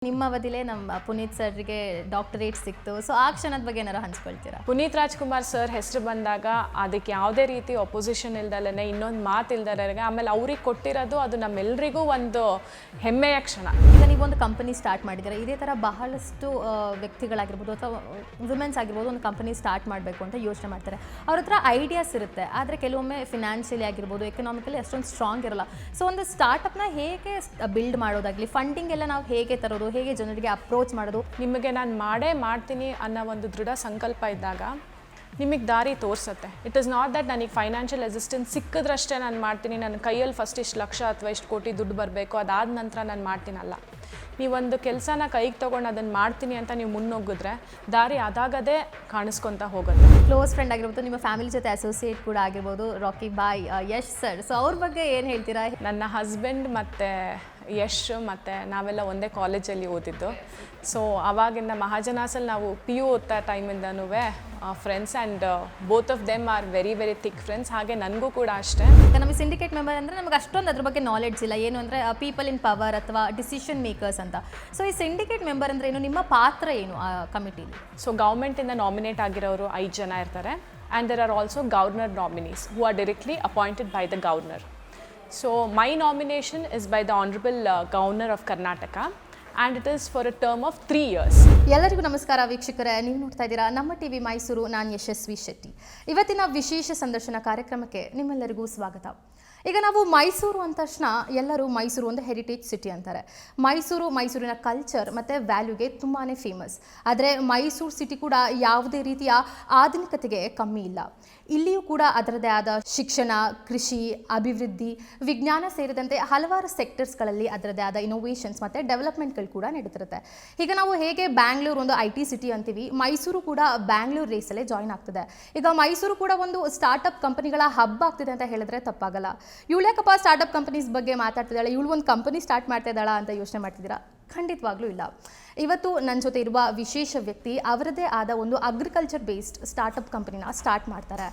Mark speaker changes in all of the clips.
Speaker 1: ನಿಮ್ಮ ಅವಧಿಲೇ ನಮ್ಮ ಪುನೀತ್ ಸರ್ಗೆ ಡಾಕ್ಟರೇಟ್ ಸಿಕ್ತು. ಸೊ ಆ ಕ್ಷಣದ ಬಗ್ಗೆ ಏನಾರು ಹಂಚ್ಕೊಳ್ತೀರಾ?
Speaker 2: ಪುನೀತ್ ರಾಜ್ಕುಮಾರ್ ಸರ್ ಹೆಸರು ಬಂದಾಗ ಅದಕ್ಕೆ ಯಾವುದೇ ರೀತಿ ಒಪೋಸಿಷನ್ ಇಲ್ದಲೇ ಇನ್ನೊಂದು ಮಾತು ಇಲ್ದಲೇ ಆಮೇಲೆ ಅವ್ರಿಗೆ ಕೊಟ್ಟಿರೋದು ಅದು ನಮ್ಮೆಲ್ಲರಿಗೂ ಒಂದು ಹೆಮ್ಮೆಯ ಕ್ಷಣ.
Speaker 1: ಈಗ ನೀವೊಂದು ಕಂಪನಿ ಸ್ಟಾರ್ಟ್ ಮಾಡಿದ್ದೀರಾ. ಇದೇ ಥರ ಬಹಳಷ್ಟು ವ್ಯಕ್ತಿಗಳಾಗಿರ್ಬೋದು ಅಥವಾ ವುಮೆನ್ಸ್ ಆಗಿರ್ಬೋದು ಒಂದು ಕಂಪನಿ ಸ್ಟಾರ್ಟ್ ಮಾಡಬೇಕು ಅಂತ ಯೋಚನೆ ಮಾಡ್ತಾರೆ. ಅವ್ರ ಹತ್ರ ಐಡಿಯಾಸ್ ಇರುತ್ತೆ, ಆದರೆ ಕೆಲವೊಮ್ಮೆ ಫಿನಾನ್ಷಿಯಲಿ ಆಗಿರ್ಬೋದು ಎಕನಾಮಿಕಲಿ ಅಷ್ಟೊಂದು ಸ್ಟ್ರಾಂಗ್ ಇರಲ್ಲ. ಸೊ ಒಂದು ಸ್ಟಾರ್ಟಪ್ನ ಹೇಗೆ ಬಿಲ್ಡ್ ಮಾಡೋದಾಗಲಿ, ಫಂಡಿಂಗ್ ಎಲ್ಲ ನಾವು ಹೇಗೆ ತರೋದು, ಹೇಗೆ ಜನರಿಗೆ ಅಪ್ರೋಚ್ ಮಾಡೋದು?
Speaker 2: ನಿಮಗೆ ನಾನು ಮಾಡ್ತೀನಿ ಅನ್ನೋ ಒಂದು ದೃಢ ಸಂಕಲ್ಪ ಇದ್ದಾಗ ನಿಮಗೆ ದಾರಿ ತೋರಿಸುತ್ತೆ. ಇಟ್ ಇಸ್ ನಾಟ್ ದಟ್ ನನಗೆ ಫೈನಾನ್ಷಿಯಲ್ ಅಸಿಸ್ಟೆನ್ಸ್ ಸಿಕ್ಕಿದ್ರಷ್ಟೇ ನಾನು ಮಾಡ್ತೀನಿ, ನನ್ನ ಕೈಯಲ್ಲಿ ಫಸ್ಟ್ ಇಷ್ಟು ಲಕ್ಷ ಅಥವಾ ಇಷ್ಟು ಕೋಟಿ ದುಡ್ಡು ಬರಬೇಕು ಅದಾದ ನಂತರ ನಾನು ಮಾಡ್ತೀನಲ್ಲ. ನೀವೊಂದು ಕೆಲಸನ ಕೈಗೆ ತೊಗೊಂಡು ಅದನ್ನು ಮಾಡ್ತೀನಿ ಅಂತ ನೀವು ಮುನ್ನೋಗಿದ್ರೆ ದಾರಿ ಅದಾಗದೇ ಕಾಣಿಸ್ಕೊತಾ ಹೋಗುತ್ತೆ.
Speaker 1: ಕ್ಲೋಸ್ ಫ್ರೆಂಡ್ ಆಗಿರ್ಬೋದು, ನಿಮ್ಮ ಫ್ಯಾಮಿಲಿ ಜೊತೆ ಅಸೋಸಿಯೇಟ್ ಕೂಡ ಆಗಿರ್ಬೋದು, ರಾಕಿ ಬಾಯ್, ಯಶ್ ಸರ್. ಸೊ ಅವ್ರ ಬಗ್ಗೆ ಏನು ಹೇಳ್ತೀರಾ?
Speaker 2: ನನ್ನ ಹಸ್ಬೆಂಡ್ ಮತ್ತು ಯಶ್ ಮತ್ತು ನಾವೆಲ್ಲ ಒಂದೇ ಕಾಲೇಜಲ್ಲಿ ಓದಿದ್ದು. ಸೊ ಆವಾಗಿಂದ ಮಹಾಜನಾಸಲ್ಲಿ ನಾವು PU ಓದ್ತಾ ಟೈಮಿಂದನೂ friends and both of them are very very thick friends. ಹಾಗೆ ನನಗೂ ಕೂಡ ಅಷ್ಟೇ.
Speaker 1: ನಮಗೆ ಸಿಂಡಿಕೇಟ್ ಮೆಂಬರ್ ಅಂದರೆ ನಮಗೆ ಅಷ್ಟೊಂದು ಅದ್ರ ಬಗ್ಗೆ ನಾಲೆಡ್ಜ್ ಇಲ್ಲ. ಏನು ಅಂದರೆ ಪೀಪಲ್ ಇನ್ ಪವರ್ ಅಥವಾ ಡಿಸಿಷನ್ ಮೇಕರ್ಸ್ ಅಂತ. ಸೊ ಈ ಸಿಂಡಿಕೇಟ್ ಮೆಂಬರ್ ಅಂದರೆ ಏನು, ನಿಮ್ಮ ಪಾತ್ರ ಏನು ಆ ಕಮಿಟಿಲಿ?
Speaker 2: ಸೊ ಗೌರ್ಮೆಂಟಿಂದ ನಾಮಿನೇಟ್ ಆಗಿರೋರು 5 ಜನ ಇರ್ತಾರೆ. And there are also governor nominees who are directly appointed by the governor. So my nomination is by the Honorable Governor of Karnataka and it is for a term of 3 years.
Speaker 1: ಎಲ್ಲರಿಗೂ ನಮಸ್ಕಾರ ವೀಕ್ಷಕರೇ, ನೀವು ನೋಡ್ತಾ ಇದ್ದೀರಾ ನಮ್ಮ TV Mysuru. ನಾನು ಯಶಸ್ವಿ ಶೆಟ್ಟಿ. ಇವತ್ತಿನ ವಿಶೇಷ ಸಂದರ್ಶನ ಕಾರ್ಯಕ್ರಮಕ್ಕೆ ನಿಮ್ಮೆಲ್ಲರಿಗೂ ಸ್ವಾಗತ. ಈಗ ನಾವು ಮೈಸೂರು ಅಂದ ತಕ್ಷಣ ಎಲ್ಲರೂ ಮೈಸೂರು ಒಂದು ಹೆರಿಟೇಜ್ ಸಿಟಿ ಅಂತಾರೆ. ಮೈಸೂರಿನ ಕಲ್ಚರ್ ಮತ್ತು ವ್ಯಾಲ್ಯೂಗೆ ತುಂಬಾ ಫೇಮಸ್. ಆದರೆ ಮೈಸೂರು ಸಿಟಿ ಕೂಡ ಯಾವುದೇ ರೀತಿಯ ಆಧುನಿಕತೆಗೆ ಕಮ್ಮಿ ಇಲ್ಲ. ಇಲ್ಲಿಯೂ ಕೂಡ ಅದರದೇ ಆದ ಶಿಕ್ಷಣ, ಕೃಷಿ, ಅಭಿವೃದ್ಧಿ, ವಿಜ್ಞಾನ ಸೇರಿದಂತೆ ಹಲವಾರು ಸೆಕ್ಟರ್ಸ್ಗಳಲ್ಲಿ ಅದರದೇ ಆದ ಇನೋವೇಷನ್ಸ್ ಮತ್ತು ಡೆವಲಪ್ಮೆಂಟ್ಗಳು ಕೂಡ ನಡೀತಿರುತ್ತೆ. ಈಗ ನಾವು ಹೇಗೆ ಬ್ಯಾಂಗ್ಳೂರು ಒಂದು IT ಸಿಟಿ ಅಂತೀವಿ, ಮೈಸೂರು ಕೂಡ ಬ್ಯಾಂಗ್ಳೂರು ರೇಸಲ್ಲೇ ಜಾಯ್ನ್ ಆಗ್ತದೆ. ಈಗ ಮೈಸೂರು ಕೂಡ ಒಂದು ಸ್ಟಾರ್ಟಪ್ ಕಂಪನಿಗಳ ಹಬ್ ಆಗ್ತಿದೆ ಅಂತ ಹೇಳಿದ್ರೆ ತಪ್ಪಾಗಲ್ಲ. ಇವಳು ಯಾಕಪ್ಪ ಸ್ಟಾರ್ಟಪ್ ಕಂಪನೀಸ್ ಬಗ್ಗೆ ಮಾತಾಡ್ತಿದ್ದಾಳೆ, ಇವಳು ಒಂದು ಕಂಪನಿ ಸ್ಟಾರ್ಟ್ ಮಾಡ್ತಾ ಇದ್ದಾಳಾ ಅಂತ ಯೋಚನೆ ಮಾಡ್ತಿದ್ದೀರಾ? ಖಂಡಿತವಾಗ್ಲೂ ಇಲ್ಲ. ಇವತ್ತು ನನ್ನ ಜೊತೆ ಇರುವ ವಿಶೇಷ ವ್ಯಕ್ತಿ ಅವರದೇ ಆದ ಒಂದು ಅಗ್ರಿಕಲ್ಚರ್ ಬೇಸ್ಡ್ ಸ್ಟಾರ್ಟಪ್ ಕಂಪನಿನ ಸ್ಟಾರ್ಟ್ ಮಾಡ್ತಾರೆ.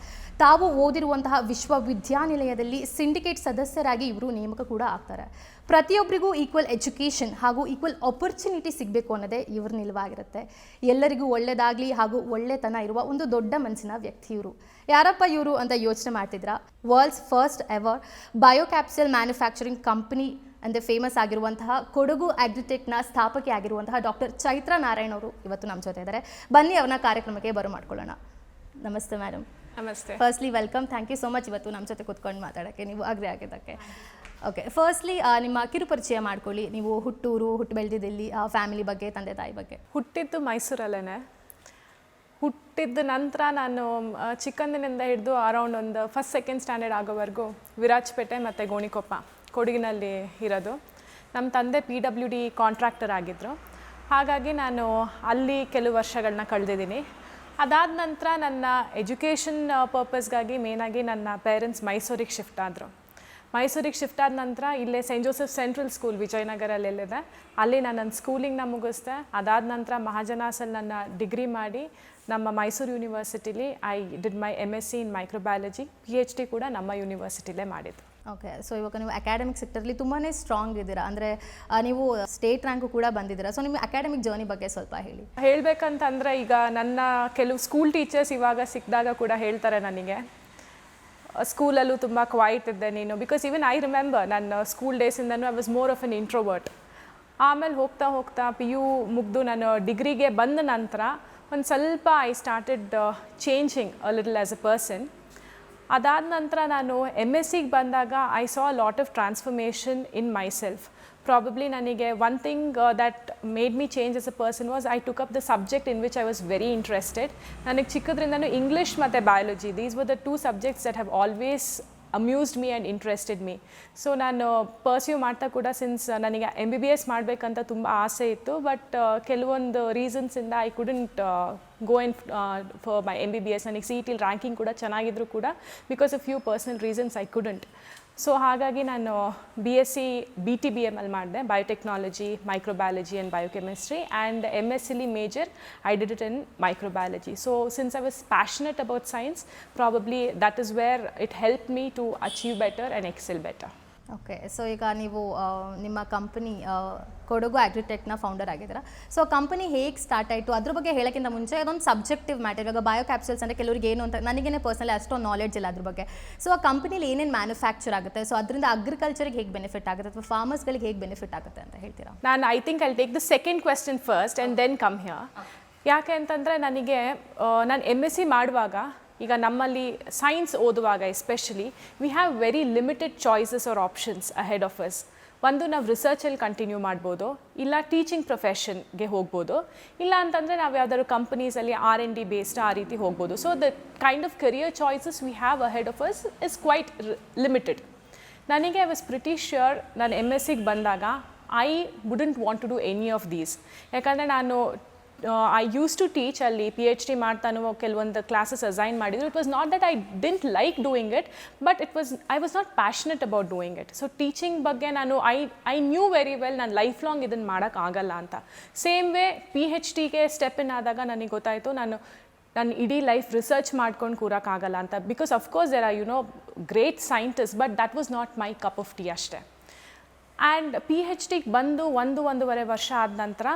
Speaker 1: ತಾವು ಓದಿರುವಂತಹ ವಿಶ್ವವಿದ್ಯಾನಿಲಯದಲ್ಲಿ ಸಿಂಡಿಕೇಟ್ ಸದಸ್ಯರಾಗಿ ಇವರು ನೇಮಕ ಕೂಡ ಆಗ್ತಾರೆ. ಪ್ರತಿಯೊಬ್ಬರಿಗೂ ಈಕ್ವಲ್ ಎಜುಕೇಷನ್ ಹಾಗೂ ಈಕ್ವಲ್ ಆಪರ್ಚುನಿಟಿ ಸಿಗಬೇಕು ಅನ್ನೋದೇ ಇವ್ರ ನಿಲುವಾಗಿರುತ್ತೆ. ಎಲ್ಲರಿಗೂ ಒಳ್ಳೆಯದಾಗಲಿ ಹಾಗೂ ಒಳ್ಳೆತನ ಇರುವ ಒಂದು ದೊಡ್ಡ ಮನಸ್ಸಿನ ವ್ಯಕ್ತಿ ಇವರು. ಯಾರಪ್ಪ ಇವರು ಅಂತ ಯೋಚನೆ ಮಾಡ್ತಿದ್ರಾ? World's first ever biocapsule manufacturing company ಅಂದರೆ ಫೇಮಸ್ ಆಗಿರುವಂತಹ ಕೊಡಗು ಅಗ್ರಿಟೆಕ್ನ ಸ್ಥಾಪಕಿ ಆಗಿರುವಂತಹ ಡಾಕ್ಟರ್ ಚೈತ್ರ ನಾರಾಯಣ್ ಅವರು ಇವತ್ತು ನಮ್ಮ ಜೊತೆ ಇದ್ದಾರೆ. ಬನ್ನಿ ಅವ್ರನ್ನ ಕಾರ್ಯಕ್ರಮಕ್ಕೆ ಮಾಡ್ಕೊಳ್ಳೋಣ. ನಮಸ್ತೆ ಮೇಡಮ್.
Speaker 2: ನಮಸ್ತೆ.
Speaker 1: Firstly welcome. Thank you so much ಇವತ್ತು ನಮ್ಮ ಜೊತೆ ಕೂತ್ಕೊಂಡು ಮಾತಾಡೋಕ್ಕೆ, ನೀವು ಅಗ್ರಿ ಆಗಿದ್ದಕ್ಕೆ. ಓಕೆ, ಫಸ್ಟ್ಲಿ ನಿಮ್ಮ ಕಿರುಪರಿಚಯ ಮಾಡ್ಕೊಳ್ಳಿ. ನೀವು ಹುಟ್ಟು ಬೆಳೆದಿದ್ದಲ್ಲಿ, ಫ್ಯಾಮಿಲಿ ಬಗ್ಗೆ, ತಂದೆ ತಾಯಿ ಬಗ್ಗೆ.
Speaker 2: ಹುಟ್ಟಿದ್ದು ಮೈಸೂರಲ್ಲೇ. ಹುಟ್ಟಿದ ನಂತರ ನಾನು ಚಿಕ್ಕಂದಿನಿಂದ ಹಿಡಿದು ಅರೌಂಡ್ ಒಂದು ಫಸ್ಟ್ ಸೆಕೆಂಡ್ ಸ್ಟ್ಯಾಂಡರ್ಡ್ ಆಗೋವರೆಗೂ ವಿರಾಜಪೇಟೆ ಮತ್ತು ಗೋಣಿಕೊಪ್ಪ ಕೊಡಗಿನಲ್ಲಿ ಇರೋದು. ನಮ್ಮ ತಂದೆ PWD ಕಾಂಟ್ರಾಕ್ಟರ್ ಆಗಿದ್ದರು. ಹಾಗಾಗಿ ನಾನು ಅಲ್ಲಿ ಕೆಲವು ವರ್ಷಗಳನ್ನ ಕಳೆದಿದ್ದೀನಿ. ಅದಾದ ನಂತರ ನನ್ನ ಎಜುಕೇಷನ್ ಪರ್ಪಸ್ಗಾಗಿ ಮೇನಾಗಿ ನನ್ನ ಪೇರೆಂಟ್ಸ್ ಮೈಸೂರಿಗೆ ಶಿಫ್ಟ್ ಆದರು. ಮೈಸೂರಿಗೆ ಶಿಫ್ಟ್ ಆದ ನಂತರ ಇಲ್ಲೇ ಸೆಂಟ್ ಜೋಸೆಫ್ ಸೆಂಟ್ರಲ್ ಸ್ಕೂಲ್ ವಿಜಯನಗರಲ್ಲಿದೆ, ಅಲ್ಲಿ ನಾನು ನನ್ನ ಸ್ಕೂಲಿಂಗ್ನ ಮುಗಿಸ್ದೆ. ಅದಾದ ನಂತರ ಮಹಾಜನಾಸಲ್ಲಿ ನನ್ನ ಡಿಗ್ರಿ ಮಾಡಿ ನಮ್ಮ ಮೈಸೂರು ಯೂನಿವರ್ಸಿಟಿಲಿ I did my MSc in microbiology. PhD ಕೂಡ ನಮ್ಮ ಯೂನಿವರ್ಸಿಟಿಲೇ ಮಾಡಿದ್ದು.
Speaker 1: ಓಕೆ, ಸೊ ಇವಾಗ ನೀವು ಅಕಾಡೆಮಿಕ್ ಸೆಕ್ಟರ್ಲಿ ತುಂಬಾ ಸ್ಟ್ರಾಂಗ್ ಇದ್ದೀರಾ. ಅಂದರೆ ನೀವು ಸ್ಟೇಟ್ ರ್ಯಾಂಕು ಕೂಡ ಬಂದಿದ್ದೀರಾ. ಸೊ ನಿಮ್ಮ ಅಕಾಡೆಮಿಕ್ ಜರ್ನಿ ಬಗ್ಗೆ ಸ್ವಲ್ಪ ಹೇಳಿ.
Speaker 2: ಹೇಳಬೇಕಂತಂದರೆ ಈಗ ನನ್ನ ಕೆಲವು ಸ್ಕೂಲ್ ಟೀಚರ್ಸ್ ಇವಾಗ ಸಿಕ್ಕಿದಾಗ ಕೂಡ ಹೇಳ್ತಾರೆ ನನಗೆ, ಸ್ಕೂಲಲ್ಲೂ ತುಂಬ ಕ್ವೈಟ್ ಇದ್ದೆ ನೀನು. ಬಿಕಾಸ್ ಈವನ್ ಐ ರಿಮೆಂಬರ್ ನನ್ನ ಸ್ಕೂಲ್ ಡೇಸಿಂದನೂ I was more of an introvert. ಆಮೇಲೆ ಹೋಗ್ತಾ PU ಮುಗಿದು ನಾನು ಡಿಗ್ರಿಗೆ ಬಂದ ನಂತರ ಒಂದು ಸ್ವಲ್ಪ I started changing a little as a person. ಅದಾದ ನಂತರ ನಾನು MScಗೆ ಬಂದಾಗ I saw a lot of transformation in my self. Probably ನನಗೆ one thing that made me change as a person was I took up the subject in which I was very interested. ನನಗೆ ಚಿಕ್ಕದ್ರಿಂದನೂ English ಮತ್ತು biology, these were the 2 subjects that have always amused me and interested me. So ನಾನು pursue ಮಾಡ್ತಾ ಕೂಡ since ನನಗೆ MBBS ಮಾಡಬೇಕಂತ ತುಂಬ ಆಸೆ ಇತ್ತು. ಬಟ್ ಕೆಲವೊಂದು ರೀಸನ್ಸಿಂದ I couldn't go in for my MBBS. ನನಗೆ CET ರ್ಯಾಂಕಿಂಗ್ ಕೂಡ ಚೆನ್ನಾಗಿದ್ರು ಕೂಡ because of few personal reasons I couldn't. So ಹಾಗಾಗಿ ನಾನು BSc BTBML ಮಾಡಿದೆ, biotechnology, microbiology and biochemistry. And MScಲಿ major I did it in microbiology. So since I was passionate about science, probably that is where it help me to achieve better and excel better.
Speaker 1: Okay, so ಈಗ ನೀವು ನಿಮ್ಮ company Kodagu ಅಗ್ರಿಟೆಕ್ನ founder ಆಗಿದ್ದೀರಾ. So company ಹೇಗೆ start ಆಯಿತು ಅದ್ರ ಬಗ್ಗೆ ಹೇಳೋಕ್ಕಿಂತ ಮುಂಚೆ ಅದೊಂದು ಸಬ್ಜೆಕ್ಟಿವ್ ಮ್ಯಾಟರ್. ಇವಾಗ ಬಯೋ ಕ್ಯಾಪ್ಸೂಲ್ಸ್ ಅಂದರೆ ಕೆಲವರಿಗೆ ಏನು ಅಂತ, ನನಗೇನೆ ಪರ್ಸನಲಿ ಅಷ್ಟೊಂದು ನಾಲೆಡ್ಜ್ ಇಲ್ಲ ಅದ್ರ ಬಗ್ಗೆ. ಸೊ ಆ ಕಂಪನಿಲಿ ಏನೇನು ಮ್ಯಾನುಫ್ಯಾಕ್ಚರ್ ಆಗುತ್ತೆ, ಸೊ ಅದರಿಂದ ಅಗ್ರಿಕಲ್ಚರ್ಗೆ ಹೇಗೆ ಬೆನಿಫಿಟ್ ಆಗುತ್ತೆ ಅಥವಾ ಫಾರ್ಮರ್ಸ್ಗಳಿಗೆ ಹೇಗೆ ಬೆನಿಫಿಟ್ ಆಗುತ್ತೆ ಅಂತ ಹೇಳ್ತೀರಾ?
Speaker 2: ನಾನು I think I take the second question first and then come here. ಯಾಕೆ ಅಂತಂದರೆ ನನಗೆ ನಾನು MSc ಮಾಡುವಾಗ, ಈಗ ನಮ್ಮಲ್ಲಿ ಸೈನ್ಸ್ ಓದುವಾಗ especially we have very limited choices or options ahead of us. ಒಂದು ನಾವು ರಿಸರ್ಚಲ್ಲಿ ಕಂಟಿನ್ಯೂ ಮಾಡ್ಬೋದು, ಇಲ್ಲ ಟೀಚಿಂಗ್ ಪ್ರೊಫೆಷನ್ಗೆ ಹೋಗ್ಬೋದು, ಇಲ್ಲ ಅಂತಂದರೆ ನಾವು ಯಾವ್ದಾದ್ರು ಕಂಪನೀಸಲ್ಲಿ R&D ಬೇಸ್ಡ್ ಆ ರೀತಿ ಹೋಗ್ಬೋದು. So the kind of career choices we have ahead of us is quite limited. ನನಗೆ ಐ ವಾಸ್ ಪ್ರಿಟಿ ಶ್ಯೂರ್ ನಾನು MScಗೆ ಬಂದಾಗ I wouldn't want to do any of these. ಯಾಕಂದರೆ ನಾನು ಐ ಯೂಸ್ ಟು ಟೀಚ್ ಅಲ್ಲಿ PhD ಮಾಡ್ತಾನೋ ಕೆಲವೊಂದು classes assign ಮಾಡಿದ್ರು. It was not that I didn't like doing it, but I was not passionate about doing it. So teaching ಬಗ್ಗೆ ನಾನು I new very well ನಾನು life long ಇದನ್ನು ಮಾಡೋಕ್ಕಾಗಲ್ಲ ಅಂತ. ಸೇಮ್ ವೇ PhDಗೆ ಸ್ಟೆಪ್ ಇನ್ ಆದಾಗ ನನಗೆ ಗೊತ್ತಾಯಿತು ನಾನು ಇಡೀ ಲೈಫ್ ರಿಸರ್ಚ್ ಮಾಡ್ಕೊಂಡು ಕೂರೋಕ್ಕಾಗಲ್ಲ ಅಂತ. Because of course there are great scientist, but that was not my cup of tea ಅಷ್ಟೇ. ಆ್ಯಂಡ್ PhDಗೆ ಬಂದು ಒಂದೂವರೆ ವರ್ಷ ಆದ ನಂತರ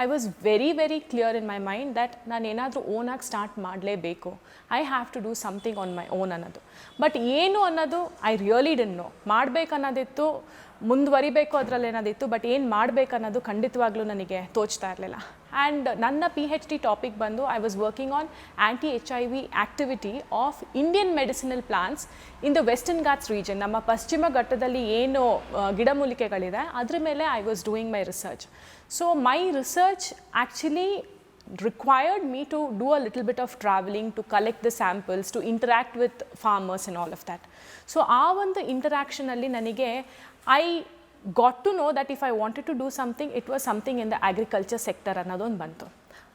Speaker 2: I was very clear in my mind that ನಾನು ಏನಾದರೂ ಓನಾಗಿ ಸ್ಟಾರ್ಟ್ ಮಾಡಲೇಬೇಕು. I have to do something on my own ಅನ್ನೋದು. ಬಟ್ ಏನು ಅನ್ನೋದು ಐ ರಿಯಲಿ ಡಿಂಟ್ ನೋ. ಮಾಡಬೇಕು ಅನ್ನೋದಿತ್ತು, ಮುಂದುವರಿಬೇಕು ಅದರಲ್ಲಿ ಏನಾದಿತ್ತು, ಬಟ್ ಏನು ಮಾಡಬೇಕು ಅನ್ನೋದು ಖಂಡಿತವಾಗ್ಲೂ ನನಗೆ ತೋಚ್ತಾ ಇರಲಿಲ್ಲ. ಆ್ಯಂಡ್ ನನ್ನ PhD ಟಾಪಿಕ್ ಬಂದು I was working on anti-HIV activity of Indian medicinal plants in the western Ghats region. ನಮ್ಮ ಪಶ್ಚಿಮ ಘಟ್ಟದಲ್ಲಿ ಏನು ಗಿಡಮೂಲಿಕೆಗಳಿದೆ ಅದ್ರ ಮೇಲೆ I was doing my research. So my research actually required me to do a little bit of traveling to collect the samples, to interact with farmers and all of that. So ಆ ಒಂದು ಇಂಟರಾಕ್ಷನಲ್ಲಿ ನನಗೆ I got to know that if I wanted to do something, it was something in the agriculture sector ಅನ್ನೋದೊಂದು ಬಂತು.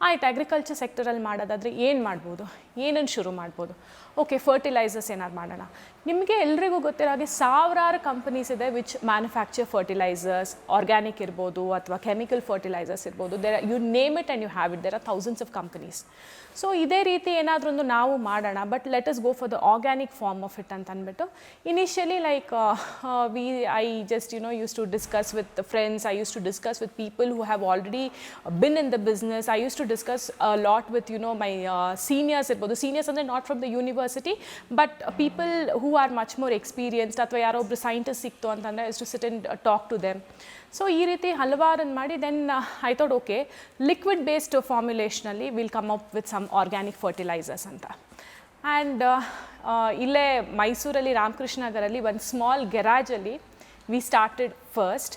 Speaker 2: ಆಯ್ತು, agriculture ಸೆಕ್ಟರಲ್ಲಿ ಮಾಡೋದಾದರೆ ಏನು ಮಾಡ್ಬೋದು, ಏನನ್ನು ಶುರು ಮಾಡ್ಬೋದು? ಓಕೆ, ಫರ್ಟಿಲೈಸರ್ಸ್ ಏನಾದ್ರು ಮಾಡೋಣ. ನಿಮಗೆ ಎಲ್ರಿಗೂ ಗೊತ್ತಿರೋ ಹಾಗೆ ಸಾವಿರಾರು ಕಂಪನೀಸ್ ಇದೆ ವಿಚ್ ಮ್ಯಾನುಫ್ಯಾಕ್ಚರ್ ಫರ್ಟಿಲೈಸರ್ಸ್, ಆರ್ಗ್ಯಾನಿಕ್ ಇರ್ಬೋದು ಅಥವಾ ಕೆಮಿಕಲ್ ಫರ್ಟಿಲೈಸರ್ಸ್ ಇರ್ಬೋದು. You name it and you have it, there are thousands of companies. So ಇದೇ ರೀತಿ ಏನಾದರೂ ಒಂದು ನಾವು ಮಾಡೋಣ, but let us go for the organic form of it ಅಂತ ಅಂದ್ಬಿಟ್ಟು initially like I just used to discuss with friends, I used to discuss with people who have already been in the business. I used to discuss a lot with my seniors irbodu. Seniors andre not from the university, but people who are much more experienced, athwa yaro obru scientist sikto antandre I used to sit and talk to them. So ee reeti halvaran ಮಾಡಿ then I thought okay, liquid based formulation alli we'll come up with some organic fertilizers anta. And ille ಮೈಸೂರಲ್ಲಿ ರಾಮಕೃಷ್ಣ ನಗರಲ್ಲಿ ಒಂದು small garage ಅಲ್ಲಿ we started first.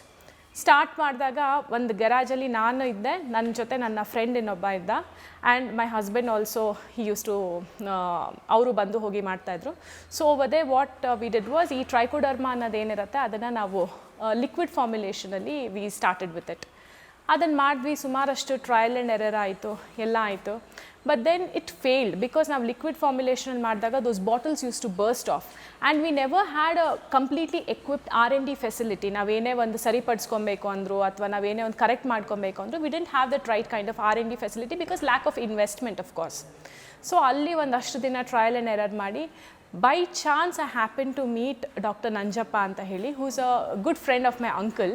Speaker 2: Start ಮಾಡಿದಾಗ ಒಂದು ಗ್ಯಾರೇಜಲ್ಲಿ ನಾನು ಇದ್ದೆ, ನನ್ನ ಜೊತೆ ನನ್ನ ಫ್ರೆಂಡ್ ಇನ್ನೊಬ್ಬ ಇದ್ದ, and my husband also he used to ಅವರು ಬಂದು ಹೋಗಿ ಮಾಡ್ತಾಯಿದ್ರು. ಸೊ ಅದೇ ವಾಟ್ ವಿ ಡಿಡ್ ವಾಸ್, ಈ ಟ್ರೈಕೋಡರ್ಮಾ ಅನ್ನೋದೇನಿರುತ್ತೆ ಅದನ್ನು ನಾವು ಲಿಕ್ವಿಡ್ ಫಾರ್ಮುಲೇಷನಲ್ಲಿ ವಿ ಸ್ಟಾರ್ಟೆಡ್ ವಿತ್ ಇಟ್. ಅದನ್ನು ಮಾಡಿದ್ವಿ, ಸುಮಾರಷ್ಟು ಟ್ರಯಲ್ ಆ್ಯಂಡ್ ಎರರ್ ಆಯಿತು, ಎಲ್ಲ ಆಯಿತು. But then it failed because ನಾವು ಲಿಕ್ವಿಡ್ ಫಾರ್ಮುಲೇಷನ್ ಮಾಡಿದಾಗ those bottles used to burst off and we never had a completely equipped R&D facility. ನಾವೇನೇ ಒಂದು ಸರಿಪಡಿಸ್ಕೊಬೇಕು ಅಂದರು ಅಥವಾ ನಾವೇನೇ ಒಂದು ಕರೆಕ್ಟ್ ಮಾಡ್ಕೊಬೇಕು ಅಂದರು, we didn't have that right kind of R&D facility because lack of investment of course. So ಅಲ್ಲಿ ಒಂದಷ್ಟು ದಿನ ಟ್ರಯಲ್ ಆ್ಯಂಡ್ ಎರರ್ ಮಾಡಿ by chance I happen to meet doctor Nanjappa ಅಂತ ಹೇಳಿ, who is a good friend of my uncle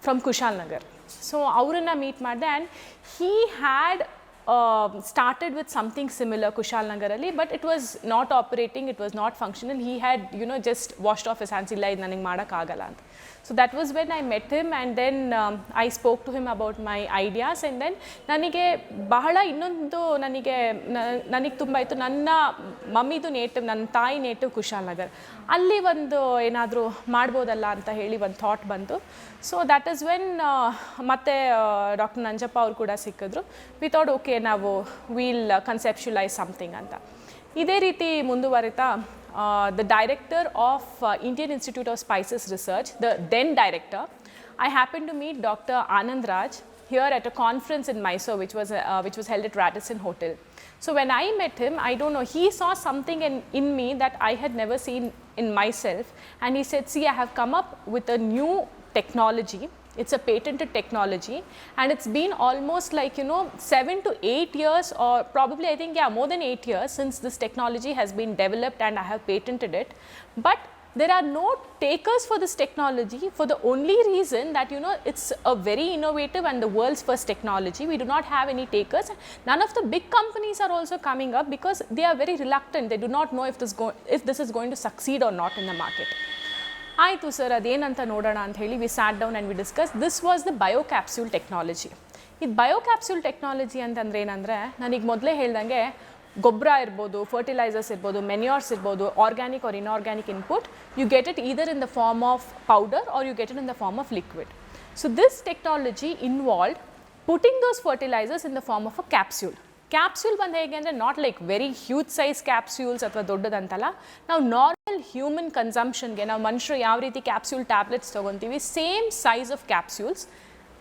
Speaker 2: from Kushalnagar. So ಅವರನ್ನ meet ಮಾಡಿದೆ and he had started with something similar Kushalnagaralli, but it was not operating, it was not functional. He had just washed off his hands, illa idu ನನಗೆ ಮಾಡೋಕ್ಕಾಗಲ್ಲ ಅಂತ. So that was when I met him and then I spoke to him about my ideas and then ನನಗೆ ಬಹಳ ಇನ್ನೊಂದು ನನಗೆ ತುಂಬ ಇತ್ತು, ನನ್ನ ಮಮ್ಮಿದು ನೇಟಿವ್, ನನ್ನ ತಾಯಿ ನೇಟಿವ್ ಕುಶಾಲನಗರ್, ಅಲ್ಲಿ ಒಂದು ಏನಾದರೂ ಮಾಡ್ಬೋದಲ್ಲ ಅಂತ ಹೇಳಿ ಒಂದು ಥಾಟ್ ಬಂತು. ಸೊ ದ್ಯಾಟ್ ಈಸ್ ವೆನ್ ಮತ್ತೆ ಡಾಕ್ಟರ್ ನಂಜಪ್ಪ ಅವರು ಕೂಡ ಸಿಕ್ಕಿದ್ರು. ವಿ ಥಾಟ್ ಓಕೆ, ನಾವು ವಿಲ್ ಕನ್ಸೆಪ್ಷುಲೈಸ್ ಸಮಥಿಂಗ್ ಅಂತ. ಇದೇ ರೀತಿ ಮುಂದುವರಿತಾ the director of Indian Institute of Spices Research, the then director, I happened to meet Dr. Anand Raj here at a conference in Mysuru, which was held at Radisson Hotel. So when I met him, I don't know, he saw something in me that I had never seen in myself, and he said, see, I have come up with a new technology. It's a patented technology and it's been almost like 7 to 8 years, or probably I think more than 8 years since this technology has been developed and I have patented it. But there are no takers for this technology for the only reason that it's a very innovative and the world's first technology. We do not have any takers. None of the big companies are also coming up because they are very reluctant. They do not know if this is going to succeed or not in the market. ಆಯಿತು sir, ಅದೇನಂತ ನೋಡೋಣ ಅಂತ ಹೇಳಿ we sat down and we discuss. This was the biocapsule technology. ಇದು biocapsule technology ಅಂತಂದರೆ ಏನಂದರೆ, ನಾನೀಗ ಮೊದಲೇ ಹೇಳ್ದಂಗೆ ಗೊಬ್ಬರ ಇರ್ಬೋದು, ಫರ್ಟಿಲೈಸರ್ಸ್ ಇರ್ಬೋದು, ಮೆನ್ಯೂರ್ಸ್ ಇರ್ಬೋದು, organic or inorganic input, you get it either in the form of powder or you get it in the form of liquid. So this technology involved putting those fertilisers in the form of a capsule. Capsule ಬಂದು ಹೇಗೆ ಅಂದರೆ not like very huge size capsules ಅಥವಾ ದೊಡ್ಡದಂತಲ್ಲ, ನಾವು normal human ಕನ್ಸಂಪ್ಷನ್ಗೆ ನಾವು ಮನುಷ್ಯರು ಯಾವ ರೀತಿ ಕ್ಯಾಪ್ಸ್ಯೂಲ್ ಟ್ಯಾಬ್ಲೆಟ್ಸ್ ತೊಗೊತೀವಿ, same size of capsules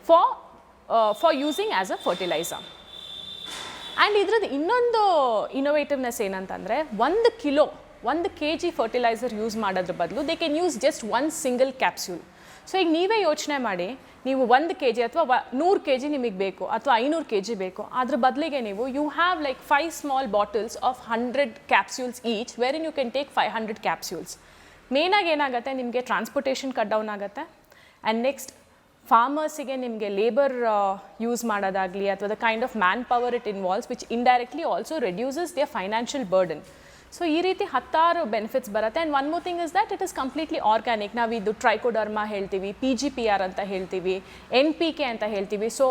Speaker 2: for using as a fertiliser. And ಇದ್ರದ್ದು ಇನ್ನೊಂದು ಇನೋವೇಟಿವ್ನೆಸ್ ಏನಂತಂದರೆ, 1 kg ಫರ್ಟಿಲೈಸರ್ ಯೂಸ್ ಮಾಡೋದ್ರ ಬದಲು they can use just 1 single capsule. So ಈಗ ನೀವೇ ಯೋಚನೆ ಮಾಡಿ, ನೀವು 1 kg ಅಥವಾ 100 kg ನಿಮಗೆ ಬೇಕು ಅಥವಾ 500 kg ಬೇಕು, ಅದ್ರ ಬದಲಿಗೆ ನೀವು you have like 5 small bottles of 100 capsules each, wherein you can take 500 capsules. ಮೇನಾಗಿ ಏನಾಗುತ್ತೆ, ನಿಮಗೆ ಟ್ರಾನ್ಸ್ಪೋರ್ಟೇಷನ್ ಕಟ್ ಡೌನ್ ಆಗುತ್ತೆ. ಆ್ಯಂಡ್ ನೆಕ್ಸ್ಟ್ ಫಾರ್ಮರ್ಸಿಗೆ ನಿಮಗೆ ಲೇಬರ್ ಯೂಸ್ ಮಾಡೋದಾಗಲಿ ಅಥವಾ the kind of manpower it involves, which indirectly also reduces their financial burden. So ಈ ರೀತಿ 10 ಬೆನಿಫಿಟ್ಸ್ ಬರುತ್ತೆ. And one more thing is that it is completely organic. ನಾವು ಇದು ಟ್ರೈಕೋಡರ್ಮಾ ಹೇಳ್ತೀವಿ, PGPR ಅಂತ ಹೇಳ್ತೀವಿ, NPK ಅಂತ ಹೇಳ್ತೀವಿ. So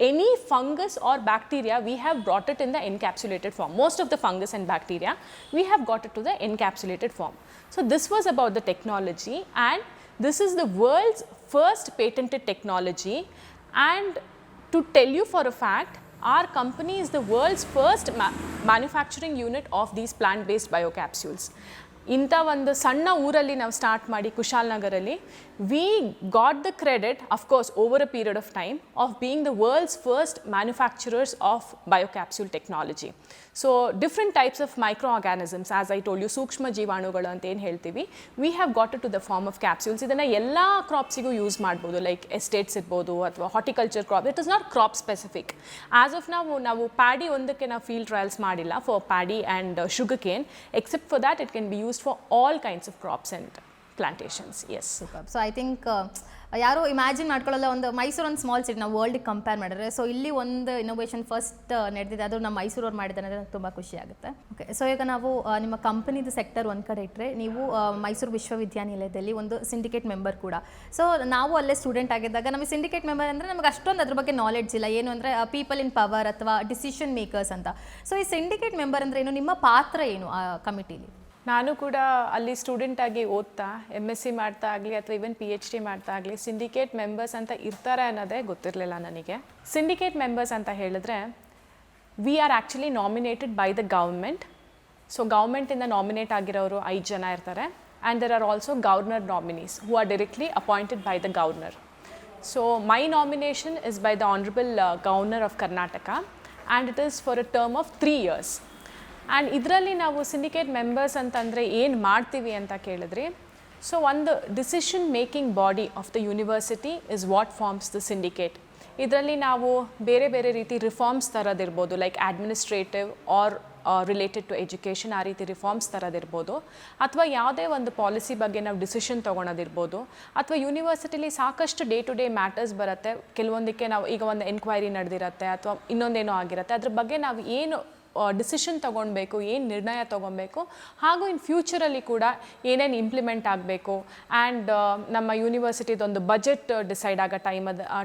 Speaker 2: any fungus or bacteria we have brought it in the encapsulated form. Most of the fungus and bacteria we have got it to the encapsulated form. So this was about the technology, and this is the world's first patented technology. And to tell you for a fact, our company is the world's first manufacturing unit of these plant-based biocapsules. ಇಂಥ ಒಂದು ಸಣ್ಣ ಊರಲ್ಲಿ ನಾವು start ಮಾಡಿ ಕುಶಾಲನಗರಲ್ಲಿ, we got the credit of course over a period of time of being the world's first manufacturers of biocapsule technology. So different types of micro organisms, as I told you, ಸೂಕ್ಷ್ಮ ಜೀವಾಣುಗಳು ಅಂತ ಏನು ಹೇಳ್ತೀವಿ, we have got it to the form of capsules. ಇದನ್ನು ಎಲ್ಲ ಕ್ರಾಪ್ಸಿಗೂ use ಮಾಡ್ಬೋದು, like estates ಇರ್ಬೋದು ಅಥವಾ horticulture crop. It is not crop specific. As of ನಾವು ಪ್ಯಾಡಿ ಒಂದಕ್ಕೆ ನಾವು ಫೀಲ್ಡ್ ಟ್ರಯಲ್ಸ್ ಮಾಡಿಲ್ಲ for paddy and sugar cane. Accept for that it can be used for all kinds of crops and plantations. Yes.
Speaker 1: Superb. So I think ಯಾರು imagine ಮಾಡ್ಕೊಳ್ಳಲ್ಲ, ಒಂದು ಮೈಸೂರು ಒಂದು small city ನಾವು ವರ್ಲ್ಡಿಗೆ compare ಮಾಡಿದ್ರೆ. So ಇಲ್ಲಿ ಒಂದು innovation first ನಡೆದಿದೆ, ಅದು ನಮ್ಮ ಮೈಸೂರವ್ರು ಮಾಡಿದ್ದಾರೆ ಅಂದರೆ ನನಗೆ ತುಂಬ ಖುಷಿ ಆಗುತ್ತೆ. ಓಕೆ, ಸೊ ಈಗ ನಾವು ನಿಮ್ಮ ಕಂಪನಿದು ಸೆಕ್ಟರ್ ಒಂದು ಕಡೆ ಇಟ್ಟರೆ, ನೀವು ಮೈಸೂರು ವಿಶ್ವವಿದ್ಯಾನಿಲಯದಲ್ಲಿ ಒಂದು ಸಿಂಡಿಕೇಟ್ ಮೆಂಬರ್ ಕೂಡ. ಸೊ ನಾವು ಅಲ್ಲೇ ಸ್ಟೂಡೆಂಟ್ ಆಗಿದ್ದಾಗ ನಮಗೆ ಸಿಂಡಿಕೇಟ್ ಮೆಂಬರ್ ಅಂದರೆ ನಮಗೆ ಅಷ್ಟೊಂದು ಅದ್ರ ಬಗ್ಗೆ ನಾಲೆಡ್ಜ್ ಇಲ್ಲ. ಏನು ಅಂದರೆ ಪೀಪಲ್ ಇನ್ ಪವರ್ ಅಥವಾ ಡಿಸಿಷನ್ ಮೇಕರ್ಸ್ ಅಂತ. ಸೊ ಈ ಸಿಂಡಿಕೇಟ್ ಮೆಂಬರ್ ಅಂದರೆ ಏನು, ನಿಮ್ಮ ಪಾತ್ರ ಏನು ಆ ಕಮಿಟಿಲಿ?
Speaker 2: ನಾನು ಕೂಡ ಅಲ್ಲಿ ಸ್ಟೂಡೆಂಟಾಗಿ ಓದ್ತಾ MSc ಮಾಡ್ತಾ ಆಗಲಿ ಅಥವಾ ಈವನ್ PhD ಮಾಡ್ತಾ ಆಗಲಿ ಸಿಂಡಿಕೇಟ್ ಮೆಂಬರ್ಸ್ ಅಂತ ಇರ್ತಾರೆ ಅನ್ನೋದೇ ಗೊತ್ತಿರಲಿಲ್ಲ ನನಗೆ. ಸಿಂಡಿಕೇಟ್ ಮೆಂಬರ್ಸ್ ಅಂತ ಹೇಳಿದ್ರೆ, we are actually nominated by the government. So ಗೌರ್ಮೆಂಟಿಂದ ನಾಮಿನೇಟ್ ಆಗಿರೋರು 5 ಜನ ಇರ್ತಾರೆ. And there are also governor nominees who are directly appointed by the governor. So my nomination is by the honourable governor of Karnataka, and it is for a term of 3 years. And ಇದರಲ್ಲಿ ನಾವು syndicate members ಅಂತಂದರೆ ಏನು ಮಾಡ್ತೀವಿ ಅಂತ ಕೇಳಿದ್ರಿ. So ಒಂದು decision making body of the university is what forms the syndicate. ಇದರಲ್ಲಿ ನಾವು ಬೇರೆ ಬೇರೆ ರೀತಿ ರಿಫಾರ್ಮ್ಸ್ ತರೋದಿರ್ಬೋದು, like administrative or related to education, ಆ ರೀತಿ ರಿಫಾರ್ಮ್ಸ್ ತರೋದಿರ್ಬೋದು, ಅಥವಾ ಯಾವುದೇ ಒಂದು ಪಾಲಿಸಿ ಬಗ್ಗೆ ನಾವು ಡಿಸಿಷನ್ ತೊಗೊಳೋದಿರ್ಬೋದು, ಅಥವಾ ಯೂನಿವರ್ಸಿಟಿಲಿ ಸಾಕಷ್ಟು ಡೇ ಟು ಡೇ ಮ್ಯಾಟರ್ಸ್ ಬರುತ್ತೆ. ಕೆಲವೊಂದಕ್ಕೆ ನಾವು ಈಗ ಒಂದು ಎನ್ಕ್ವೈರಿ ನಡೆದಿರುತ್ತೆ ಅಥವಾ ಇನ್ನೊಂದೇನೋ ಆಗಿರುತ್ತೆ, ಅದ್ರ ಬಗ್ಗೆ ನಾವು ಏನು ಡಿಸಿಷನ್ ತೊಗೊಳ್ಬೇಕು, ಏನು ನಿರ್ಣಯ ತೊಗೊಬೇಕು, ಹಾಗೂ ಇನ್ ಫ್ಯೂಚರಲ್ಲಿ ಕೂಡ ಏನೇನು ಇಂಪ್ಲಿಮೆಂಟ್ ಆಗಬೇಕು. ಆ್ಯಂಡ್ ನಮ್ಮ ಯೂನಿವರ್ಸಿಟಿದೊಂದು ಬಜೆಟ್ ಡಿಸೈಡ್ ಆಗೋ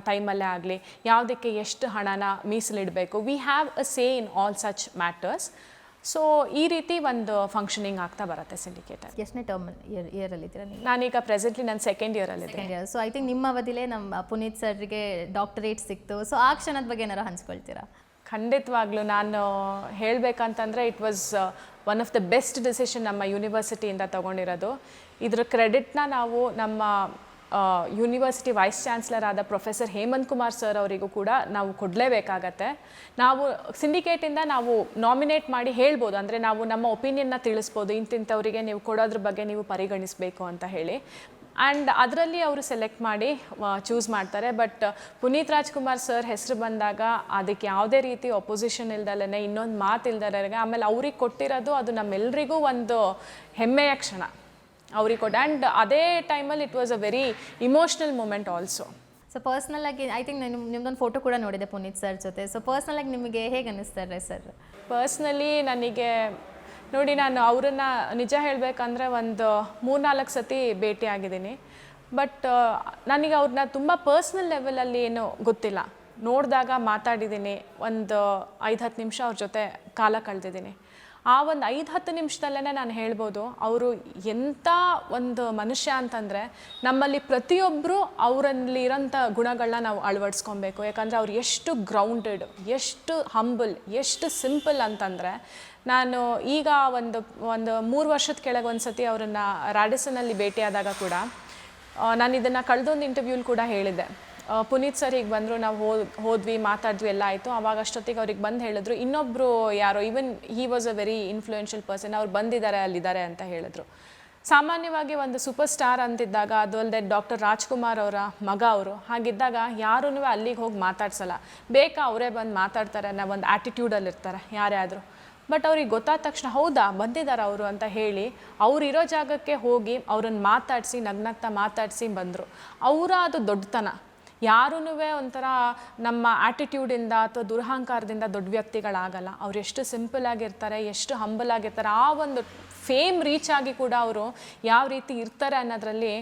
Speaker 2: ಟೈಮಲ್ಲೇ ಆಗಲಿ ಯಾವುದಕ್ಕೆ ಎಷ್ಟು ಹಣನ ಮೀಸಲಿಡಬೇಕು, we have a say in all such matters. So ಈ ರೀತಿ ಒಂದು ಫಂಕ್ಷನಿಂಗ್ ಆಗ್ತಾ ಬರುತ್ತೆ ಸಿಂಡಿಕೇಟ್.
Speaker 1: ಎಷ್ಟನೇ ಟರ್ಮ್ ಇಯರಲ್ಲಿದ್ದೀರಾ ನೀವು?
Speaker 2: ನಾನೀಗ ಪ್ರೆಸೆಂಟ್ಲಿ ನಾನು ಸೆಕೆಂಡ್ ಇಯರಲ್ಲಿದ್ದೆ.
Speaker 1: ಸೊ ಐ ಥಿಂಕ್ ನಿಮ್ಮ ಅವಧಿಲೇ ನಮ್ಮ ಪುನೀತ್ ಸರ್ಗೆ ಡಾಕ್ಟರೇಟ್ ಸಿಕ್ತು. ಸೊ ಆ ಕ್ಷಣದ ಬಗ್ಗೆ ಏನಾರು ಹಂಚ್ಕೊಳ್ತೀರಾ?
Speaker 2: ಖಂಡಿತವಾಗ್ಲೂ ನಾನು ಹೇಳಬೇಕಂತಂದರೆ it was one of the best decision ನಮ್ಮ ಯೂನಿವರ್ಸಿಟಿಯಿಂದ ತೊಗೊಂಡಿರೋದು. ಇದರ ಕ್ರೆಡಿಟ್ನ ನಾವು ನಮ್ಮ ಯೂನಿವರ್ಸಿಟಿ ವೈಸ್ ಚಾನ್ಸಲರ್ ಆದ ಪ್ರೊಫೆಸರ್ ಹೇಮಂತ್ ಕುಮಾರ್ ಸರ್ ಅವರಿಗೂ ಕೂಡ ನಾವು ಕೊಡಲೇಬೇಕಾಗತ್ತೆ. ನಾವು ಸಿಂಡಿಕೇಟಿಂದ ನಾವು ನಾಮಿನೇಟ್ ಮಾಡಿ ಹೇಳ್ಬೋದು, ಅಂದರೆ ನಾವು ನಮ್ಮ ಒಪಿನಿಯನ್ನ ತಿಳಿಸ್ಬೋದು, ಇಂತಿಂಥವರಿಗೆ ನೀವು ಕೊಡೋದ್ರ ಬಗ್ಗೆ ನೀವು ಪರಿಗಣಿಸಬೇಕು ಅಂತ ಹೇಳಿ. ಆ್ಯಂಡ್ ಅದರಲ್ಲಿ ಅವರು ಸೆಲೆಕ್ಟ್ ಮಾಡಿ ಚೂಸ್ ಮಾಡ್ತಾರೆ. ಬಟ್ ಪುನೀತ್ ರಾಜ್ಕುಮಾರ್ ಸರ್ ಹೆಸರು ಬಂದಾಗ ಅದಕ್ಕೆ ಯಾವುದೇ ರೀತಿ ಒಪೋಸಿಷನ್ ಇಲ್ದಲೇ, ಇನ್ನೊಂದು ಮಾತು ಇಲ್ದಲೇ, ಆಮೇಲೆ ಅವ್ರಿಗೆ ಕೊಟ್ಟಿರೋದು ಅದು ನಮ್ಮೆಲ್ಲರಿಗೂ ಒಂದು ಹೆಮ್ಮೆಯ ಕ್ಷಣ. ಅವ್ರಿಗೆ ಕೊಟ್ಟೆ. ಆ್ಯಂಡ್ ಅದೇ ಟೈಮಲ್ಲಿ it was a very emotional moment also.
Speaker 1: So personal ಆಗಿ ಐ ಥಿಂಕ್ ನಿಮ್ದೊಂದು ಫೋಟೋ ಕೂಡ ನೋಡಿದೆ ಪುನೀತ್ ಸರ್ ಜೊತೆ. ಸೊ ಪರ್ಸ್ನಲ್ ಆಗಿ ನಿಮಗೆ ಹೇಗೆ ಅನ್ನಿಸ್ತಾರೆ ಸರ್?
Speaker 2: ಪರ್ಸ್ನಲಿ ನನಗೆ ನೋಡಿ, ನಾನು ಅವರನ್ನು ನಿಜ ಹೇಳಬೇಕಂದ್ರೆ ಒಂದು 3-4 ಸತಿ ಭೇಟಿ ಆಗಿದ್ದೀನಿ. ಬಟ್ ನನಗೆ ಅವ್ರನ್ನ ತುಂಬ ಪರ್ಸ್ನಲ್ ಲೆವೆಲಲ್ಲಿ ಏನು ಗೊತ್ತಿಲ್ಲ. ನೋಡಿದಾಗ ಮಾತಾಡಿದ್ದೀನಿ, ಒಂದು 5-10 ನಿಮಿಷ ಅವ್ರ ಜೊತೆ ಕಾಲ ಕಳೆದಿದ್ದೀನಿ. ಆ ಒಂದು 5-10 ನಿಮಿಷದಲ್ಲೇ ನಾನು ಹೇಳ್ಬೋದು ಅವರು ಎಂಥ ಒಂದು ಮನುಷ್ಯ ಅಂತಂದರೆ, ನಮ್ಮಲ್ಲಿ ಪ್ರತಿಯೊಬ್ಬರು ಅವರಲ್ಲಿರೋಂಥ ಗುಣಗಳನ್ನ ನಾವು ಅಳವಡಿಸ್ಕೊಬೇಕು. ಯಾಕಂದರೆ ಅವ್ರು ಎಷ್ಟು ಗ್ರೌಂಡೆಡ್, ಎಷ್ಟು ಹಂಬಲ್, ಎಷ್ಟು ಸಿಂಪಲ್ ಅಂತಂದರೆ, ನಾನು ಈಗ ಒಂದು 3 ವರ್ಷದ ಕೆಳಗೆ ಒಂದು ಸತಿ ಅವರನ್ನು ರ್ಯಾಡಿಸನಲ್ಲಿ ಭೇಟಿಯಾದಾಗ ಕೂಡ ನಾನು ಇದನ್ನು ಕಳೆದೊಂದು ಇಂಟರ್ವ್ಯೂಲಿ ಕೂಡ ಹೇಳಿದ್ದೆ. ಪುನೀತ್ ಸರ್ ಈಗ ಬಂದರು, ನಾವು ಹೋದ್ವಿ, ಮಾತಾಡಿದ್ವಿ, ಎಲ್ಲ ಆಯಿತು. ಆವಾಗ ಅಷ್ಟೊತ್ತಿಗೆ ಅವ್ರಿಗೆ ಬಂದು ಹೇಳಿದ್ರು, ಇನ್ನೊಬ್ಬರು ಯಾರೋ, even he was a very influential person, ಅವ್ರು ಬಂದಿದ್ದಾರೆ, ಅಲ್ಲಿದ್ದಾರೆ ಅಂತ ಹೇಳಿದ್ರು. ಸಾಮಾನ್ಯವಾಗಿ ಒಂದು ಸೂಪರ್ ಸ್ಟಾರ್ ಅಂತಿದ್ದಾಗ, ಅದು ಅಲ್ಲದೆ ಡಾಕ್ಟರ್ ರಾಜ್ಕುಮಾರ್ ಅವರ ಮಗ ಅವರು, ಹಾಗಿದ್ದಾಗ ಯಾರೂ ಅಲ್ಲಿಗೆ ಹೋಗಿ ಮಾತಾಡ್ಸಲ್ಲ, ಬೇಕಾ ಅವರೇ ಬಂದು ಮಾತಾಡ್ತಾರೆ ಅನ್ನೋ ಒಂದು ಆ್ಯಟಿಟ್ಯೂಡಲ್ಲಿರ್ತಾರೆ ಯಾರೇ ಆದರೂ. ಬಟ್ ಅವ್ರಿಗೆ ಗೊತ್ತಾದ ತಕ್ಷಣ ಹೌದಾ ಬಂದಿದ್ದಾರೆ ಅವರು ಅಂತ ಹೇಳಿ ಅವರಿರೋ ಜಾಗಕ್ಕೆ ಹೋಗಿ ಅವ್ರನ್ನ ಮಾತಾಡಿಸಿ, ನಗ್ನಗ್ತಾ ಮಾತಾಡಿಸಿ ಬಂದರು. ಅವರ ಅದು ದೊಡ್ಡತನ. ಯಾರೂ ಒಂಥರ ನಮ್ಮ ಆ್ಯಟಿಟ್ಯೂಡಿಂದ ಅಥವಾ ದುರಹಂಕಾರದಿಂದ ದೊಡ್ಡ ವ್ಯಕ್ತಿಗಳಾಗಲ್ಲ. ಅವ್ರು ಎಷ್ಟು ಸಿಂಪಲ್ ಆಗಿರ್ತಾರೆ, ಎಷ್ಟು ಹಂಬಲ್ ಆಗಿರ್ತಾರೆ. ಆ ಒಂದು ಫೇಮ್ ರೀಚ್ ಆಗಿ ಕೂಡ ಅವರು ಯಾವ ರೀತಿ ಇರ್ತಾರೆ ಅನ್ನೋದ್ರಲ್ಲಿ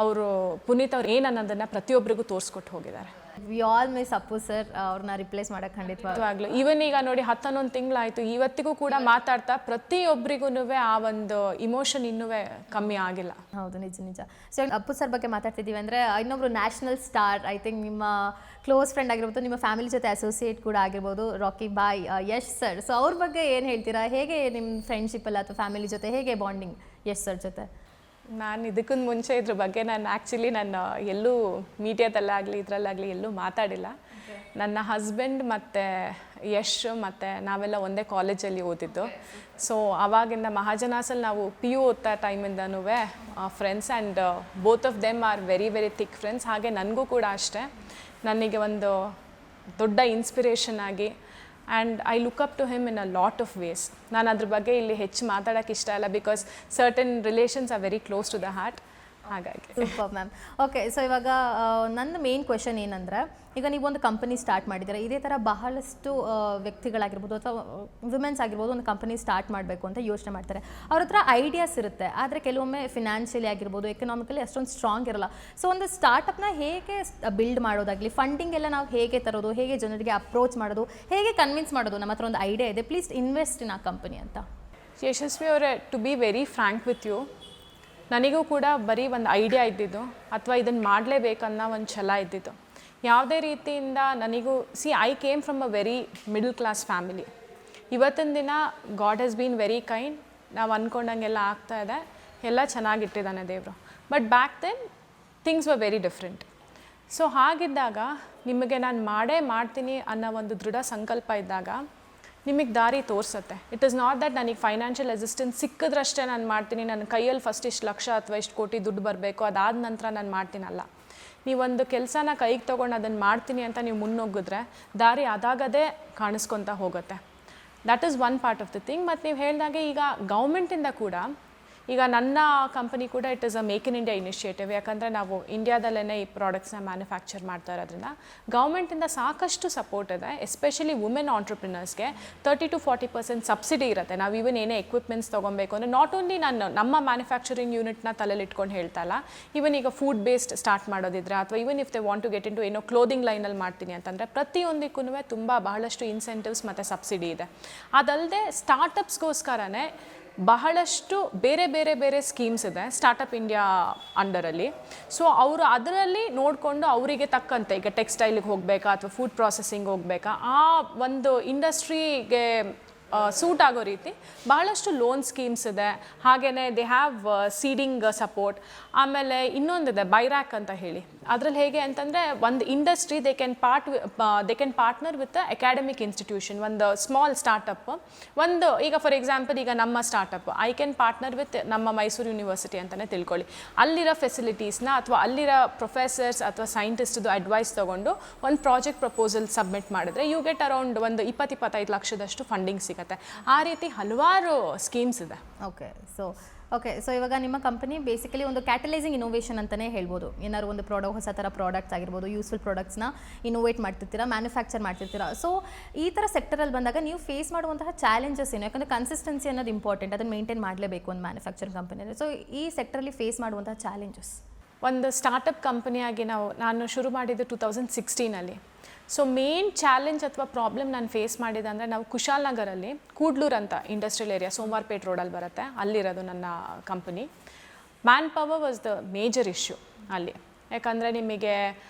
Speaker 2: ಅವರು ಪುನೀತ್ ಅವ್ರು ಏನು ಅನ್ನೋದನ್ನು ಪ್ರತಿಯೊಬ್ಬರಿಗೂ ತೋರಿಸ್ಕೊಟ್ಟು ಹೋಗಿದ್ದಾರೆ.
Speaker 1: We all miss Appu sir, ಅವ್ರನ್ನ ರಿಪ್ಲೇಸ್ ಮಾಡೋಕ್ಕೆ
Speaker 2: ಖಂಡಿತವಾಗ್ಲೂ. ಈವನ್ ಈಗ ನೋಡಿ 11 ತಿಂಗಳಾಯಿತು, ಇವತ್ತಿಗೂ ಕೂಡ ಮಾತಾಡ್ತಾ ಪ್ರತಿಯೊಬ್ಬರಿಗೂ ಆ ಒಂದು ಇಮೋಷನ್ ಇನ್ನೂ ಕಮ್ಮಿ ಆಗಿಲ್ಲ.
Speaker 1: ಹೌದು, ನಿಜ ನಿಜ. ಸೊ ಅಪ್ಪು ಸರ್ ಬಗ್ಗೆ ಮಾತಾಡ್ತಿದ್ದೀವಿ ಅಂದರೆ, ಇನ್ನೊಬ್ರು ನ್ಯಾಷನಲ್ ಸ್ಟಾರ್, ಐ ಥಿಂಕ್ ನಿಮ್ಮ ಕ್ಲೋಸ್ ಫ್ರೆಂಡ್ ಆಗಿರ್ಬೋದು, ನಿಮ್ಮ ಫ್ಯಾಮಿಲಿ ಜೊತೆ ಅಸೋಸಿಯೇಟ್ ಕೂಡ ಆಗಿರ್ಬೋದು, ರಾಕಿ ಬಾಯ್ ಯಶ್ ಸರ್. ಸೊ ಅವ್ರ ಬಗ್ಗೆ ಏನು ಹೇಳ್ತೀರಾ? ಹೇಗೆ ನಿಮ್ಮ ಫ್ರೆಂಡ್ಶಿಪ್ಪಲ್ಲಿ ಅಥವಾ ಫ್ಯಾಮಿಲಿ ಜೊತೆ ಹೇಗೆ ಬಾಂಡಿಂಗ್ ಯಶ್ ಸರ್ ಜೊತೆ?
Speaker 2: ನಾನು ಇದಕ್ಕಿಂತ ಮುಂಚೆ ಇದ್ರ ಬಗ್ಗೆ ನಾನು ಎಲ್ಲೂ ಮೀಡಿಯಾದಲ್ಲಾಗಲಿ ಇದರಲ್ಲಾಗಲಿ ಎಲ್ಲೂ ಮಾತಾಡಿಲ್ಲ. ನನ್ನ ಹಸ್ಬೆಂಡ್ ಮತ್ತು ಯಶ್ ಮತ್ತು ನಾವೆಲ್ಲ ಒಂದೇ ಕಾಲೇಜಲ್ಲಿ ಓದಿದ್ದು. ಸೊ ಆವಾಗಿಂದ ಮಹಾಜನಾಸಲ್ಲಿ ನಾವು PU ಓದ್ತಾ ಟೈಮಿಂದನೂ friends, and both of them are very very thick friends. ಹಾಗೆ ನನಗೂ ಕೂಡ ಅಷ್ಟೇ, ನನಗೆ ಒಂದು ದೊಡ್ಡ ಇನ್ಸ್ಪಿರೇಷನ್ ಆಗಿ, and I look up to him in a lot of ways. ನಾನು ಅದ್ರ ಬಗ್ಗೆ ಇಲ್ಲಿ ಹೆಚ್ಚು ಮಾತಾಡೋಕ್ಕೆ ಇಷ್ಟ ಇಲ್ಲ, because certain relations are very close to the heart. ಹಾಗಾಗಿ
Speaker 1: ಸೂಪರ್ ಮ್ಯಾಮ್. ಓಕೆ, ಸೊ ಇವಾಗ ನನ್ನ ಮೇನ್ ಕ್ವೆಶನ್ ಏನಂದರೆ, ಈಗ ನೀವೊಂದು ಕಂಪನಿ ಸ್ಟಾರ್ಟ್ ಮಾಡಿದ್ದೀರಾ, ಇದೇ ಥರ ಬಹಳಷ್ಟು ವ್ಯಕ್ತಿಗಳಾಗಿರ್ಬೋದು ಅಥವಾ ವುಮೆನ್ಸ್ ಆಗಿರ್ಬೋದು ಒಂದು ಕಂಪನಿ ಸ್ಟಾರ್ಟ್ ಮಾಡಬೇಕು ಅಂತ ಯೋಚನೆ ಮಾಡ್ತಾರೆ. ಅವ್ರ ಹತ್ರ ಐಡಿಯಾಸ್ ಇರುತ್ತೆ, ಆದರೆ ಕೆಲವೊಮ್ಮೆ ಫಿನಾನ್ಷಿಯಲಿ ಆಗಿರ್ಬೋದು, ಎಕನಾಮಿಕಲಿ ಅಷ್ಟೊಂದು ಸ್ಟ್ರಾಂಗ್ ಇರಲ್ಲ. ಸೊ ಒಂದು ಸ್ಟಾರ್ಟಪ್ನ ಹೇಗೆ ಬಿಲ್ಡ್ ಮಾಡೋದಾಗಲಿ, ಫಂಡಿಂಗ್ ಎಲ್ಲ ನಾವು ಹೇಗೆ ತರೋದು, ಹೇಗೆ ಜನರಿಗೆ ಅಪ್ರೋಚ್ ಮಾಡೋದು, ಹೇಗೆ ಕನ್ವಿನ್ಸ್ ಮಾಡೋದು, ನಮ್ಮ ಹತ್ರ ಒಂದು ಐಡಿಯಾ ಇದೆ, ಪ್ಲೀಸ್ ಇನ್ವೆಸ್ಟ್ ಇನ್ ಆ ಕಂಪನಿ ಅಂತ?
Speaker 2: ಯಶಸ್ವಿ ಅವರೇ, to be very frank with you, ನನಗೂ ಕೂಡ ಬರೀ ಒಂದು ಐಡಿಯಾ ಇದ್ದಿದ್ದು, ಅಥವಾ ಇದನ್ನು ಮಾಡಲೇಬೇಕನ್ನೋ ಒಂದು ಛಲ ಇದ್ದಿದ್ದು. ಯಾವುದೇ ರೀತಿಯಿಂದ ನನಗೂ I came from a very middle class family. ಇವತ್ತಿನ ದಿನ God has been very kind, ನಾವು ಅಂದ್ಕೊಂಡಂಗೆಲ್ಲ ಆಗ್ತಾಯಿದೆ, ಎಲ್ಲ ಚೆನ್ನಾಗಿಟ್ಟಿದ್ದಾನೆ ದೇವರು. But back then things were very different. So ಹಾಗಿದ್ದಾಗ ನಿಮಗೆ ನಾನು ಮಾಡ್ತೀನಿ ಅನ್ನೋ ಒಂದು ದೃಢ ಸಂಕಲ್ಪ ಇದ್ದಾಗ ನಿಮಗೆ ದಾರಿ ತೋರಿಸುತ್ತೆ. ಇಟ್ ಈಸ್ ನಾಟ್ ದಟ್ ನನಗೆ ಫೈನಾನ್ಷಿಯಲ್ ಅಸಿಸ್ಟೆನ್ಸ್ ಸಿಕ್ಕಿದ್ರಷ್ಟೇ ನಾನು ಮಾಡ್ತೀನಿ, ನನ್ನ ಕೈಯಲ್ಲಿ ಫಸ್ಟ್ ಇಷ್ಟು ಲಕ್ಷ ಅಥವಾ ಇಷ್ಟು ಕೋಟಿ ದುಡ್ಡು ಬರಬೇಕು, ಅದಾದ ನಂತರ ನಾನು ಮಾಡ್ತೀನಲ್ಲ. ನೀವೊಂದು ಕೆಲಸನ ಕೈಗೆ ತೊಗೊಂಡು ಅದನ್ನು ಮಾಡ್ತೀನಿ ಅಂತ ನೀವು ಮುನ್ನುಗ್ಗಿದ್ರೆ ದಾರಿ ಅದಾಗದೇ ಕಾಣಿಸ್ಕೊತಾ ಹೋಗುತ್ತೆ. That is one part of the thing. ಮತ್ತು ನೀವು ಹೇಳಿದಾಗೆ ಈಗ ಗೌರ್ಮೆಂಟಿಂದ ಕೂಡ, ಈಗ ನನ್ನ ಕಂಪನಿ ಕೂಡ it is a make in India initiative. ಯಾಕಂದರೆ ನಾವು ಇಂಡಿಯಾದಲ್ಲೇ ಈ ಪ್ರಾಡಕ್ಟ್ಸ್ನ ಮ್ಯಾನುಫ್ಯಾಕ್ಚರ್ ಮಾಡ್ತಾ ಇರೋದ್ರಿಂದ ಗೌರ್ಮೆಂಟಿಂದ ಸಾಕಷ್ಟು ಸಪೋರ್ಟ್ ಇದೆ. ಎಸ್ಪೆಷಲಿ ವುಮೆನ್ ಆಂಟ್ರಪ್ರಿನರ್ಸ್ಗೆ 30-40% ಸಬ್ಸಿಡಿ ಇರುತ್ತೆ. ನಾವು ಈವನ್ ಏನೇ ಎಕ್ವಿಪ್ಮೆಂಟ್ಸ್ ತೊಗೊಬೇಕು ಅಂದರೆ, ನಾಟ್ ಓನ್ಲಿ ನಾನು ನಮ್ಮ ಮ್ಯಾನುಫ್ಯಾಕ್ಚರಿಂಗ್ ಯೂನಿಟ್ನ ತಲೆಯಲ್ಲಿ ಇಟ್ಕೊಂಡು ಹೇಳ್ತಾ ಇಲ್ಲ, ಈವನ್ ಈಗ ಫುಡ್ ಬೇಸ್ಡ್ ಸ್ಟಾರ್ಟ್ ಮಾಡೋದಿದ್ರೆ, ಅಥವಾ even if they want to get into ಏನೋ ಕ್ಲೋದಿಂಗ್ ಲೈನಲ್ಲಿ ಮಾಡ್ತೀನಿ ಅಂತಂದರೆ, ಪ್ರತಿಯೊಂದಕ್ಕೂ ಬಹಳಷ್ಟು ಇನ್ಸೆಂಟಿವ್ಸ್ ಮತ್ತು ಸಬ್ಸಿಡಿ ಇದೆ. ಅದಲ್ಲದೆ ಸ್ಟಾರ್ಟಪ್ಸ್ಗೋಸ್ಕರನೇ ಬಹಳಷ್ಟು ಬೇರೆ ಬೇರೆ ಬೇರೆ ಸ್ಕೀಮ್ಸ್ ಇದೆ ಸ್ಟಾರ್ಟಪ್ ಇಂಡಿಯಾ ಅಂಡರಲ್ಲಿ. ಸೊ ಅವರು ಅದರಲ್ಲಿ ನೋಡಿಕೊಂಡು ಅವರಿಗೆ ತಕ್ಕಂತೆ, ಈಗ ಟೆಕ್ಸ್ಟೈಲಿಗೆ ಹೋಗಬೇಕಾ ಅಥವಾ ಫುಡ್ ಪ್ರಾಸೆಸಿಂಗ್ ಹೋಗಬೇಕಾ, ಆ ಒಂದು ಇಂಡಸ್ಟ್ರಿಗೆ ಸೂಟ್ ಆಗೋ ರೀತಿ ಬಹಳಷ್ಟು ಲೋನ್ ಸ್ಕೀಮ್ಸ್ ಇದೆ. ಹಾಗೆಯೇ ದೇ ಹ್ಯಾವ್ ಸೀಡಿಂಗ್ ಸಪೋರ್ಟ್. ಆಮೇಲೆ ಇನ್ನೊಂದಿದೆ ಬೈರ್ಯಾಕ್ ಅಂತ ಹೇಳಿ. ಅದರಲ್ಲಿ ಹೇಗೆ ಅಂತಂದರೆ, ಒಂದು industry they can partner with academic institution. ಒಂದು ಸ್ಮಾಲ್ ಸ್ಟಾರ್ಟಪ್, ಒಂದು ಈಗ ಫಾರ್ ಎಕ್ಸಾಂಪಲ್ ಈಗ ನಮ್ಮ startup I can partner with ನಮ್ಮ ಮೈಸೂರು ಯೂನಿವರ್ಸಿಟಿ ಅಂತಲೇ ತಿಳ್ಕೊಳ್ಳಿ. ಅಲ್ಲಿರೋ ಫೆಸಿಲಿಟೀಸ್ನ ಅಥವಾ ಅಲ್ಲಿರೋ ಪ್ರೊಫೆಸರ್ಸ್ ಅಥವಾ ಸೈಂಟಿಸ್ಟ್ದು ಅಡ್ವೈಸ್ ತೊಗೊಂಡು ಒಂದು ಪ್ರಾಜೆಕ್ಟ್ ಪ್ರಪೋಸಲ್ ಸಬ್ಮಿಟ್ ಮಾಡಿದ್ರೆ ಯು ಗೆಟ್ ಅರೌಂಡ್ ಒಂದು 20-25 ಲಕ್ಷದಷ್ಟು ಫಂಡಿಂಗ್ ಸಿಗುತ್ತೆ. ಆ ರೀತಿ ಹಲವಾರು ಸ್ಕೀಮ್ಸ್ ಇದೆ.
Speaker 1: ಓಕೆ, ಸೊ ಓಕೆ, ಸೊ ಇವಾಗ ನಿಮ್ಮ ಕಂಪನಿ ಬೇಸಿಕಲಿ ಒಂದು ಕ್ಯಾಟಲೈಸಿಂಗ್ ಇನೋವೇಷನ್ ಅಂತಲೇ ಹೇಳ್ಬೋದು. ಏನಾದ್ರು ಒಂದು ಹೊಸ ಥರ ಪ್ರಾಡಕ್ಟ್ಸ್ ಆಗಿರ್ಬೋದು, ಯೂಸ್ಫುಲ್ ಪ್ರಾಡಕ್ಟ್ಸ್ನ ಇನೋವೇಟ್ ಮಾಡ್ತಿರ್ತೀರಾ, ಮ್ಯಾನುಫ್ಯಾಕ್ಚರ್ ಮಾಡ್ತಿರ್ತೀರಾ. ಸೊ ಈ ಥರ ಸೆಕ್ಟರಲ್ಲಿ ಬಂದಾಗ ನೀವು ಫೇಸ್ ಮಾಡುವಂತಹ ಚಾಲೆಂಜಸ್ ಏನು? ಯಾಕಂದರೆ ಕನ್ಸಿಸ್ಟೆನ್ಸಿ ಅನ್ನೋದು ಇಂಪಾರ್ಟೆಂಟ್, ಅದನ್ನು ಮೇಂಟೈನ್ ಮಾಡಲೇಬೇಕು ಒಂದು ಮ್ಯಾನುಫ್ಯಾಕ್ಚರಿಂಗ್ ಕಂಪನಿಯಲ್ಲಿ. ಸೊ ಈ ಸೆಕ್ಟರಲ್ಲಿ ಫೇಸ್ ಮಾಡುವಂತಹ ಚಾಲೆಂಜಸ್?
Speaker 2: ಒಂದು ಸ್ಟಾರ್ಟಪ್ ಕಂಪನಿಯಾಗಿ ನಾನು ಶುರು ಮಾಡಿದ್ದು 2016 ಸೊ ಮೇನ್ ಚಾಲೆಂಜ್ ಅಥವಾ ಪ್ರಾಬ್ಲಮ್ ನಾನು ಫೇಸ್ ಮಾಡಿದೆ ಅಂದರೆ, ನಾವು ಕುಶಾಲನಗರಲ್ಲಿ ಕೂಡ್ಲೂರು ಅಂತ ಇಂಡಸ್ಟ್ರಿಯಲ್ ಏರಿಯಾ, ಸೋಮವಾರಪೇಟ್ ರೋಡಲ್ಲಿ ಬರುತ್ತೆ, ಅಲ್ಲಿರೋದು ನನ್ನ company. Man power was the major issue ಅಲ್ಲಿ. ಯಾಕಂದರೆ ನಿಮಗೆ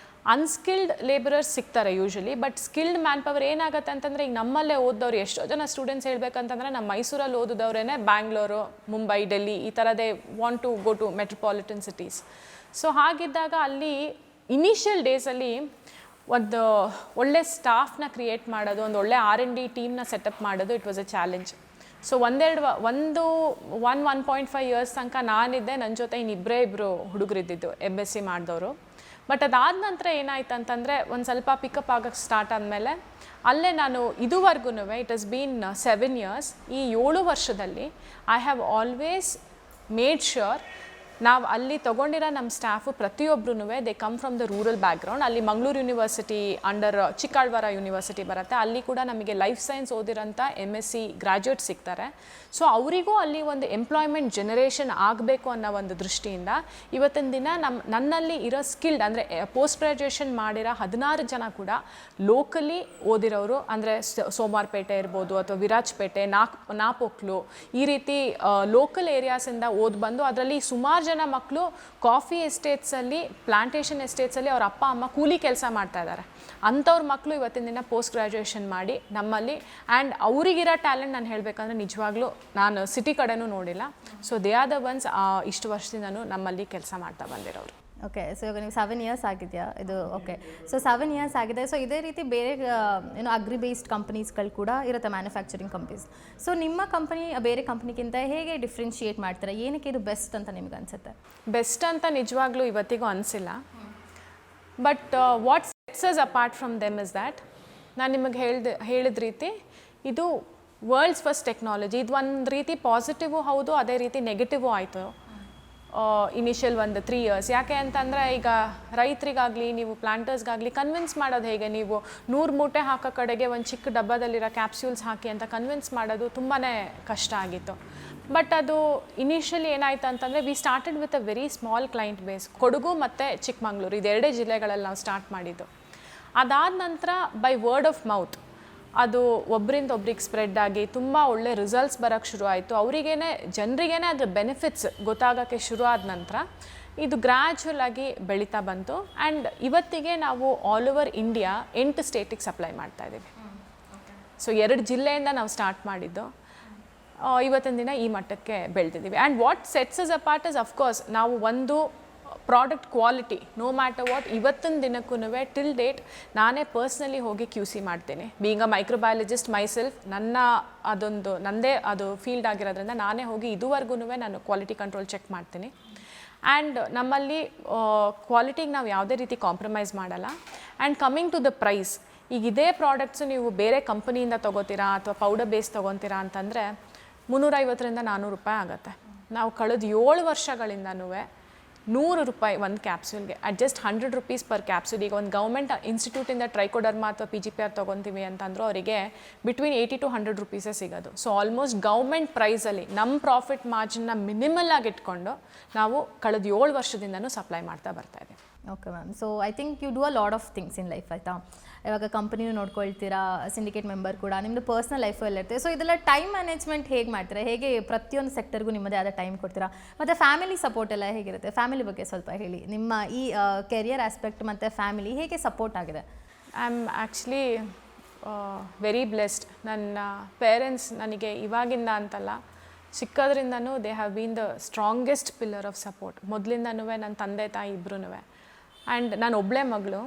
Speaker 2: ಅನ್ಸ್ಕಿಲ್ಡ್ ಲೇಬರರ್ಸ್ ಸಿಗ್ತಾರೆ usually, but skilled man power ಏನಾಗುತ್ತೆ ಅಂತಂದರೆ, ಈಗ ನಮ್ಮಲ್ಲೇ ಓದೋರು ಎಷ್ಟೋ ಜನ ಸ್ಟೂಡೆಂಟ್ಸ್ ಹೇಳ್ಬೇಕಂತಂದರೆ, ನಮ್ಮ ಮೈಸೂರಲ್ಲಿ ಓದಿದವರೇ ಬ್ಯಾಂಗ್ಳೂರು, ಮುಂಬೈ, ಡೆಲ್ಲಿ ಈ ಥರದೇ want to go to metropolitan cities. So ಹಾಗಿದ್ದಾಗ ಅಲ್ಲಿ ಇನಿಷಿಯಲ್ ಡೇಸಲ್ಲಿ ಒಂದು ಒಳ್ಳೆ ಸ್ಟಾಫ್ನ ಕ್ರಿಯೇಟ್ ಮಾಡೋದು, ಒಂದು ಒಳ್ಳೆ R&D ಟೀಮ್ನ ಸೆಟಪ್ ಮಾಡೋದು, it was A challenge. So 1.5 years ತನಕ ನಾನಿದ್ದೆ, ನನ್ನ ಜೊತೆ ಇಬ್ಬರು ಹುಡುಗರಿದ್ದಿದ್ದು MSc ಮಾಡಿದವರು. ಬಟ್ ಅದಾದ ನಂತರ ಏನಾಯ್ತು ಅಂತಂದರೆ, ಒಂದು ಸ್ವಲ್ಪ ಪಿಕಪ್ ಆಗೋಕ್ಕೆ ಸ್ಟಾರ್ಟ್ ಆದಮೇಲೆ ಅಲ್ಲೇ ನಾನು ಇದುವರೆಗೂ ಇಟ್ ಹಸ್ ಬೀನ್ 7 ಇಯರ್ಸ್. ಈ 7 ವರ್ಷದಲ್ಲಿ I have always made sure ನಾವು ಅಲ್ಲಿ ತೊಗೊಂಡಿರೋ ನಮ್ಮ ಸ್ಟಾಫು ಪ್ರತಿಯೊಬ್ಬರೂ they come from the rural background. ಅಲ್ಲಿ ಮಂಗಳೂರು ಯೂನಿವರ್ಸಿಟಿ ಅಂಡರ್ ಚಿಕ್ಕಾಳ್ವಾರ ಯೂನಿವರ್ಸಿಟಿ ಬರುತ್ತೆ, ಅಲ್ಲಿ ಕೂಡ ನಮಗೆ ಲೈಫ್ ಸೈನ್ಸ್ ಓದಿರೋಂಥ MSc ಗ್ರ್ಯಾಜುಯೇಟ್ ಸಿಗ್ತಾರೆ. ಸೊ ಅವರಿಗೂ ಅಲ್ಲಿ ಒಂದು ಎಂಪ್ಲಾಯ್ಮೆಂಟ್ ಜನರೇಷನ್ ಆಗಬೇಕು ಅನ್ನೋ ಒಂದು ದೃಷ್ಟಿಯಿಂದ ಇವತ್ತಿನ ದಿನ ನನ್ನಲ್ಲಿ ಇರೋ ಸ್ಕಿಲ್ಡ್ ಅಂದರೆ ಪೋಸ್ಟ್ ಗ್ರ್ಯಾಜುಯೇಷನ್ ಮಾಡಿರೋ 16 ಜನ ಕೂಡ ಲೋಕಲಿ ಓದಿರೋರು, ಅಂದರೆ ಸೋಮವಾರಪೇಟೆ ಇರ್ಬೋದು ಅಥವಾ ವಿರಾಜಪೇಟೆ, ನಾಪೊಕ್ಲು ಈ ರೀತಿ ಲೋಕಲ್ ಏರಿಯಾಸಿಂದ ಓದಿ ಬಂದು, ಅದರಲ್ಲಿ ಸುಮಾರು ಜನ ಮಕ್ಕಳು ಕಾಫಿ ಎಸ್ಟೇಟ್ಸಲ್ಲಿ, ಪ್ಲಾಂಟೇಷನ್ ಎಸ್ಟೇಟ್ಸಲ್ಲಿ ಅವ್ರ ಅಪ್ಪ ಅಮ್ಮ ಕೂಲಿ ಕೆಲಸ ಮಾಡ್ತಾ ಇದ್ದಾರೆ. ಅಂಥವ್ರ ಮಕ್ಕಳು ಇವತ್ತಿನ ದಿನ ಪೋಸ್ಟ್ ಗ್ರ್ಯಾಜುಯೇಷನ್ ಮಾಡಿ ನಮ್ಮಲ್ಲಿ, ಆ್ಯಂಡ್ ಅವರಿಗಿರೋ ಟ್ಯಾಲೆಂಟ್ ನಾನು ಹೇಳಬೇಕಂದ್ರೆ ನಿಜವಾಗ್ಲೂ ನಾನು ಸಿಟಿ ಕಡೆನೂ ನೋಡಿಲ್ಲ. So they are the ones ಇಷ್ಟು ವರ್ಷದಿಂದನೂ ನಮ್ಮಲ್ಲಿ ಕೆಲಸ ಮಾಡ್ತಾ ಬಂದಿರೋರು.
Speaker 1: ಓಕೆ, ಸೊ ಇವಾಗ ನೀವು 7 ಇಯರ್ಸ್ ಆಗಿದೆಯಾ ಇದು? ಓಕೆ, ಸೊ 7 ಇಯರ್ಸ್ ಆಗಿದೆ. ಸೊ ಇದೇ ರೀತಿ ಬೇರೆ ಅಗ್ರಿ ಬೇಸ್ಡ್ ಕಂಪನೀಸ್ಗಳು ಕೂಡ ಇರುತ್ತೆ, ಮ್ಯಾನುಫ್ಯಾಕ್ಚರಿಂಗ್ ಕಂಪನೀಸ್. ಸೊ ನಿಮ್ಮ ಕಂಪನಿ ಬೇರೆ ಕಂಪ್ನಿಗಿಂತ ಹೇಗೆ ಡಿಫ್ರೆನ್ಶಿಯೇಟ್ ಮಾಡ್ತಾರೆ? ಏನಕ್ಕೆ ಇದು ಬೆಸ್ಟ್ ಅಂತ ನಿಮ್ಗೆ ಅನಿಸುತ್ತೆ?
Speaker 2: ಬೆಸ್ಟ್ ಅಂತ ನಿಜವಾಗ್ಲೂ ಇವತ್ತಿಗೂ ಅನಿಸಿಲ್ಲ. But what sets us apart from them is that, ನಾನು ನಿಮಗೆ ಹೇಳಿದ ರೀತಿ ಇದು ವರ್ಲ್ಡ್ಸ್ ಫಸ್ಟ್ ಟೆಕ್ನಾಲಜಿ. ಇದು ಒಂದು ರೀತಿ ಪಾಸಿಟಿವು ಹೌದು, ಅದೇ ರೀತಿ ನೆಗೆಟಿವು ಆಯಿತು ಇನಿಷಿಯಲ್ ಒಂದು 3 ಇಯರ್ಸ್. ಯಾಕೆ ಅಂತಂದರೆ, ಈಗ ರೈತರಿಗಾಗಲಿ ನೀವು ಪ್ಲಾಂಟರ್ಸ್ಗಾಗಲಿ ಕನ್ವಿನ್ಸ್ ಮಾಡೋದು ಹೇಗೆ? ನೀವು 100 ಮೂಟೆ ಹಾಕೋ ಕಡೆಗೆ ಒಂದು ಚಿಕ್ಕ ಡಬ್ಬದಲ್ಲಿರೋ ಕ್ಯಾಪ್ಸ್ಯೂಲ್ಸ್ ಹಾಕಿ ಅಂತ ಕನ್ವಿನ್ಸ್ ಮಾಡೋದು ತುಂಬಾ ಕಷ್ಟ ಆಗಿತ್ತು. ಬಟ್ ಅದು ಇನಿಷಿಯಲಿ ಏನಾಯ್ತು ಅಂತಂದರೆ, V started with a very small client base. Kodagu ಮತ್ತು ಚಿಕ್ಕಮಂಗ್ಳೂರು ಇದೆರಡೇ ಜಿಲ್ಲೆಗಳಲ್ಲಿ ನಾವು ಸ್ಟಾರ್ಟ್ ಮಾಡಿದ್ದು. ಅದಾದ ನಂತರ ಬೈ ವರ್ಡ್ ಆಫ್ ಮೌತ್ ಅದು ಒಬ್ಬರಿಂದ ಒಬ್ರಿಗೆ ಸ್ಪ್ರೆಡ್ ಆಗಿ ತುಂಬ ಒಳ್ಳೆ ರಿಸಲ್ಟ್ಸ್ ಬರೋಕ್ಕೆ ಶುರು ಆಯಿತು. ಜನರಿಗೇನೆ ಅದ್ರ ಬೆನಿಫಿಟ್ಸ್ ಗೊತ್ತಾಗೋಕ್ಕೆ ಶುರು ಆದ ನಂತರ ಇದು ಗ್ರ್ಯಾಜುವಲ್ ಆಗಿ ಬೆಳೀತಾ ಬಂತು. ಆ್ಯಂಡ್ ಇವತ್ತಿಗೆ ನಾವು ಆಲ್ ಓವರ್ ಇಂಡಿಯಾ 8 ಸ್ಟೇಟಿಗೆ ಸಪ್ಲೈ ಮಾಡ್ತಾ ಇದ್ದೀವಿ. ಸೊ 2 ಜಿಲ್ಲೆಯಿಂದ ನಾವು ಸ್ಟಾರ್ಟ್ ಮಾಡಿದ್ದು, ಇವತ್ತಿನ ದಿನ ಈ ಮಟ್ಟಕ್ಕೆ ಬೆಳೆದಿದ್ದೀವಿ. And what sets us apart is of course ನಾವು ಒಂದು product quality no matter what. ಇವತ್ತಿನ ದಿನಕ್ಕೂ ಟಿಲ್ ಡೇಟ್ ನಾನೇ ಪರ್ಸ್ನಲಿ ಹೋಗಿ QC ಮಾಡ್ತೀನಿ. ಬೀಯಿಂಗ್ ಅ ಮೈಕ್ರೋಬಯಾಲಜಿಸ್ಟ್ ಮೈಸೆಲ್ಫ್, ನನ್ನದೇ ಅದು ಫೀಲ್ಡ್ ಆಗಿರೋದ್ರಿಂದ ನಾನೇ ಹೋಗಿ ಇದುವರೆಗೂ ನಾನು ಕ್ವಾಲಿಟಿ ಕಂಟ್ರೋಲ್ ಚೆಕ್ ಮಾಡ್ತೀನಿ. ಆ್ಯಂಡ್ ನಮ್ಮಲ್ಲಿ ಕ್ವಾಲಿಟಿಗೆ ನಾವು ಯಾವುದೇ ರೀತಿ ಕಾಂಪ್ರಮೈಸ್ ಮಾಡಲ್ಲ. And coming to the price, ಈಗ ಇದೇ ಪ್ರಾಡಕ್ಟ್ಸು ನೀವು ಬೇರೆ ಕಂಪನಿಯಿಂದ ತೊಗೋತೀರಾ ಅಥವಾ ಪೌಡರ್ ಬೇಸ್ ತೊಗೊತೀರಾ ಅಂತಂದರೆ 350 400 ರೂಪಾಯಿ ಆಗುತ್ತೆ. ನಾವು ಕಳೆದ 7 ವರ್ಷಗಳಿಂದನೂ 100 ರೂಪಾಯಿ ಒಂದು ಕ್ಯಾಪ್ಸೂಲ್ಗೆ, at just 100 rupees per capsule. ಈಗ ಒಂದು ಗೌರ್ಮೆಂಟ್ ಇನ್ಸ್ಟಿಟ್ಯೂಟಿಂದ ಟ್ರೈಕೋಡರ್ಮಾ ಅಥವಾ PGPR ತೊಗೊತೀವಿ ಅಂತಂದ್ರೂ ಅವರಿಗೆ ಬಿಟ್ವೀನ್ 80 to 100 ರೂಪೀಸೇ ಸಿಗೋದು. ಸೊ ಆಲ್ಮೋಸ್ಟ್ ಗೌರ್ಮೆಂಟ್ ಪ್ರೈಸಲ್ಲಿ ನಮ್ಮ ಪ್ರಾಫಿಟ್ ಮಾರ್ಜಿನ್ನ ಮಿನಿಮಲ್ ಆಗಿ ಇಟ್ಕೊಂಡು ನಾವು ಕಳೆದ 7 ವರ್ಷದಿಂದನೂ ಸಪ್ಲೈ ಮಾಡ್ತಾ ಬರ್ತಾ ಇದ್ದೀವಿ.
Speaker 1: Okay ma'am, so I think you do a lot of things in life, ಆಯಿತಾ? ಇವಾಗ ಕಂಪನಿನೂ ನೋಡ್ಕೊಳ್ತೀರಾ, ಸಿಂಡಿಕೇಟ್ ಮೆಂಬರ್ ಕೂಡ, ನಿಮ್ಮದು ಪರ್ಸ್ನಲ್ ಲೈಫು ಎಲ್ಲ ಇರ್ತದೆ. ಸೊ ಇದೆಲ್ಲ ಟೈಮ್ ಮ್ಯಾನೇಜ್ಮೆಂಟ್ ಹೇಗೆ ಮಾಡ್ತೀರಾ? ಹೇಗೆ ಪ್ರತಿಯೊಂದು ಸೆಕ್ಟರ್ಗೂ ನಿಮ್ಮದೇ ಆದ ಟೈಮ್ ಕೊಡ್ತೀರಾ? ಮತ್ತು ಫ್ಯಾಮಿಲಿ ಸಪೋರ್ಟ್ ಎಲ್ಲ ಹೇಗಿರುತ್ತೆ? ಫ್ಯಾಮಿಲಿ ಬಗ್ಗೆ ಸ್ವಲ್ಪ ಹೇಳಿ. ನಿಮ್ಮ ಈ ಕೆರಿಯರ್ ಆಸ್ಪೆಕ್ಟ್ ಮತ್ತು ಫ್ಯಾಮಿಲಿ ಹೇಗೆ ಸಪೋರ್ಟ್ ಆಗಿದೆ?
Speaker 2: I am actually very blessed. ನನ್ನ ಪೇರೆಂಟ್ಸ್ ನನಗೆ ಇವಾಗಿಂದ ಅಂತಲ್ಲ, ಚಿಕ್ಕದ್ರಿಂದನೂ they have been the strongest pillar of support. ಮೊದಲಿಂದನೂ ನನ್ನ ತಂದೆ ತಾಯಿ ಇಬ್ಬರೂ. ಆ್ಯಂಡ್ ನಾನು ಒಬ್ಬಳೇ ಮಗಳು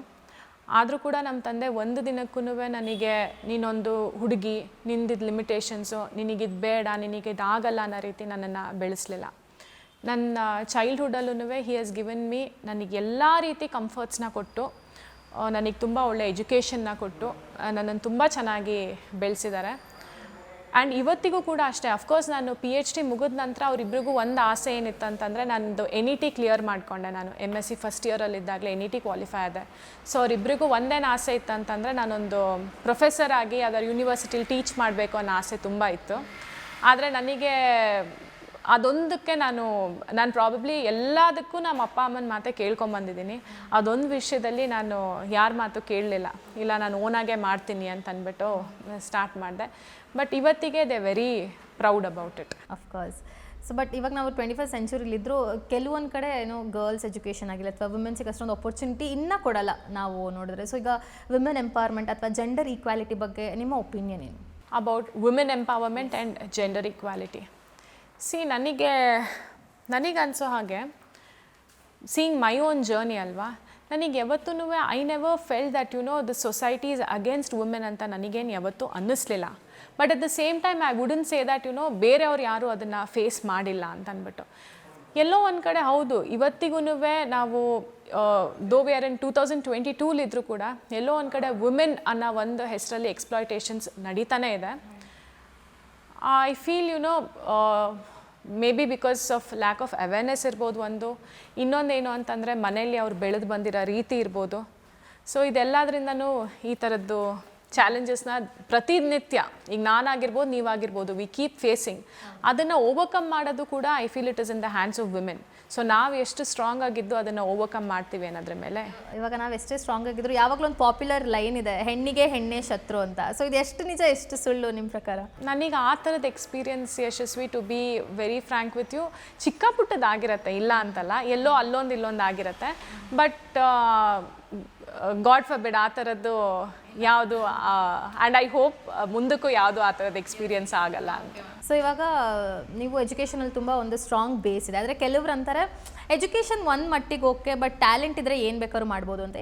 Speaker 2: ಆದರೂ ಕೂಡ ನಮ್ಮ ತಂದೆ ಒಂದು ದಿನಕ್ಕೂ ನನಗೆ ನೀನೊಂದು ಹುಡುಗಿ, ನಿಂದಿದ್ದು ಲಿಮಿಟೇಷನ್ಸು, ನಿನಗಿದು ಬೇಡ, ನಿನಗಿದಾಗಲ್ಲ ಅನ್ನೋ ರೀತಿ ನನ್ನನ್ನು ಬೆಳೆಸಲಿಲ್ಲ. ನನ್ನ ಚೈಲ್ಡ್ಹುಡ್ಡಲ್ಲೂ ಹಿ ಹ್ಯಾಸ್ ಗಿವನ್ ಮೀ ನನಗೆ ಎಲ್ಲ ರೀತಿ ಕಂಫರ್ಟ್ಸ್ನ ಕೊಟ್ಟು, ನನಗೆ ತುಂಬ ಒಳ್ಳೆ ಎಜುಕೇಷನ್ನ ಕೊಟ್ಟು ನನ್ನನ್ನು ತುಂಬ ಚೆನ್ನಾಗಿ ಬೆಳೆಸಿದ್ದಾರೆ. ಆ್ಯಂಡ್ ಇವತ್ತಿಗೂ ಕೂಡ ಅಷ್ಟೇ. ಅಫ್ಕೋರ್ಸ್ ನಾನು PhD ಮುಗಿದ ನಂತರ ಅವರಿಬ್ಬರಿಗೂ ಒಂದು ಆಸೆ ಏನಿತ್ತು ಅಂತಂದರೆ, ನಂದು NET ಕ್ಲಿಯರ್ ಮಾಡಿಕೊಂಡೆ. ನಾನು MSc ಫಸ್ಟ್ ಇಯರಲ್ಲಿದ್ದಾಗಲೇ NET ಕ್ವಾಲಿಫೈ ಆದೆ. ಸೊ ಅವರಿಬ್ಬರಿಗೂ ಒಂದೇನು ಆಸೆ ಇತ್ತು ಅಂತಂದರೆ, ನಾನೊಂದು ಪ್ರೊಫೆಸರ್ ಆಗಿ ಅದರ ಯೂನಿವರ್ಸಿಟಿಲಿ ಟೀಚ್ ಮಾಡಬೇಕು ಅನ್ನೋ ಆಸೆ ತುಂಬ ಇತ್ತು. ಆದರೆ ನನಗೆ ಅದೊಂದಕ್ಕೆ ನಾನು ಪ್ರಾಬಬ್ಲಿ ಎಲ್ಲದಕ್ಕೂ ನಮ್ಮ ಅಪ್ಪ ಅಮ್ಮನ ಮಾತೇ ಕೇಳ್ಕೊಂಬಂದಿದ್ದೀನಿ. ಅದೊಂದು ವಿಷಯದಲ್ಲಿ ನಾನು ಯಾರ ಮಾತು ಕೇಳಲಿಲ್ಲ. ಇಲ್ಲ, ನಾನು ಓನಾಗೆ ಮಾಡ್ತೀನಿ ಅಂತ ಅಂದ್ಬಿಟ್ಟು ಸ್ಟಾರ್ಟ್ ಮಾಡಿದೆ. ಬಟ್ ಇವತ್ತಿಗೆ they very proud about it.
Speaker 1: Of course. So but ಇವಾಗ ನಾವು 21st ಸೆಂಚುರಿಲಿದ್ದರೂ ಕೆಲವೊಂದು ಕಡೆ ಏನೋ ಗರ್ಲ್ಸ್ ಎಜುಕೇಷನ್ ಆಗಿಲ್ಲ ಅಥವಾ ವುಮೆನ್ಸಿಗೆ ಅಷ್ಟೊಂದು ಅಪರ್ಚುನಿಟಿ ಇನ್ನೂ ಕೊಡಲ್ಲ ನಾವು ನೋಡಿದ್ರೆ. ಸೊ ಈಗ ವಿಮೆನ್ ಎಂಪವರ್ಮೆಂಟ್ ಅಥವಾ ಜೆಂಡರ್ ಈಕ್ವಾಲಿಟಿ ಬಗ್ಗೆ ನಿಮ್ಮ ಒಪಿನಿಯನ್ ಏನು?
Speaker 2: About women empowerment and gender equality, ನನಗೆ ಅನಿಸೋ ಹಾಗೆ, ಸೀಯಿಂಗ್ ಮೈ ಓನ್ ಜರ್ನಿ ಅಲ್ವಾ, ನನಗೆ ಯಾವತ್ತೂ I never fell that the society is against women ಅಂತ ನನಗೇನು ಯಾವತ್ತೂ ಅನ್ನಿಸ್ಲಿಲ್ಲ. But at the same time I wouldn't say that ಬೇರೆಯವ್ರು ಯಾರೂ ಅದನ್ನು ಫೇಸ್ ಮಾಡಿಲ್ಲ ಅಂತ ಅಂದ್ಬಿಟ್ಟು. ಎಲ್ಲೋ ಒಂದು ಕಡೆ ಹೌದು, ಇವತ್ತಿಗೂ ನಾವು ದೋ ವಿ ಆರ್ ಇನ್ 2022 ಕೂಡ ಎಲ್ಲೋ ಒಂದು ಕಡೆ ವುಮೆನ್ ಅನ್ನೋ ಒಂದು ಹೆಸರಲ್ಲಿ ಎಕ್ಸ್ಪ್ಲಾಯ್ಟೇಷನ್ಸ್ ನಡೀತಾನೆ ಇದೆ. I feel may be because of lack of awareness ಇರ್ಬೋದು ಒಂದು. ಇನ್ನೊಂದೇನು ಅಂತಂದರೆ ಮನೆಯಲ್ಲಿ ಅವ್ರು ಬೆಳೆದು ಬಂದಿರೋ ರೀತಿ ಇರ್ಬೋದು. ಸೊ ಇದೆಲ್ಲದರಿಂದನೂ ಈ ಥರದ್ದು ಚಾಲೆಂಜಸ್ನ ಪ್ರತಿನಿತ್ಯ, ಈಗ ನಾನಾಗಿರ್ಬೋದು, ನೀವಾಗಿರ್ಬೋದು, ವಿ ಕೀಪ್ ಫೇಸಿಂಗ್. ಅದನ್ನು ಓವರ್ಕಮ್ ಮಾಡೋದು ಕೂಡ I feel it is in the hands of women. So ನಾವು ಎಷ್ಟು ಸ್ಟ್ರಾಂಗ್ ಆಗಿದ್ದು ಅದನ್ನು ಓವರ್ಕಮ್ ಮಾಡ್ತೀವಿ ಅನ್ನೋದ್ರ ಮೇಲೆ.
Speaker 1: ಇವಾಗ ನಾವು ಎಷ್ಟೇ ಸ್ಟ್ರಾಂಗ್ ಆಗಿದ್ರು ಯಾವಾಗಲೂ ಒಂದು ಪಾಪ್ಯುಲರ್ ಲೈನ್ ಇದೆ, ಹೆಣ್ಣಿಗೆ ಹೆಣ್ಣೆ ಶತ್ರು ಅಂತ. ಸೊ ಇದು ಎಷ್ಟು ನಿಜ ಎಷ್ಟು ಸುಳ್ಳು ನಿಮ್ಮ ಪ್ರಕಾರ?
Speaker 2: ನನಗೆ ಆ ಥರದ experience Yashaswi, to be very frank with you, ಚಿಕ್ಕ ಪುಟ್ಟದಾಗಿರುತ್ತೆ, ಇಲ್ಲ ಅಂತಲ್ಲ, ಎಲ್ಲೋ ಅಲ್ಲೊಂದು ಇಲ್ಲೊಂದು ಆಗಿರುತ್ತೆ. ಬಟ್ ಗಾಡ್ ಫರ್ಬಿಡ್ ಆ ಥರದ್ದು ಯಾವುದು, ಆ್ಯಂಡ್ ಐ ಹೋಪ್ ಮುಂದಕ್ಕೂ ಯಾವುದು ಆ ಥರದ ಎಕ್ಸ್ಪೀರಿಯನ್ಸ್ ಆಗಲ್ಲ ಅಂತ.
Speaker 1: ಸೊ ಇವಾಗ ನೀವು ಎಜುಕೇಷನಲ್ಲಿ ತುಂಬ ಒಂದು ಸ್ಟ್ರಾಂಗ್ ಬೇಸ್ ಇದೆ. ಆದರೆ ಕೆಲವ್ರು ಅಂತಾರೆ ಎಜುಕೇಷನ್ ಒಂದು ಮಟ್ಟಿಗೆ ಓಕೆ, ಬಟ್ ಟ್ಯಾಲೆಂಟ್ ಇದ್ದರೆ ಏನು ಬೇಕಾದ್ರೂ ಮಾಡ್ಬೋದು ಅಂತ.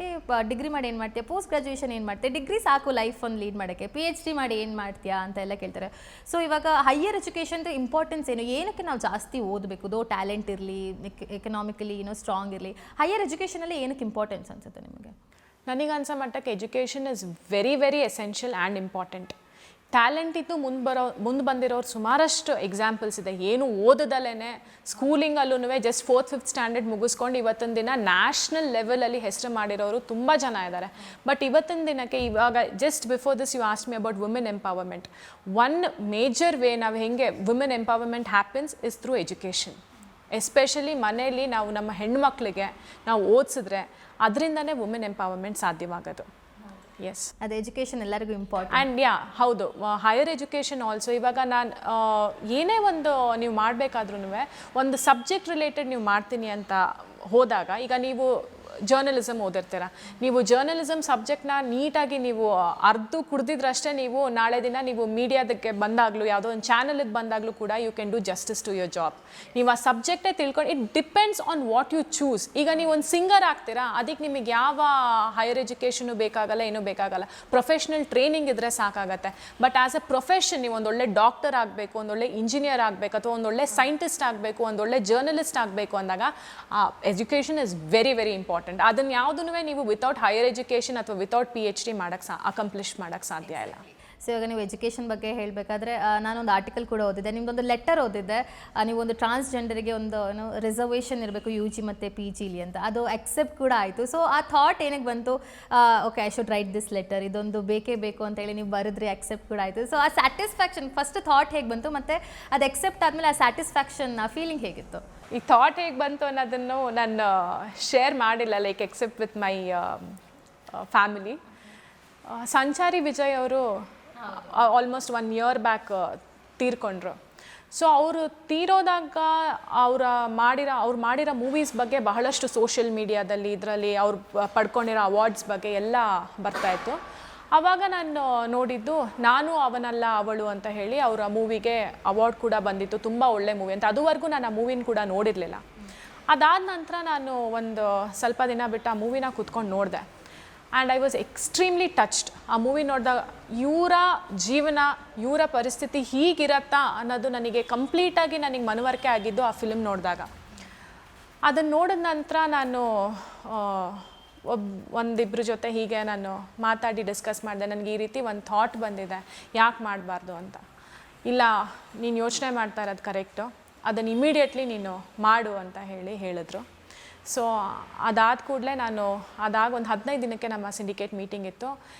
Speaker 1: ಡಿಗ್ರಿ ಮಾಡಿ ಏನು ಮಾಡ್ತೀಯ, ಪೋಸ್ಟ್ ಗ್ರಾಜುಯೇಷನ್ ಏನು ಮಾಡ್ತೀಯ, ಡಿಗ್ರಿ ಸಾಕು ಲೈಫ್ ಒಂದು ಲೀಡ್ ಮಾಡೋಕ್ಕೆ, PhD ಮಾಡಿ ಏನು ಮಾಡ್ತೀಯಾ ಅಂತ ಎಲ್ಲ ಕೇಳ್ತಾರೆ. ಸೊ ಇವಾಗ ಹೈಯರ್ ಎಜುಕೇಷನ್ದು ಇಂಪಾರ್ಟೆನ್ಸ್ ಏನು, ಏನಕ್ಕೆ ನಾವು ಜಾಸ್ತಿ ಓದಬೇಕು? ದೋ ಟ್ಯಾಲೆಂಟ್ ಇರಲಿ, ಎಕನಾಮಿಕಲಿ ಸ್ಟ್ರಾಂಗ್ ಇರಲಿ, ಹೈಯರ್ ಎಜುಕೇಷನಲ್ಲಿ ಏನಕ್ಕೆ ಇಂಪಾರ್ಟೆನ್ಸ್ ಅನಿಸುತ್ತೆ ನಿಮಗೆ?
Speaker 2: ನನಗನ್ಸೋ ಮಟ್ಟಕ್ಕೆ education is very very essential and important. Talent ಇದ್ದು ಮುಂದೆ ಬಂದಿರೋರು ಸುಮಾರಷ್ಟು ಎಕ್ಸಾಂಪಲ್ಸ್ ಇದೆ. ಏನು ಓದದಲ್ಲೇ ಸ್ಕೂಲಿಂಗಲ್ಲೂ ಜಸ್ಟ್ 4th 5th ಸ್ಟ್ಯಾಂಡರ್ಡ್ ಮುಗಿಸ್ಕೊಂಡು ಇವತ್ತಿನ ದಿನ ನ್ಯಾಷನಲ್ ಲೆವೆಲಲ್ಲಿ ಹೆಸರು ಮಾಡಿರೋರು ತುಂಬ ಜನ ಇದ್ದಾರೆ. ಬಟ್ ಇವತ್ತಿನ ದಿನಕ್ಕೆ ಇವಾಗ just before this you ask me about women empowerment. One major way ನಾವು ಹೆಂಗೆ women empowerment happens is through education. Especially ಮನೆಯಲ್ಲಿ ನಾವು ನಮ್ಮ ಹೆಣ್ಮಕ್ಳಿಗೆ ನಾವು ಓದಿಸಿದ್ರೆ ಅದರಿಂದನೇ ವುಮೆನ್ ಎಂಪವರ್ಮೆಂಟ್ ಸಾಧ್ಯವಾಗೋದು. ಎಸ್,
Speaker 1: ಅದು ಎಜುಕೇಷನ್ ಎಲ್ಲರಿಗೂ ಇಂಪಾರ್ಟೆಂಟ್.
Speaker 2: ಆ್ಯಂಡ್ ಹೌದು, ಹೈಯರ್ ಎಜುಕೇಷನ್ ಆಲ್ಸೋ. ಇವಾಗ ನಾನು ಏನೇ ಒಂದು ನೀವು ಮಾಡಬೇಕಾದ್ರೂ ಒಂದು ಸಬ್ಜೆಕ್ಟ್ ರಿಲೇಟೆಡ್ ನೀವು ಮಾಡ್ತೀನಿ ಅಂತ ಹೋದಾಗ, ಈಗ ನೀವು ಜರ್ನಲಿಸಮ್ ಓದಿರ್ತೀರ, ನೀವು ಜರ್ನಲಿಸಮ್ ಸಬ್ಜೆಕ್ಟ್ನ ನೀಟಾಗಿ ನೀವು ಅರ್ಧ ಕುಡ್ದಿದ್ರಷ್ಟೇ ನೀವು ನಾಳೆ ದಿನ ನೀವು ಮೀಡಿಯಾದಕ್ಕೆ ಬಂದಾಗಲೂ, ಯಾವುದೋ ಒಂದು ಚಾನಲಿಗೆ ಬಂದಾಗಲೂ ಕೂಡ you can do justice to your job. ನೀವು ಆ ಸಬ್ಜೆಕ್ಟೇ ತಿಳ್ಕೊಂಡು, it depends on what you choose. ಈಗ ನೀವು ಒಂದು ಸಿಂಗರ್ ಆಗ್ತೀರಾ, ಅದಕ್ಕೆ ನಿಮಗೆ ಯಾವ ಹೈಯರ್ ಎಜುಕೇಷನು ಬೇಕಾಗಲ್ಲ, ಏನೂ ಬೇಕಾಗಲ್ಲ, ಪ್ರೊಫೆಷ್ನಲ್ ಟ್ರೈನಿಂಗ್ ಇದ್ದರೆ ಸಾಕಾಗತ್ತೆ. ಬಟ್ ಆ್ಯಸ್ ಎ ಪ್ರೊಫೆಷನ್ ನೀವು ಒಂದೊಳ್ಳೆ ಡಾಕ್ಟರ್ ಆಗಬೇಕು, ಒಂದೊಳ್ಳೆ ಇಂಜಿನಿಯರ್ ಆಗಬೇಕು, ಅಥವಾ ಒಂದೊಳ್ಳೆ ಸೈಂಟಿಸ್ಟ್ ಆಗಬೇಕು, ಒಂದೊಳ್ಳೆ ಜರ್ನಲಿಸ್ಟ್ ಆಗಬೇಕು ಅಂದಾಗ education is very very important. ಅದನ್ನು ಯಾವುದೂ ನೀವು ವಿತೌಟ್ ಹೈಯರ್ ಎಜುಕೇಷನ್ ಅಥವಾ ವಿತೌಟ್ PhD ಅಕಂಪ್ಲಿಷ್ ಮಾಡೋಕ್ಕೆ ಸಾಧ್ಯ ಇಲ್ಲ.
Speaker 1: ಸೊ ಇವಾಗ ನೀವು ಎಜುಕೇಷನ್ ಬಗ್ಗೆ ಹೇಳಬೇಕಾದ್ರೆ ನಾನೊಂದು ಆರ್ಟಿಕಲ್ ಕೂಡ ಓದಿದ್ದೆ, ನಿಮ್ಮದೊಂದು ಲೆಟರ್ ಓದಿದ್ದೆ. ನೀವೊಂದು ಟ್ರಾನ್ಸ್ಜೆಂಡರಿಗೆ ಒಂದು ರಿಸರ್ವೇಷನ್ ಇರಬೇಕು UG ಮತ್ತು PGಲಿ ಅಂತ, ಅದು ಅಕ್ಸೆಪ್ಟ್ ಕೂಡ ಆಯಿತು. ಸೊ ಆ ಥಾಟ್ ಏನಕ್ಕೆ ಬಂತು, okay I should write this letter, ಇದೊಂದು ಬೇಕೇ ಬೇಕು ಅಂತೇಳಿ ನೀವು ಬರೆದ್ರಿ, ಅಕ್ಸೆಪ್ಟ್ ಕೂಡ ಆಯಿತು. ಸೊ ಆ ಸ್ಯಾಟಿಸ್ಫ್ಯಾಕ್ಷನ್ ಫಸ್ಟ್ ಥಾಟ್ ಹೇಗೆ ಬಂತು, ಮತ್ತು ಅದು ಅಕ್ಸೆಪ್ಟ್ ಆದಮೇಲೆ ಆ ಸ್ಯಾಟಿಸ್ಫ್ಯಾಕ್ಷನ್ ಆ ಫೀಲಿಂಗ್ ಹೇಗಿತ್ತು?
Speaker 2: ಈ ಥಾಟ್ ಹೇಗೆ ಬಂತು ಅನ್ನೋದನ್ನು ನಾನು ಶೇರ್ ಮಾಡಿಲ್ಲ, like except with my family. Sanchari Vijay ಅವರು ಆಲ್ಮೋಸ್ಟ್ 1 year ಬ್ಯಾಕ್ ತೀರ್ಕೊಂಡ್ರು. ಸೊ ಅವರು ತೀರೋದಾಗ ಅವ್ರು ಮಾಡಿರೋ ಮೂವೀಸ್ ಬಗ್ಗೆ ಬಹಳಷ್ಟು ಸೋಷಿಯಲ್ ಮೀಡಿಯಾದಲ್ಲಿ ಇದರಲ್ಲಿ ಅವ್ರು ಪಡ್ಕೊಂಡಿರೋ ಅವಾರ್ಡ್ಸ್ ಬಗ್ಗೆ ಎಲ್ಲ ಬರ್ತಾಯಿತ್ತು. ಆವಾಗ ನಾನು ನೋಡಿದ್ದು ನಾನು ಅವನಲ್ಲ ಅವಳು ಅಂತ ಹೇಳಿ ಅವರ ಮೂವಿಗೆ ಅವಾರ್ಡ್ ಕೂಡ ಬಂದಿತ್ತು, ತುಂಬ ಒಳ್ಳೆ ಮೂವಿ ಅಂತ. ಅದುವರೆಗೂ ನಾನು ಆ ಮೂವಿನ ಕೂಡ ನೋಡಿರಲಿಲ್ಲ. ಅದಾದ ನಂತರ ನಾನು ಒಂದು ಸ್ವಲ್ಪ ದಿನ ಬಿಟ್ಟು ಆ ಮೂವಿನ ಕೂತ್ಕೊಂಡು ನೋಡಿದೆ. And I was extremely touched. ಆ ಮೂವಿ ನೋಡಿದಾಗ ಇವರ ಜೀವನ, ಇವರ ಪರಿಸ್ಥಿತಿ ಹೀಗಿರತ್ತಾ ಅನ್ನೋದು ನನಗೆ ಕಂಪ್ಲೀಟಾಗಿ ನನಗೆ ಮನವರಿಕೆ ಆಗಿದ್ದು ಆ ಫಿಲ್ಮ್ ನೋಡಿದಾಗ. ಅದನ್ನು ನೋಡಿದ ನಂತರ ನಾನು ಒಂದಿಬ್ಬರ ಜೊತೆ ಹೀಗೆ ನಾನು ಮಾತಾಡಿ ಡಿಸ್ಕಸ್ ಮಾಡಿದೆ. ನನಗೆ ಈ ರೀತಿ ಒಂದು ಥಾಟ್ ಬಂದಿದೆ, ಯಾಕೆ ಮಾಡಬಾರ್ದು ಅಂತ. ಇಲ್ಲ ನೀನು ಯೋಚನೆ ಮಾಡ್ತಾ ಇರೋದು ಕರೆಕ್ಟು, ಅದನ್ನು ಇಮಿಡಿಯೇಟ್ಲಿ ನೀನು ಮಾಡು ಅಂತ ಹೇಳಿದ್ರು. ಸೊ ಅದಾದ ಕೂಡಲೇ ನಾನು ಅದಾಗ ಒಂದು 15 ದಿನಕ್ಕೆ ನಮ್ಮ ಸಿಂಡಿಕೇಟ್ ಮೀಟಿಂಗ್ ಇತ್ತು.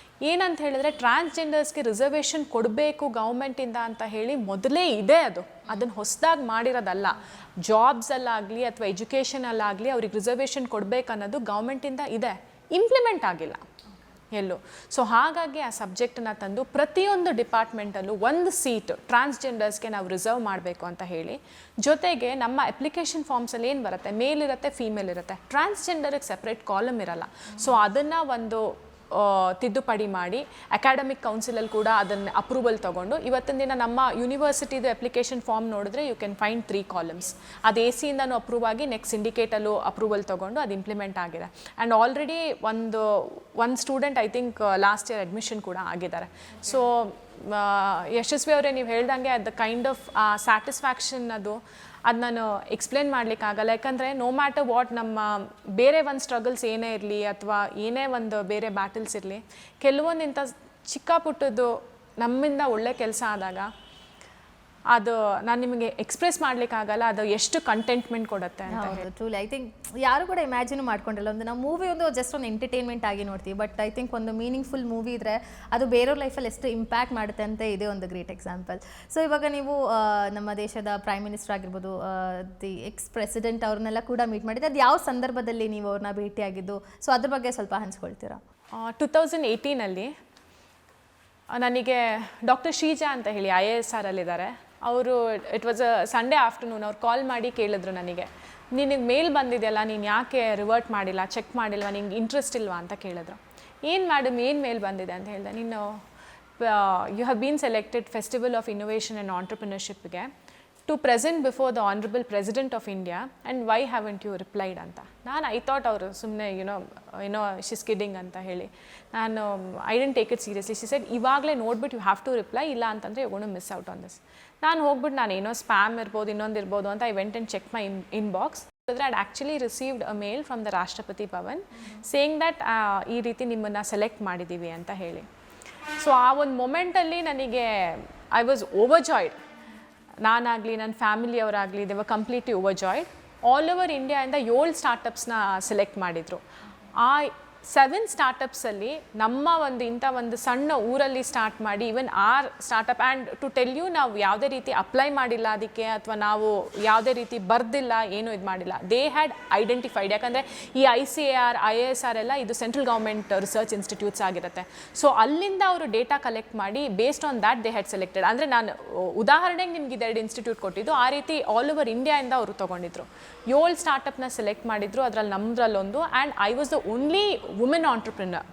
Speaker 2: ಏನಂತ ಹೇಳಿದ್ರೆ ಟ್ರಾನ್ಸ್ಜೆಂಡರ್ಸ್ಗೆ ರಿಸರ್ವೇಷನ್ ಕೊಡಬೇಕು ಗೌರ್ಮೆಂಟಿಂದ ಅಂತ ಹೇಳಿ ಮೊದಲೇ ಇದೆ. ಅದನ್ನು ಹೊಸದಾಗಿ ಮಾಡಿರೋದಲ್ಲ. ಜಾಬ್ಸಲ್ಲಾಗಲಿ ಅಥವಾ ಎಜುಕೇಷನಲ್ಲಾಗಲಿ ಅವ್ರಿಗೆ ರಿಸರ್ವೇಷನ್ ಕೊಡಬೇಕನ್ನೋದು ಗೌರ್ಮೆಂಟಿಂದ ಇದೆ, ಇಂಪ್ಲಿಮೆಂಟ್ ಆಗಿಲ್ಲ ಎಲ್ಲೂ. ಸೊ ಹಾಗಾಗಿ ಆ ಸಬ್ಜೆಕ್ಟನ್ನು ತಂದು ಪ್ರತಿಯೊಂದು ಡಿಪಾರ್ಟ್ಮೆಂಟಲ್ಲೂ ಒಂದು ಸೀಟ್ ಟ್ರಾನ್ಸ್ಜೆಂಡರ್ಸ್ಗೆ ನಾವು ರಿಸರ್ವ್ ಮಾಡಬೇಕು ಅಂತ ಹೇಳಿ, ಜೊತೆಗೆ ನಮ್ಮ ಅಪ್ಲಿಕೇಶನ್ ಫಾರ್ಮ್ಸಲ್ಲಿ ಏನು ಬರುತ್ತೆ, ಮೇಲ್ ಇರುತ್ತೆ, ಫೀಮೇಲ್ ಇರುತ್ತೆ, ಟ್ರಾನ್ಸ್ಜೆಂಡರಿಗೆ ಸೆಪ್ರೇಟ್ ಕಾಲಮ್ ಇರಲ್ಲ. ಸೊ ಅದನ್ನು ಒಂದು ತಿದ್ದುಪಡಿ ಮಾಡಿ ಅಕಾಡೆಮಿಕ್ ಕೌನ್ಸಿಲಲ್ಲಿ ಕೂಡ ಅದನ್ನು ಅಪ್ರೂವಲ್ ತೊಗೊಂಡು ಇವತ್ತಿನ ದಿನ ನಮ್ಮ ಯೂನಿವರ್ಸಿಟಿದು ಅಪ್ಲಿಕೇಶನ್ ಫಾರ್ಮ್ ನೋಡಿದ್ರೆ ಯು ಕ್ಯಾನ್ ಫೈಂಡ್ 3 ಕಾಲಮ್ಸ್. ಅದು ಎ ಸಿಯಿಂದನೂ ಅಪ್ರೂವ್ ಆಗಿ ನೆಕ್ಸ್ಟ್ ಸಿಂಡಿಕೇಟಲ್ಲೂ ಅಪ್ರೂವಲ್ ತೊಗೊಂಡು ಅದು ಇಂಪ್ಲಿಮೆಂಟ್ ಆಗಿದೆ. ಆ್ಯಂಡ್ ಆಲ್ರೆಡಿ ಒಂದು student I think last year admission ಕೂಡ ಆಗಿದ್ದಾರೆ. ಸೊ ಯಶಸ್ವಿ ಅವರೇ, ನೀವು ಹೇಳ್ದಂಗೆ ಅದು ಕೈಂಡ್ ಆಫ್ ಸ್ಯಾಟಿಸ್ಫ್ಯಾಕ್ಷನ್ ಅದು ನಾನು ಎಕ್ಸ್ಪ್ಲೇನ್ ಮಾಡಲಿಕ್ಕಾಗಲ್ಲ. ಯಾಕಂದರೆ ನೋ ಮ್ಯಾಟರ್ ವಾಟ್ ನಮ್ಮ ಬೇರೆ ಒಂದು ಸ್ಟ್ರಗಲ್ಸ್ ಏನೇ ಇರಲಿ ಅಥವಾ ಏನೇ ಒಂದು ಬೇರೆ ಬ್ಯಾಟಲ್ಸ್ ಇರಲಿ, ಕೆಲವೊಂದು ಇಂಥ ಚಿಕ್ಕ ಪುಟ್ಟದ್ದು ನಮ್ಮಿಂದ ಒಳ್ಳೆ ಕೆಲಸ ಆದಾಗ ಅದು ನಾನು ನಿಮಗೆ ಎಕ್ಸ್ಪ್ರೆಸ್ ಮಾಡಲಿಕ್ಕಾಗಲ್ಲ ಅದು ಎಷ್ಟು ಕಂಟೆಂಟ್ಮೆಂಟ್ ಕೊಡುತ್ತೆ ಅಂತ.
Speaker 1: ಟ್ರೂಲಿ ಐ ಥಿಂಕ್ ಯಾರು ಕೂಡ ಇಮ್ಯಾಜಿನ್ ಮಾಡ್ಕೊಂಡಿಲ್ಲ. ಒಂದು ನಾವು ಮೂವಿ ಜಸ್ಟ್ ಒಂದು ಎಂಟರ್ಟೈನ್ಮೆಂಟ್ ಆಗಿ ನೋಡ್ತೀವಿ, ಬಟ್ ಐ ಥಿಂಕ್ ಒಂದು ಮೀನಿಂಗ್ಫುಲ್ ಮೂವಿ ಇದ್ದರೆ ಅದು ಬೇರೆಯವ್ರ ಲೈಫಲ್ಲಿ ಎಷ್ಟು ಇಂಪ್ಯಾಕ್ಟ್ ಮಾಡುತ್ತೆ ಅಂತ ಇದೇ ಒಂದು ಗ್ರೇಟ್ ಎಕ್ಸಾಂಪಲ್. ಸೊ ಇವಾಗ ನೀವು ನಮ್ಮ ದೇಶದ ಪ್ರೈಮ್ ಮಿನಿಸ್ಟರ್ ಆಗಿರ್ಬೋದು, ದಿ ಎಕ್ಸ್ ಪ್ರೆಸಿಡೆಂಟ್ ಅವ್ರನ್ನೆಲ್ಲ ಕೂಡ ಮೀಟ್ ಮಾಡಿದ್ದೆ. ಅದು ಯಾವ ಸಂದರ್ಭದಲ್ಲಿ ನೀವು ಅವ್ರನ್ನ ಭೇಟಿಯಾಗಿದ್ದು, ಸೊ ಅದ್ರ ಬಗ್ಗೆ ಸ್ವಲ್ಪ ಹಂಚ್ಕೊಳ್ತೀರಾ?
Speaker 2: 2018 ನನಗೆ ಡಾಕ್ಟರ್ ಶ್ರೀಜಾ ಅಂತ ಹೇಳಿ IASR ಅಲ್ಲಿದ್ದಾರೆ. ಅವರು it was a Sunday afternoon ಅವ್ರು ಕಾಲ್ ಮಾಡಿ ಕೇಳಿದ್ರು ನನಗೆ, ನಿನಗೆ ಮೇಲ್ ಬಂದಿದೆಯಲ್ಲ, ನೀನು ಯಾಕೆ ರಿವರ್ಟ್ ಮಾಡಿಲ್ಲ, ಚೆಕ್ ಮಾಡಿಲ್ವಾ, ನಿಂಗೆ ಇಂಟ್ರೆಸ್ಟ್ ಇಲ್ವಾ ಅಂತ ಕೇಳಿದ್ರು. ಏನು ಮೇಡಮ್ ಏನು ಮೇಲ್ ಬಂದಿದೆ ಅಂತ ಹೇಳಿದೆ. ನೀನು you have been selected festival of innovation and ಆಂಟ್ರಪ್ರಿನರ್ಶಿಪ್ಗೆ to present before the honourable president of India and why haven't you replied ಅಂತ. ನಾನು ಐ ಥಾಟ್ ಅವರು ಸುಮ್ಮನೆ ಯುನೋ ಶಿಸ್ ಕಿಡ್ಡಿಂಗ್ ಅಂತ ಹೇಳಿ ನಾನು I didn't take it seriously. She said ಇವಾಗಲೇ ನೋಡ್ಬಿಟ್ಟು ಯು ಹ್ಯಾವ್ ಟು ರಿಪ್ಲೈ, ಇಲ್ಲ ಅಂತಂದರೆ you gonna miss out on this. ನಾನು ಹೋಗ್ಬಿಟ್ಟು ನಾನು ಏನೋ ಸ್ಪ್ಯಾಮ್ ಇರ್ಬೋದು ಇನ್ನೊಂದು ಇರ್ಬೋದು ಅಂತ I went and check my inbox. I'd actually received a mail from the Rashtrapati Bhavan saying that ಈ ರೀತಿ ನಿಮ್ಮನ್ನು ಸೆಲೆಕ್ಟ್ ಮಾಡಿದ್ದೀವಿ ಅಂತ ಹೇಳಿ. ಸೊ ಆ ಒಂದು ಮೊಮೆಂಟಲ್ಲಿ ನನಗೆ ಐ ವಾಸ್ ಓವರ್ಜಾಯ್ಡ್. ನಾನಾಗಲಿ ನನ್ನ ಫ್ಯಾಮಿಲಿಯವರಾಗಲಿ they were completely overjoyed. All over ಇಂಡಿಯಾಯಿಂದ 7 ಸ್ಟಾರ್ಟಪ್ಸ್ನ ಸೆಲೆಕ್ಟ್ ಮಾಡಿದರು. ಆ 7 ಸ್ಟಾರ್ಟಪ್ಸಲ್ಲಿ ನಮ್ಮ ಇಂಥ ಒಂದು ಸಣ್ಣ ಊರಲ್ಲಿ ಸ್ಟಾರ್ಟ್ ಮಾಡಿ even our startup and to tell you ನಾವು ಯಾವುದೇ ರೀತಿ ಅಪ್ಲೈ ಮಾಡಿಲ್ಲ ಅದಕ್ಕೆ ಅಥವಾ ನಾವು ಯಾವುದೇ ರೀತಿ ಬರ್ದಿಲ್ಲ, ಏನೂ ಇದು ಮಾಡಿಲ್ಲ. They had identified. ಯಾಕಂದರೆ ಈ ICAR IASR ಎಲ್ಲ ಇದು ಸೆಂಟ್ರಲ್ ಗೌರ್ಮೆಂಟ್ ರಿಸರ್ಚ್ ಇನ್ಸ್ಟಿಟ್ಯೂಟ್ಸ್ ಆಗಿರುತ್ತೆ. ಸೊ ಅಲ್ಲಿಂದ ಅವರು ಡೇಟಾ ಕಲೆಕ್ಟ್ ಮಾಡಿ based on that they had selected. ಅಂದರೆ ನಾನು ಉದಾಹರಣೆಗೆ ನಿಮ್ಗೆ 2 ಇನ್ಸ್ಟಿಟ್ಯೂಟ್ ಕೊಟ್ಟಿದ್ದು, ಆ ರೀತಿ ಆಲ್ ಓವರ್ ಇಂಡಿಯಾಯಿಂದ ಅವರು ತೊಗೊಂಡಿದ್ರು. 7 ಸ್ಟಾರ್ಟಪ್ನ ಸೆಲೆಕ್ಟ್ ಮಾಡಿದ್ರು, ಅದರಲ್ಲಿ ನಮ್ಮದ್ರಲ್ಲೊಂದು. And I was the only women entrepreneur,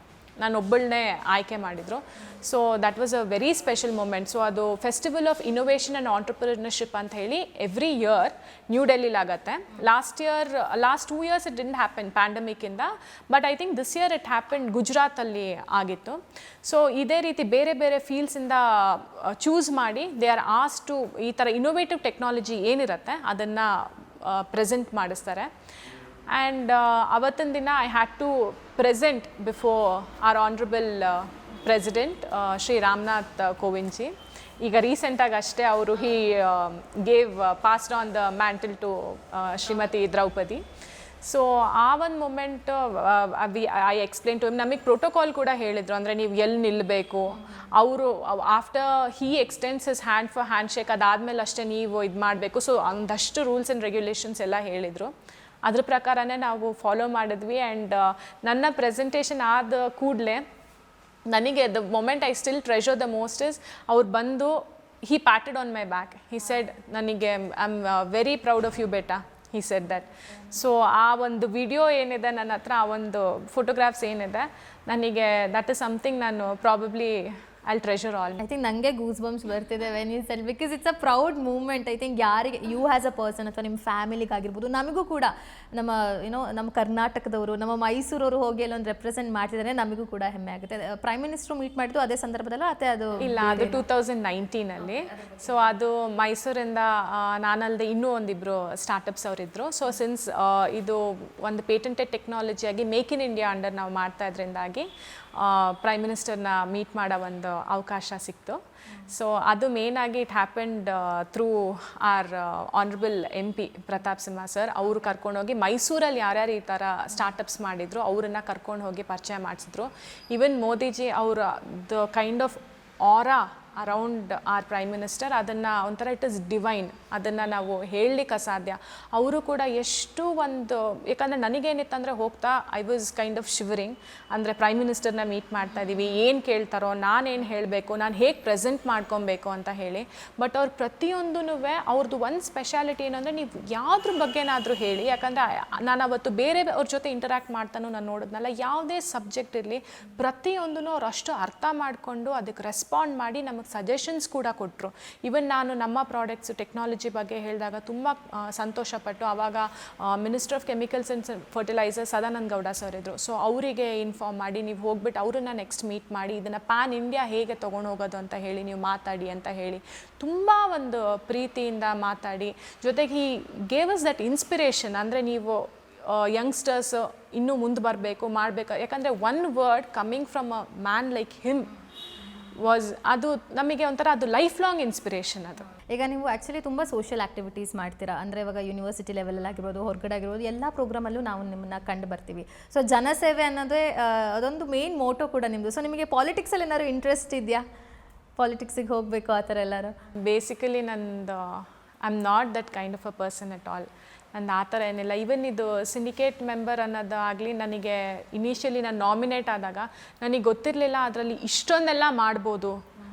Speaker 2: ನಾನು ಒಬ್ಬಳನ್ನೇ ಆಯ್ಕೆ ಮಾಡಿದರು. So that was a very special moment. So ಅದು festival of innovation and entrepreneurship ಅಂತ ಹೇಳಿ ಎವ್ರಿ ಇಯರ್ ನ್ಯೂ ಡೆಲ್ಲಿಲಾಗತ್ತೆ. Last 2 years it didn't happen ಪ್ಯಾಂಡಮಿಕ್ಕಿಂದ, but I think this year it happen ಗುಜರಾತಲ್ಲಿ ಆಗಿತ್ತು. ಸೊ ಇದೇ ರೀತಿ ಬೇರೆ ಬೇರೆ ಫೀಲ್ಡ್ಸಿಂದ ಚೂಸ್ ಮಾಡಿ ದೇ ಆರ್ ಆಸ್ಕ್ ಟು ಈ ಥರ ಇನೋವೇಟಿವ್ ಟೆಕ್ನಾಲಜಿ ಏನಿರುತ್ತೆ ಅದನ್ನು ಪ್ರೆಸೆಂಟ್ ಮಾಡಿಸ್ತಾರೆ. ಆ್ಯಂಡ್ ಅವತ್ತಿನ ದಿನ I had to present before our honourable president Shri Ramnath Kovind ji. ಈಗ ರೀಸೆಂಟಾಗಿ ಅಷ್ಟೇ ಅವರು gave passed on the mantle to Shrimati Droupadi. ಸೊ ಆ ಒಂದು ಮೊಮೆಂಟು ಐ ಎಕ್ಸ್ಪ್ಲೇನ್ ಟು ನಮಗೆ ಪ್ರೋಟೋಕಾಲ್ ಕೂಡ ಹೇಳಿದರು. ಅಂದರೆ ನೀವು ಎಲ್ಲಿ ನಿಲ್ಲಬೇಕು, ಅವರು after extends his hand for handshake ಅದಾದಮೇಲೆ ಅಷ್ಟೇ ನೀವು ಇದು ಮಾಡಬೇಕು. ಸೊ ಒಂದಷ್ಟು ರೂಲ್ಸ್ ಆ್ಯಂಡ್ ರೆಗ್ಯುಲೇಷನ್ಸ್ ಎಲ್ಲ ಹೇಳಿದರು. ಅದ್ರ ಪ್ರಕಾರನೇ ನಾವು ಫಾಲೋ ಮಾಡಿದ್ವಿ. ಆ್ಯಂಡ್ ನನ್ನ ಪ್ರೆಸೆಂಟೇಷನ್ ಆದ ಕೂಡಲೇ ನನಗೆ the moment I still treasure the most is ಅವ್ರು ಬಂದು patted on my back. Said ನನಗೆ I am very proud of you ಬೇಟಾ, ಸೆಡ್ ದಟ್. ಸೊ ಆ ಒಂದು ವಿಡಿಯೋ ಏನಿದೆ ನನ್ನ ಹತ್ರ, ಆ ಒಂದು ಫೋಟೋಗ್ರಾಫ್ಸ್ ಏನಿದೆ, ನನಗೆ ದಟ್ ಇಸ್ ಸಮಥಿಂಗ್ ನಾನು probably I'll treasure all.
Speaker 1: I think nange goosebumps ಬರ್ತಿದೆ when you said, because it's a proud moment. I think ಯಾರಿಗೆ you as a person ಅಥವಾ ನಿಮ್ಮ ಫ್ಯಾಮಿಲಿಗೆ ಆಗಿರ್ಬೋದು, ನಮಗೂ ಕೂಡ ನಮ್ಮ ನಮ್ಮ ಕರ್ನಾಟಕದವರು, ನಮ್ಮ ಮೈಸೂರವರು ಹೋಗಿ ಅಲ್ಲೊಂದು ರೆಪ್ರೆಸೆಂಟ್ ಮಾಡ್ತಿದ್ದಾರೆ, ನಮಗೂ ಕೂಡ ಹೆಮ್ಮೆ ಆಗುತ್ತೆ. ಪ್ರೈಮ್ ಮಿನಿಸ್ಟರ್ ಮೀಟ್ ಮಾಡಿದ್ದು ಅದೇ ಸಂದರ್ಭದಲ್ಲ ಅಥವಾ ಅದು
Speaker 2: ಇಲ್ಲ, ಅದು 2019 ಸೊ ಅದು ಮೈಸೂರಿಂದ ನಾನಲ್ಲದೆ ಇನ್ನೂ ಒಂದಿಬ್ಬರು ಸ್ಟಾರ್ಟಪ್ಸ್ ಅವರಿದ್ದರು. ಸೊ ಸಿನ್ಸ್ ಇದು ಒಂದು ಪೇಟೆಂಟೆಡ್ ಟೆಕ್ನಾಲಜಿಯಾಗಿ ಮೇಕ್ ಇನ್ ಇಂಡಿಯಾ ಅಂಡರ್ ನಾವು ಮಾಡ್ತಾ ಇದ್ರಿಂದಾಗಿ ಪ್ರೈಮ್ ಮಿನಿಸ್ಟರ್ನ ಮೀಟ್ ಮಾಡೋ ಒಂದು ಅವಕಾಶ ಸಿಕ್ತು. ಸೊ ಅದು ಮೇಯ್ನಾಗಿ it happened through our honourable MP Pratap Simha sir. ಅವರು ಕರ್ಕೊಂಡೋಗಿ ಮೈಸೂರಲ್ಲಿ ಯಾರ್ಯಾರು ಈ ಥರ ಸ್ಟಾರ್ಟಪ್ಸ್ ಮಾಡಿದ್ರು ಅವರನ್ನು ಕರ್ಕೊಂಡು ಹೋಗಿ ಪರಿಚಯ ಮಾಡಿಸಿದ್ರು. ಈವನ್ ಮೋದಿಜಿ ಅವರ the kind of aura around our prime minister, ಅದನ್ನು ಒಂಥರ ಇಟ್ ಇಸ್ ಡಿವೈನ್, ಅದನ್ನು ನಾವು ಹೇಳಲಿಕ್ಕೆ ಅಸಾಧ್ಯ. ಅವರು ಕೂಡ ಎಷ್ಟು ಒಂದು, ಯಾಕಂದರೆ ನನಗೇನಿತ್ತಂದರೆ ಹೋಗ್ತಾ I was kind of shivering. ಅಂದರೆ ಪ್ರೈಮ್ ಮಿನಿಸ್ಟರ್ನ ಮೀಟ್ ಮಾಡ್ತಾ ಇದ್ದೀವಿ, ಏನು ಕೇಳ್ತಾರೋ, ನಾನೇನು ಹೇಳಬೇಕು, ನಾನು ಹೇಗೆ ಪ್ರೆಸೆಂಟ್ ಮಾಡ್ಕೊಬೇಕು ಅಂತ ಹೇಳಿ. ಬಟ್ ಅವ್ರು ಪ್ರತಿಯೊಂದೂ ಅವ್ರದ್ದು ಒಂದು ಸ್ಪೆಷಾಲಿಟಿ ಏನಂದರೆ, ನೀವು ಯಾವುದ್ರ ಬಗ್ಗೆನಾದರೂ ಹೇಳಿ, ಯಾಕಂದರೆ ನಾನು ಅವತ್ತು ಬೇರೆ ಅವ್ರ ಜೊತೆ ಇಂಟರ್ಯಾಕ್ಟ್ ಮಾಡ್ತಾನೂ ನಾನು ನೋಡಿದ್ನಲ್ಲ, ಯಾವುದೇ ಸಬ್ಜೆಕ್ಟ್ ಇರಲಿ ಪ್ರತಿಯೊಂದೂ ಅವ್ರು ಅಷ್ಟು ಅರ್ಥ ಮಾಡಿಕೊಂಡು ಅದಕ್ಕೆ ರೆಸ್ಪಾಂಡ್ ಮಾಡಿ ನಮಗೆ ಸಜೆಷನ್ಸ್ ಕೂಡ ಕೊಟ್ಟರು. ಈವನ್ ನಾನು ನಮ್ಮ ಪ್ರಾಡಕ್ಟ್ಸು ಟೆಕ್ನಾಲಜಿ ಬಗ್ಗೆ ಹೇಳಿದಾಗ ತುಂಬ ಸಂತೋಷಪಟ್ಟು, ಆವಾಗ minister of chemicals and fertilisers Sadananda Gowda sir ಇದ್ದರು. ಸೊ ಅವರಿಗೆ ಇನ್ಫಾರ್ಮ್ ಮಾಡಿ, ನೀವು ಹೋಗ್ಬಿಟ್ಟು ಅವರನ್ನು ನೆಕ್ಸ್ಟ್ ಮೀಟ್ ಮಾಡಿ ಇದನ್ನು ಪ್ಯಾನ್ ಇಂಡಿಯಾ ಹೇಗೆ ತೊಗೊಂಡು ಹೋಗೋದು ಅಂತ ಹೇಳಿ ನೀವು ಮಾತಾಡಿ ಅಂತ ಹೇಳಿ ತುಂಬ ಒಂದು ಪ್ರೀತಿಯಿಂದ ಮಾತಾಡಿ, ಜೊತೆಗೆ ಈ ಗೇವ್ ಅಸ್ ದಟ್ ಇನ್ಸ್ಪಿರೇಷನ್. ಅಂದರೆ ನೀವು ಯಂಗ್ಸ್ಟರ್ಸ್ ಇನ್ನೂ ಮುಂದೆ ಬರಬೇಕು, ಮಾಡಬೇಕು, ಯಾಕಂದರೆ one word coming from a man like him ಅದು ನಮಗೆ ಒಂಥರ ಅದು ಲೈಫ್ ಲಾಂಗ್ ಇನ್ಸ್ಪಿರೇಷನ್. ಅದು
Speaker 1: ಈಗ ನೀವು ಆ್ಯಕ್ಚುಲಿ ತುಂಬ ಸೋಷಿಯಲ್ ಆ್ಯಕ್ಟಿವಿಟೀಸ್ ಮಾಡ್ತೀರಾ. ಅಂದರೆ ಇವಾಗ ಯೂನಿವರ್ಸಿಟಿ ಲೆವೆಲಲ್ಲಿ ಆಗಿರ್ಬೋದು, ಹೊರಗಡೆ ಆಗಿರ್ಬೋದು, ಎಲ್ಲ ಪ್ರೋಗ್ರಾಮಲ್ಲೂ ನಾವು ನಿಮ್ಮನ್ನು ಕಂಡು ಬರ್ತೀವಿ. ಸೊ ಜನಸೇವೆ ಅನ್ನೋದೇ ಅದೊಂದು ಮೇನ್ ಮೋಟೋ ಕೂಡ ನಿಮ್ಮದು. ಸೊ ನಿಮಗೆ ಪಾಲಿಟಿಕ್ಸಲ್ಲಿ ಏನಾದ್ರು ಇಂಟ್ರೆಸ್ಟ್ ಇದೆಯಾ? ಪಾಲಿಟಿಕ್ಸಿಗೆ ಹೋಗಬೇಕು ಆ ಥರ ಎಲ್ಲರೂ?
Speaker 2: ಬೇಸಿಕಲಿ ನಂದು I am not that kind of a person at all. ನಂದು ಆ ಥರ ಏನಿಲ್ಲ. ಈವನ್ ಇದು ಸಿಂಡಿಕೇಟ್ ಮೆಂಬರ್ ಅನ್ನೋದಾಗಲಿ, ನನಗೆ ಇನಿಷಿಯಲಿ ನಾನು ನಾಮಿನೇಟ್ ಆದಾಗ ನನಗೆ ಗೊತ್ತಿರಲಿಲ್ಲ ಅದರಲ್ಲಿ ಇಷ್ಟೊಂದೆಲ್ಲ ಮಾಡ್ಬೋದು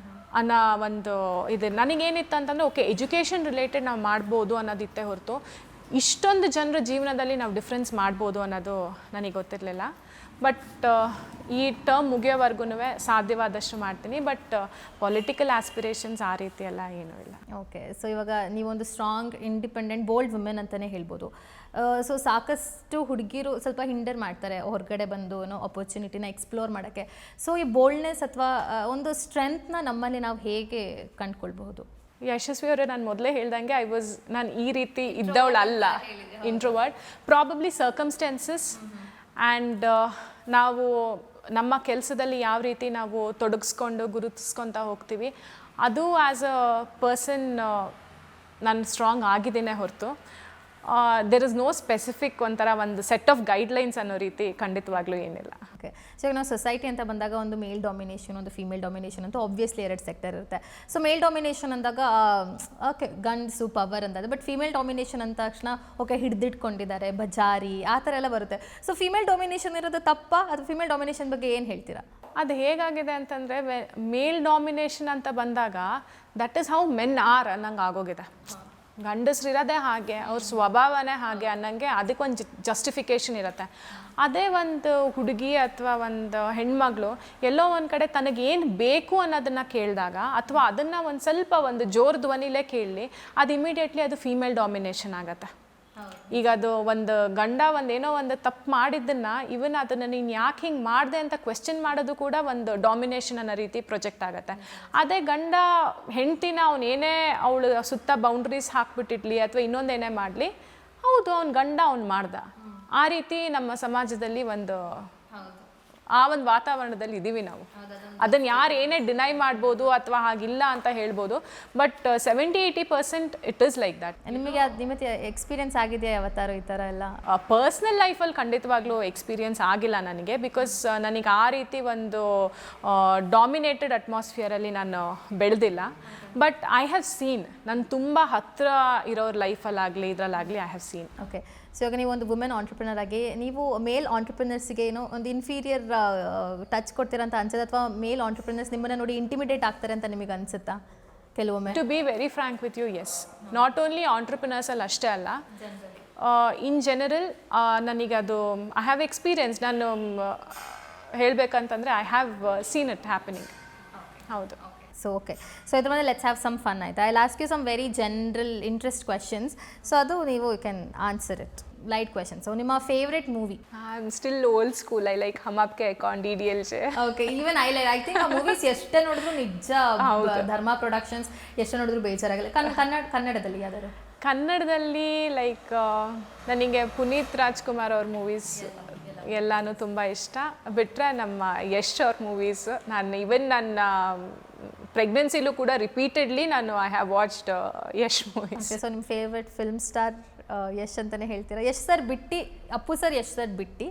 Speaker 2: ಅನ್ನೋ ಒಂದು ಇದೆ. ನನಗೇನಿತ್ತು ಅಂತಂದರೆ, ಓಕೆ ಎಜುಕೇಷನ್ ರಿಲೇಟೆಡ್ ನಾವು ಮಾಡ್ಬೋದು ಅನ್ನೋದಿತ್ತೆ ಹೊರತು ಇಷ್ಟೊಂದು ಜನರ ಜೀವನದಲ್ಲಿ ನಾವು ಡಿಫ್ರೆನ್ಸ್ ಮಾಡ್ಬೋದು ಅನ್ನೋದು ನನಗೆ ಗೊತ್ತಿರಲಿಲ್ಲ. ಬಟ್ ಈ ಟರ್ಮ್ ಮುಗಿಯೋವರೆಗೂ ಸಾಧ್ಯವಾದಷ್ಟು ಮಾಡ್ತೀನಿ. ಬಟ್ ಪೊಲಿಟಿಕಲ್ ಆಸ್ಪಿರೇಷನ್ಸ್ ಆ ರೀತಿ ಎಲ್ಲ ಏನೂ ಇಲ್ಲ.
Speaker 1: ಓಕೆ. ಸೊ ಇವಾಗ ನೀವೊಂದು ಸ್ಟ್ರಾಂಗ್, ಇಂಡಿಪೆಂಡೆಂಟ್, ಬೋಲ್ಡ್ ವುಮೆನ್ ಅಂತಲೇ ಹೇಳ್ಬೋದು. ಸೊ ಸಾಕಷ್ಟು ಹುಡುಗಿರು ಸ್ವಲ್ಪ ಹಿಂಡರ್ ಮಾಡ್ತಾರೆ ಹೊರಗಡೆ ಬಂದು ಅಪರ್ಚುನಿಟಿನ ಎಕ್ಸ್ಪ್ಲೋರ್ ಮಾಡೋಕ್ಕೆ. ಸೊ ಈ ಬೋಲ್ಡ್ನೆಸ್ ಅಥವಾ ಒಂದು ಸ್ಟ್ರೆಂತ್ನ ನಮ್ಮಲ್ಲಿ ನಾವು ಹೇಗೆ ಕಂಡುಕೊಳ್ಬಹುದು?
Speaker 2: ಯಶಸ್ವಿ ಅವರೇ, ನಾನು ಮೊದಲೇ ಹೇಳ್ದಂಗೆ ನಾನು ಈ ರೀತಿ ಇದ್ದವಳಲ್ಲ, ಇಂಟ್ರೋವರ್ಟ್. ಪ್ರಾಬಬ್ಲಿ ಸರ್ಕಮ್ಸ್ಟೆನ್ಸಸ್ ಆ್ಯಂಡ್ ನಾವು ನಮ್ಮ ಕೆಲಸದಲ್ಲಿ ಯಾವ ರೀತಿ ನಾವು ತೊಡಗಿಸ್ಕೊಂಡು ಗುರುತಿಸ್ಕೊತಾ ಹೋಗ್ತೀವಿ, ಅದು ಆ್ಯಸ್ ಅ ಪರ್ಸನ್ ನಾನು ಸ್ಟ್ರಾಂಗ್ ಆಗಿದ್ದೇನೆ ಹೊರತು ದೇರ್ ಇಸ್ ನೋ ಸ್ಪೆಸಿಫಿಕ್ ಒಂಥರ ಒಂದು ಸೆಟ್ ಆಫ್ ಗೈಡ್ಲೈನ್ಸ್ ಅನ್ನೋ ರೀತಿ ಖಂಡಿತವಾಗ್ಲೂ ಏನಿಲ್ಲ.
Speaker 1: ಓಕೆ. ಸೊ ಈಗ ನಾವು ಸೊಸೈಟಿ ಅಂತ ಬಂದಾಗ ಒಂದು ಮೇಲ್ ಡಾಮಿನೇಷನ್, ಒಂದು ಫೀಮೇಲ್ ಡಾಮಿನೇಷನ್ ಅಂತ ಆಬ್ವಿಯಸ್ಲಿ ಎರಡು ಸೆಕ್ಟರ್ ಇರುತ್ತೆ. ಸೊ ಮೇಲ್ ಡಾಮಿನೇಷನ್ ಅಂದಾಗ ಓಕೆ ಗಂಡಸು ಪವರ್ ಅಂತಂದರೆ, ಬಟ್ ಫೀಮೇಲ್ ಡಾಮಿನೇಷನ್ ಅಂದ ತಕ್ಷಣ ಓಕೆ ಹಿಡಿದಿಟ್ಕೊಂಡಿದ್ದಾರೆ, ಬಜಾರಿ ಆ ಥರ ಎಲ್ಲ ಬರುತ್ತೆ. ಸೊ ಫೀಮೇಲ್ ಡಾಮಿನೇಷನ್ ಇರೋದು ತಪ್ಪಾ? ಅದು ಫೀಮೇಲ್ ಡಾಮಿನೇಷನ್ ಬಗ್ಗೆ ಏನು ಹೇಳ್ತೀರಾ?
Speaker 2: ಅದು ಹೇಗಾಗಿದೆ ಅಂತಂದರೆ, ಮೇಲ್ ಡಾಮಿನೇಷನ್ ಅಂತ ಬಂದಾಗ that is how men R ಅನ್ನಂಗೆ ಆಗೋಗಿದೆ. ಗಂಡಸ್ರಿರೋದೇ ಹಾಗೆ, ಅವ್ರ ಸ್ವಭಾವನೇ ಹಾಗೆ ಅನ್ನಂಗೆ ಅದಕ್ಕೊಂದು ಜಸ್ಟಿಫಿಕೇಷನ್ ಇರುತ್ತೆ. ಅದೇ ಒಂದು ಹುಡುಗಿ ಅಥವಾ ಒಂದು ಹೆಣ್ಮಗಳು ಎಲ್ಲೋ ಒಂದು ಕಡೆ ತನಗೇನು ಬೇಕು ಅನ್ನೋದನ್ನು ಕೇಳಿದಾಗ, ಅಥವಾ ಅದನ್ನು ಒಂದು ಸ್ವಲ್ಪ ಒಂದು ಜೋರು ಧ್ವನಿಲೇ ಕೇಳಲಿ, ಅದು ಇಮಿಡಿಯೇಟ್ಲಿ ಅದು ಫೀಮೇಲ್ ಡಾಮಿನೇಷನ್ ಆಗುತ್ತೆ. ಈಗ ಅದು ಒಂದು ಗಂಡ ಒಂದೇನೋ ಒಂದು ತಪ್ಪು ಮಾಡಿದ್ದನ್ನು ಇವನ್ ಅದನ್ನು ನೀನು ಯಾಕೆ ಹಿಂಗೆ ಮಾಡಿದೆ ಅಂತ ಕ್ವೆಶ್ಚನ್ ಮಾಡೋದು ಕೂಡ ಒಂದು ಡಾಮಿನೇಷನ್ ಅನ್ನೋ ರೀತಿ ಪ್ರೊಜೆಕ್ಟ್ ಆಗುತ್ತೆ. ಅದೇ ಗಂಡ ಹೆಂಡ್ತಿನ ಅವನೇನೇ ಅವಳು ಸುತ್ತ ಬೌಂಡ್ರೀಸ್ ಹಾಕ್ಬಿಟ್ಟಿಡ್ಲಿ ಅಥವಾ ಇನ್ನೊಂದೇನೇ ಮಾಡಲಿ, ಹೌದು ಅವ್ನು ಗಂಡ ಅವ್ನು ಮಾಡ್ದ, ಆ ರೀತಿ ನಮ್ಮ ಸಮಾಜದಲ್ಲಿ ಆ ಒಂದು ವಾತಾವರಣದಲ್ಲಿ ಇದ್ದೀವಿ ನಾವು. ಅದನ್ನು ಯಾರು ಏನೇ ಡಿನೈ ಮಾಡ್ಬೋದು ಅಥವಾ ಹಾಗಿಲ್ಲ ಅಂತ ಹೇಳ್ಬೋದು, but 70-80% it is like that.
Speaker 1: ನಿಮಗೆ ನಿಮಗೆ ಎಕ್ಸ್ಪೀರಿಯನ್ಸ್ ಆಗಿದೆಯಾ ಯಾವತ್ತಾರು ಈ ಥರ ಎಲ್ಲ?
Speaker 2: ಪರ್ಸ್ನಲ್ ಲೈಫಲ್ಲಿ ಖಂಡಿತವಾಗ್ಲೂ ಎಕ್ಸ್ಪೀರಿಯನ್ಸ್ ಆಗಿಲ್ಲ ನನಗೆ. ಬಿಕಾಸ್ ನನಗೆ ಆ ರೀತಿ ಒಂದು ಡಾಮಿನೇಟೆಡ್ ಅಟ್ಮಾಸ್ಫಿಯರಲ್ಲಿ ನಾನು ಬೆಳೆದಿಲ್ಲ. ಬಟ್ ಐ ಹ್ಯಾವ್ ಸೀನ್, ನಾನು ತುಂಬ ಹತ್ತಿರ ಇರೋರ ಲೈಫಲ್ಲಾಗಲಿ ಇದರಲ್ಲಾಗಲಿ I have seen.
Speaker 1: Okay. So ಇವಾಗ ನೀವು ಒಂದು ವುಮೆನ್ ಆಂಟ್ರಪ್ರಿನರ್ ಆಗಿ ನೀವು ಮೇಲ್ ಆಂಟ್ರಪ್ರಿನರ್ಸ್ಗೆ ಏನೋ ಒಂದು ಇನ್ಫೀರಿಯರ್ ಟಚ್ ಕೊಡ್ತೀರಾ ಅಂತ ಅನ್ಸುತ್ತೆ, ಅಥವಾ ಮೇಲ್ ಆಂಟ್ರಪ್ರಿನರ್ಸ್ ನಿಮ್ಮನ್ನು ನೋಡಿ ಇಂಟಿಮಿಡೇಟ್ ಆಗ್ತಾರೆ ಅಂತ ನಿಮಗೆ ಅನ್ಸುತ್ತಾ ಕೆಲವೊಮ್ಮೆ?
Speaker 2: To be very frank with you, yes. Not only ಆಂಟ್ರಪ್ರಿನರ್ಸಲ್ಲಿ ಅಷ್ಟೇ ಅಲ್ಲ, ಇನ್ ಜನರಲ್ ನನಗೆ ಅದು ಐ ಹ್ಯಾವ್ ಎಕ್ಸ್ಪೀರಿಯನ್ಸ್. ನಾನು ಹೇಳಬೇಕಂತಂದರೆ I have seen it happening. ಹೌದು.
Speaker 1: So okay. ಸೊ ಇದ್ರ ಮೇಲೆ ಲೆಟ್ಸ್ ಹ್ಯಾವ್ ಸಮ್ ಫನ್ ಆಯಿತಾ? I ask you some very general interest questions. So ಅದು ನೀವು you can answer it. Light question. So ನಿಮ್ಮ favourite movie?
Speaker 2: I am still old school. I like Hum Aapke Hain Kaun DDLJ.
Speaker 1: Okay. Even I think ಆ movies ಎಷ್ಟೇ ನೋಡಿದ್ರು ನಿಜ ಧರ್ಮ productions ಎಷ್ಟೇ ನೋಡಿದ್ರು ಬೇಜಾರಾಗಲ್ಲ. ಕನ್ನಡದಲ್ಲಿ ಯಾವ್ದಾದ್ರು?
Speaker 2: ಕನ್ನಡದಲ್ಲಿ ಲೈಕ್ ನನಗೆ ಪುನೀತ್ ರಾಜ್ಕುಮಾರ್ ಅವ್ರ ಮೂವೀಸ್ ಎಲ್ಲನೂ ತುಂಬ ಇಷ್ಟ. ಬಿಟ್ಟರೆ ನಮ್ಮ ಯಶ್ ಅವ್ರ ಮೂವೀಸ್, ನಾನು ಇವನ್ ನನ್ನ ಪ್ರೆಗ್ನೆನ್ಸಿಲೂ ಕೂಡ ರಿಪೀಟೆಡ್ಲಿ ನಾನು I have watched Yash movies.
Speaker 1: So ನಿಮ್ಮ ಫೇವ್ರೆಟ್ ಫಿಲ್ಮ್ ಸ್ಟಾರ್ ಯಶ್ ಅಂತಲೇ ಹೇಳ್ತೀರಾ? ಯಶ್ ಸರ್ ಬಿಟ್ಟು, ಅಪ್ಪು ಸರ್ ಯಶ್ ಸರ್ ಬಿಟ್ಟು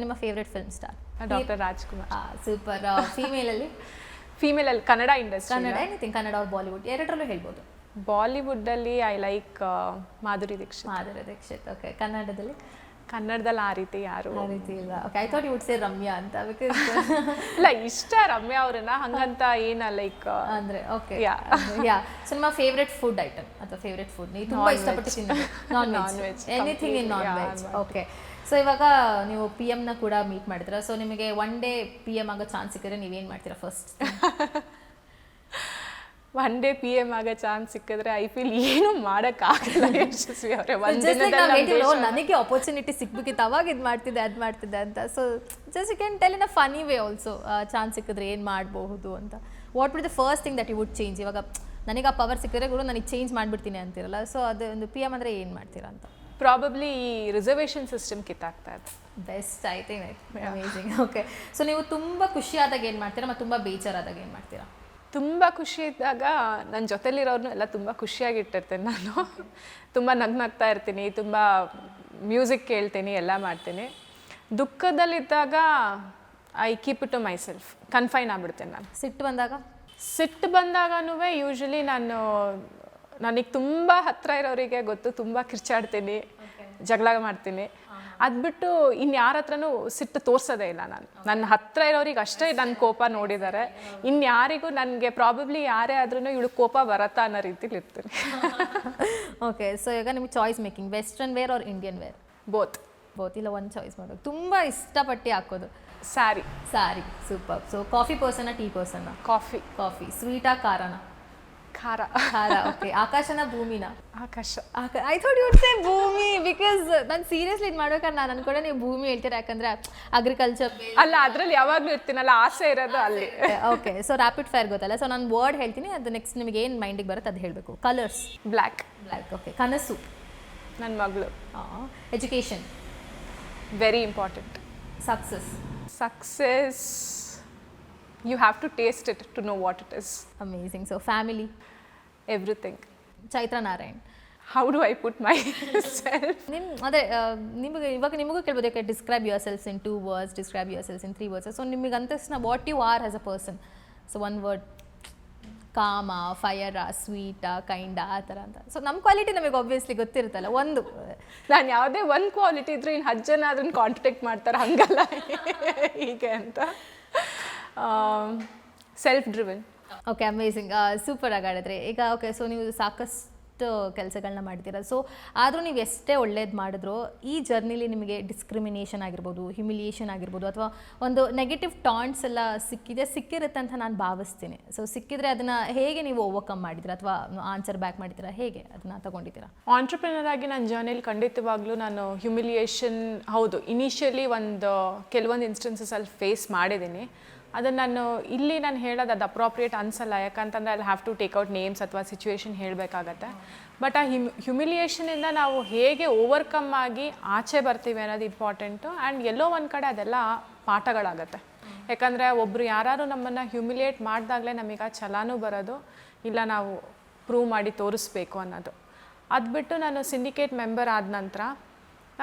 Speaker 1: ನಿಮ್ಮ favourite film star?
Speaker 2: Doctor Rajkumar.
Speaker 1: Super. ಫೀಮೇಲಲ್ಲಿ?
Speaker 2: ಫೀಮೇಲಲ್ಲಿ ಕನ್ನಡ ಇಂಡಸ್ಟ್ರಿ.
Speaker 1: ಕನ್ನಡ ಎನಿಥಿಂಗ್, ಕನ್ನಡ ಅವ್ರ ಬಾಲಿವುಡ್ ಎರಡರಲ್ಲೂ ಹೇಳ್ಬೋದು.
Speaker 2: ಬಾಲಿವುಡ್ಡಲ್ಲಿ I like Madhuri Dixit.
Speaker 1: Madhuri Dixit. Okay. ಕನ್ನಡದಲ್ಲಿ?
Speaker 2: ಕನ್ನಡದಲ್ಲಿ ಆ ರೀತಿ ಯಾರು
Speaker 1: ಆ ರೀತಿ ಇಲ್ಲ. Okay, I thought you would say Ramya ಅಂತ, ಬಿಕಾಸ್
Speaker 2: ಇಲ್ಲ ಇಷ್ಟ ರಮ್ಯಾ ಅವ್ರನ್ನ, ಹಂಗಂತ ಏನ ಲೈಕ್
Speaker 1: ಅಂದರೆ. ಓಕೆ. ಯಾ. ಸೊ ನಿಮ್ಮ ಫೇವ್ರೆಟ್ ಫುಡ್ ಐಟಮ್ ಅಥವಾ ಫೇವ್ರೆಟ್ ಫುಡ್ ನೀವು ತುಂಬ ಇಷ್ಟಪಟ್ಟು ತಿನ್ನೋದು? Non veg. Anything in non veg. Okay. So ಇವಾಗ ನೀವು ಪಿ ಎಮ್ನ ಕೂಡ ಮೀಟ್ ಮಾಡಿದ್ರ. ಸೊ ನಿಮಗೆ ಒನ್ ಡೇ ಪಿ ಎಮ್ ಆಗೋ ಚಾನ್ಸ್ ಸಿಕ್ಕಿದ್ರೆ ನೀವೇನು ಮಾಡ್ತೀರಾ first?
Speaker 2: One day P M ಆಗೋ ಚಾನ್ಸ್ ಸಿಕ್ಕಿದ್ರೆ ಐ ಫೀಲ್ ಏನು ಮಾಡೋಕ್ಕಾಗಲ್ಲ ಯಶಸ್ವಿ ಅವರೇ.
Speaker 1: ನನಗೆ ಆಪರ್ಚುನಿಟಿ ಸಿಕ್ಬೇಕಿತ್ತು, ಅವಾಗ ಇದು ಮಾಡ್ತಿದ್ದೆ ಅದು ಮಾಡ್ತಿದ್ದೆ ಅಂತ. So just you can tell in a funny way also, chance ಸಿಕ್ಕಿದ್ರೆ ಏನು ಮಾಡಬಹುದು ಅಂತ. What would the first thing that you would change? ಇವಾಗ ನನಗೆ ಆ ಪವರ್ ಸಿಕ್ಕಿದ್ರೆ ಕೂಡ ನನಗೆ ಚೇಂಜ್ ಮಾಡಿಬಿಡ್ತೀನಿ ಅಂತಿರಲ್ಲ, ಸೊ ಅದು ಒಂದು ಪಿ ಎಮ್ ಅಂದರೆ ಏನು ಮಾಡ್ತೀರಾ ಅಂತ?
Speaker 2: ಪ್ರಾಬಬ್ಲಿ ಈ ರಿಸರ್ವೇಷನ್ ಸಿಸ್ಟಮ್ ಕಿತ್ತಾಗ್ತಾ ಇದೆ.
Speaker 1: Best. I think amazing. Okay. So ನೀವು ತುಂಬ ಖುಷಿಯಾದಾಗ ಏನು ಮಾಡ್ತೀರಾ ಮತ್ತು ತುಂಬ ಬೇಜಾರಾದಾಗ ಏನು ಮಾಡ್ತೀರಾ?
Speaker 2: ತುಂಬ ಖುಷಿ ಇದ್ದಾಗ ನನ್ನ ಜೊತೆಲಿರೋರ್ನು ಎಲ್ಲ ತುಂಬ ಖುಷಿಯಾಗಿ ಇಟ್ಟಿರ್ತೇನೆ. ನಾನು ತುಂಬ ನಗ್ನಗ್ತಾ ಇರ್ತೀನಿ, ತುಂಬ ಮ್ಯೂಸಿಕ್ ಕೇಳ್ತೀನಿ, ಎಲ್ಲ ಮಾಡ್ತೀನಿ. ದುಃಖದಲ್ಲಿದ್ದಾಗ I keep it to myself, confine ಆಗ್ಬಿಡ್ತೇನೆ ನಾನು. ಸಿಟ್ಟು ಬಂದಾಗನೂ ಯೂಶ್ವಲಿ ನನಗೆ ತುಂಬ ಹತ್ತಿರ ಇರೋರಿಗೆ ಗೊತ್ತು, ತುಂಬ ಕಿರ್ಚಾಡ್ತೀನಿ, ಜಗಳ ಮಾಡ್ತೀನಿ. ಅದು ಬಿಟ್ಟು ಇನ್ನು ಯಾರ ಹತ್ರನೂ ಸಿಟ್ಟು ತೋರಿಸೋದೇ ಇಲ್ಲ ನಾನು. ನನ್ನ ಹತ್ತಿರ ಇರೋರಿಗೆ ಅಷ್ಟೇ ನನ್ನ ಕೋಪ ನೋಡಿದ್ದಾರೆ. ಇನ್ಯಾರಿಗೂ ನನಗೆ ಪ್ರಾಬಬ್ಲಿ ಯಾರೇ ಆದ್ರೂ ಇವಳು ಕೋಪ ಬರತ್ತಾ ಅನ್ನೋ ರೀತಿಲಿ ಇರ್ತೀನಿ.
Speaker 1: ಓಕೆ. ಸೊ ಈಗ ನಿಮ್ಗೆ choice making western wear or Indian wear?
Speaker 2: Both.
Speaker 1: ಇಲ್ಲ ಒಂದು ಚಾಯ್ಸ್ ಮಾಡೋದು. ತುಂಬ ಇಷ್ಟಪಟ್ಟು ಹಾಕೋದು
Speaker 2: ಸ್ಯಾರಿ.
Speaker 1: ಸೂಪರ್. ಸೊ ಕಾಫಿ ಪರ್ಸನ ಟೀ ಪರ್ಸನ? ಕಾಫಿ. ಸ್ವೀಟಾ ಖಾರನ? ಖಾರ. ಓಕೆ. ಆಕಾಶನ ಭೂಮಿನ?
Speaker 2: ಆಕಾಶ.
Speaker 1: I thought you would say ಭೂಮಿ, ಬಿಕಾಸ್ ನಾನು ಸೀರಿಯಸ್ಲಿ ಇದು ಮಾಡ್ಬೇಕಾದ್ರೆ ನಾನು ಅನ್ಕೊಂಡೆ ನೀವು ಭೂಮಿ ಹೇಳ್ತೀರಾ, ಯಾಕಂದ್ರೆ ಅಗ್ರಿಕಲ್ಚರ್
Speaker 2: ಅಲ್ಲ, ಅದ್ರಲ್ಲಿ ಯಾವಾಗಲೂ ಇರ್ತೀನಲ್ಲ, ಆಸೆ ಇರೋದು ಅಲ್ಲಿ.
Speaker 1: ಓಕೆ. ಸೊ ರ್ಯಾಪಿಡ್ ಫೈರ್ ಗೊತ್ತಲ್ಲ, ಸೊ ನಾನು ವರ್ಡ್ ಹೇಳ್ತೀನಿ, ಅದು ನೆಕ್ಸ್ಟ್ ನಿಮಗೆ ಏನು ಮೈಂಡಿಗೆ ಬರುತ್ತೆ ಅದು ಹೇಳಬೇಕು. ಕಲರ್ಸ್?
Speaker 2: ಬ್ಲ್ಯಾಕ್.
Speaker 1: ಓಕೆ. ಕನಸು?
Speaker 2: ನನ್ನ ಮಗಳು.
Speaker 1: Education?
Speaker 2: Very important. Success you have to taste it to know what it is.
Speaker 1: Amazing. So family?
Speaker 2: Everything.
Speaker 1: Chaitra Narayan?
Speaker 2: How do I put myself?
Speaker 1: ನಿಮಗೂ ಕೇಳ್ಬೋದು, describe yourself in 2 words, describe yourself in 3 words. So ನಿಮಗೆ ಅಂದ ತಕ್ಷಣ what you are as a person. So 1 word, ಕಾಮ, ಫೈರ, sweet, ಕೈಂಡ, ಆ ಥರ ಅಂತ. So ನಮ್ಮ ಕ್ವಾಲಿಟಿ ನಮಗೆ ಆಬ್ವಿಯಸ್ಲಿ ಗೊತ್ತಿರುತ್ತಲ್ಲ.
Speaker 2: ನಾನು ಯಾವುದೇ ಒಂದು ಕ್ವಾಲಿಟಿ ಇದ್ರೂ ಇನ್ನು 10 ಜನ ಅದನ್ನು ಕಾಂಟ್ಯಾಕ್ಟ್ ಮಾಡ್ತಾರೆ, ಹಂಗಲ್ಲ ಹೀಗೆ ಅಂತ. Self driven.
Speaker 1: Okay. Amazing. Super ಆಗಾಡಿದ್ರೆ ಈಗ. ಓಕೆ. ಸೊ ನೀವು ಸಾಕಷ್ಟು ಕೆಲಸಗಳನ್ನ ಮಾಡ್ತೀರಾ. ಸೊ ಆದರೂ ನೀವು ಎಷ್ಟೇ ಒಳ್ಳೇದು ಮಾಡಿದ್ರು ಈ ಜರ್ನಿಲಿ ನಿಮಗೆ ಡಿಸ್ಕ್ರಿಮಿನೇಷನ್ ಆಗಿರ್ಬೋದು, ಹ್ಯುಮಿಲಿಯೇಷನ್ ಆಗಿರ್ಬೋದು, ಅಥವಾ ಒಂದು ನೆಗೆಟಿವ್ ಟಾಂಟ್ಸ್ ಎಲ್ಲ ಸಿಕ್ಕಿರುತ್ತೆ ಅಂತ ನಾನು ಭಾವಿಸ್ತೀನಿ. ಸೊ ಸಿಕ್ಕಿದ್ರೆ ಅದನ್ನು ಹೇಗೆ ನೀವು ಓವರ್ಕಮ್ ಮಾಡಿದ್ದೀರಾ ಅಥವಾ ಆನ್ಸರ್ ಬ್ಯಾಕ್ ಮಾಡಿದ್ದೀರಾ, ಹೇಗೆ ಅದನ್ನು ತಗೊಂಡಿದ್ದೀರಾ?
Speaker 2: ಆಂಟ್ರಪ್ರಿನರ್ ಆಗಿ ನನ್ನ ಜರ್ನಿಲಿ ಖಂಡಿತವಾಗ್ಲೂ ನಾನು ಹ್ಯುಮಿಲಿಯೇಷನ್ ಹೌದು ಇನಿಷಿಯಲಿ ಕೆಲವೊಂದು ಇನ್ಸ್ಟೆನ್ಸಸಲ್ಲಿ ಫೇಸ್ ಮಾಡಿದ್ದೀನಿ. ಅದನ್ನು ನಾನು ಹೇಳೋದು ಅದು ಅಪ್ರೋಪ್ರಿಯೇಟ್ ಅನಿಸಲ್ಲ, ಯಾಕಂತಂದರೆ ಅಲ್ಲಿ have to take out names ಅಥವಾ ಸಿಚುವೇಶನ್ ಹೇಳಬೇಕಾಗತ್ತೆ. ಬಟ್ ಆ ಹ್ಯುಮಿಲಿಯೇಷನಿಂದ ನಾವು ಹೇಗೆ ಓವರ್ಕಮ್ ಆಗಿ ಆಚೆ ಬರ್ತೀವಿ ಅನ್ನೋದು ಇಂಪಾರ್ಟೆಂಟು. ಆ್ಯಂಡ್ ಎಲ್ಲೋ ಒಂದು ಕಡೆ ಅದೆಲ್ಲ ಪಾಠಗಳಾಗತ್ತೆ. ಯಾಕಂದರೆ ಒಬ್ಬರು ಯಾರು ನಮ್ಮನ್ನು ಹ್ಯುಮಿಲಿಯೇಟ್ ಮಾಡಿದಾಗಲೇ ನಮಗೆ ಆ ಛಲನೂ ಬರೋದು, ಇಲ್ಲ ನಾವು ಪ್ರೂವ್ ಮಾಡಿ ತೋರಿಸ್ಬೇಕು ಅನ್ನೋದು. ಅದು ಬಿಟ್ಟು ನಾನು ಸಿಂಡಿಕೇಟ್ ಮೆಂಬರ್ ಆದ ನಂತರ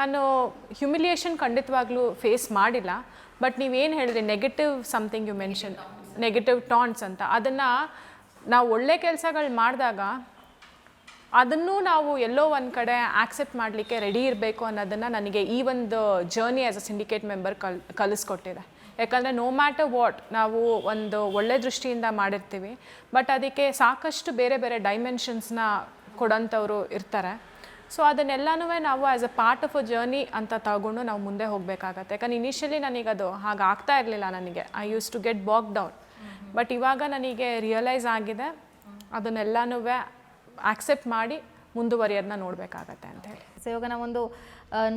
Speaker 2: ನಾನು ಹ್ಯುಮಿಲಿಯೇಷನ್ ಖಂಡಿತವಾಗ್ಲೂ ಫೇಸ್ ಮಾಡಿಲ್ಲ. ಬಟ್ ನೀವೇನು ಹೇಳಿದ್ರಿ, negative something you mention, negative taunts ಅಂತ, ಅದನ್ನು ನಾವು ಒಳ್ಳೆ ಕೆಲಸಗಳು ಮಾಡಿದಾಗ ಅದನ್ನು ನಾವು ಎಲ್ಲೋ ಒಂದು ಕಡೆ ಆಕ್ಸೆಪ್ಟ್ ಮಾಡಲಿಕ್ಕೆ ರೆಡಿ ಇರಬೇಕು ಅನ್ನೋದನ್ನು ನನಗೆ ಈ ಒಂದು journey as a syndicate member ಕಲಿಸ್ಕೊಟ್ಟಿದೆ. ಯಾಕಂದರೆ ನೋ ಮ್ಯಾಟರ್ ವಾಟ್ ನಾವು ಒಂದು ಒಳ್ಳೆ ದೃಷ್ಟಿಯಿಂದ ಮಾಡಿರ್ತೀವಿ, ಬಟ್ ಅದಕ್ಕೆ ಸಾಕಷ್ಟು ಬೇರೆ ಬೇರೆ ಡೈಮೆನ್ಷನ್ಸ್ನ ಕೊಡೋಂಥವ್ರು ಇರ್ತಾರೆ. ಸೊ ಅದನ್ನೆಲ್ಲನೂ ನಾವು as a part of a journey ಅಂತ ತಗೊಂಡು ನಾವು ಮುಂದೆ ಹೋಗಬೇಕಾಗತ್ತೆ. ಯಾಕಂದ್ರೆ ಇನಿಷಿಯಲಿ ನನಗದು ಹಾಗೆ ಆಗ್ತಾ ಇರಲಿಲ್ಲ. ನನಗೆ I used to get back down. But ಇವಾಗ ನನಗೆ ರಿಯಲೈಸ್ ಆಗಿದೆ ಅದನ್ನೆಲ್ಲನೂ ಆಕ್ಸೆಪ್ಟ್ ಮಾಡಿ ಮುಂದುವರಿಯೋದನ್ನ ನೋಡಬೇಕಾಗತ್ತೆ ಅಂತ ಹೇಳಿ.
Speaker 1: ಸೊ ಇವಾಗ ನಾವೊಂದು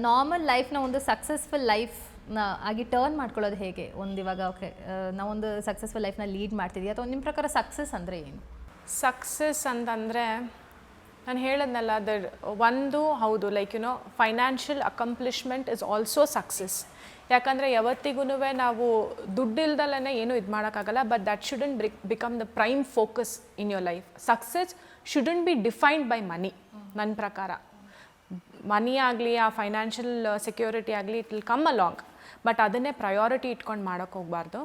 Speaker 1: ನಾರ್ಮಲ್ ಲೈಫ್ನ ಒಂದು ಸಕ್ಸಸ್ಫುಲ್ ಲೈಫ್ನ ಆಗಿ ಟರ್ನ್ ಮಾಡ್ಕೊಳ್ಳೋದು ಹೇಗೆ? ಇವಾಗ ಓಕೆ ನಾವೊಂದು ಸಕ್ಸಸ್ಫುಲ್ ಲೈಫ್ನ ಲೀಡ್ ಮಾಡ್ತಿದ್ದೀವಿ, ಅಥವಾ ನಿಮ್ಮ ಪ್ರಕಾರ ಸಕ್ಸಸ್ ಅಂದರೆ ಏನು?
Speaker 2: ಸಕ್ಸಸ್ ಅಂತಂದರೆ ನಾನು ಹೇಳೋದ್ನಲ್ಲ, ಒಂದು ಹೌದು, like financial accomplishment is also success. ಯಾಕಂದರೆ ಯಾವತ್ತಿಗೂ ನಾವು ದುಡ್ಡಿಲ್ದಲ್ಲೇ ಏನೂ ಇದು ಮಾಡೋಕ್ಕಾಗಲ್ಲ. But that shouldn't become the prime focus in your life. Success shouldn't be defined by money. ನನ್ನ ಪ್ರಕಾರ ಮನಿ ಆಗಲಿ, ಆ ಫೈನಾನ್ಷಿಯಲ್ ಸೆಕ್ಯೂರಿಟಿ ಆಗಲಿ, it will come along. But ಅದನ್ನೇ ಪ್ರಯಾರಿಟಿ ಇಟ್ಕೊಂಡು ಮಾಡೋಕ್ಕೆ ಹೋಗಬಾರ್ದು.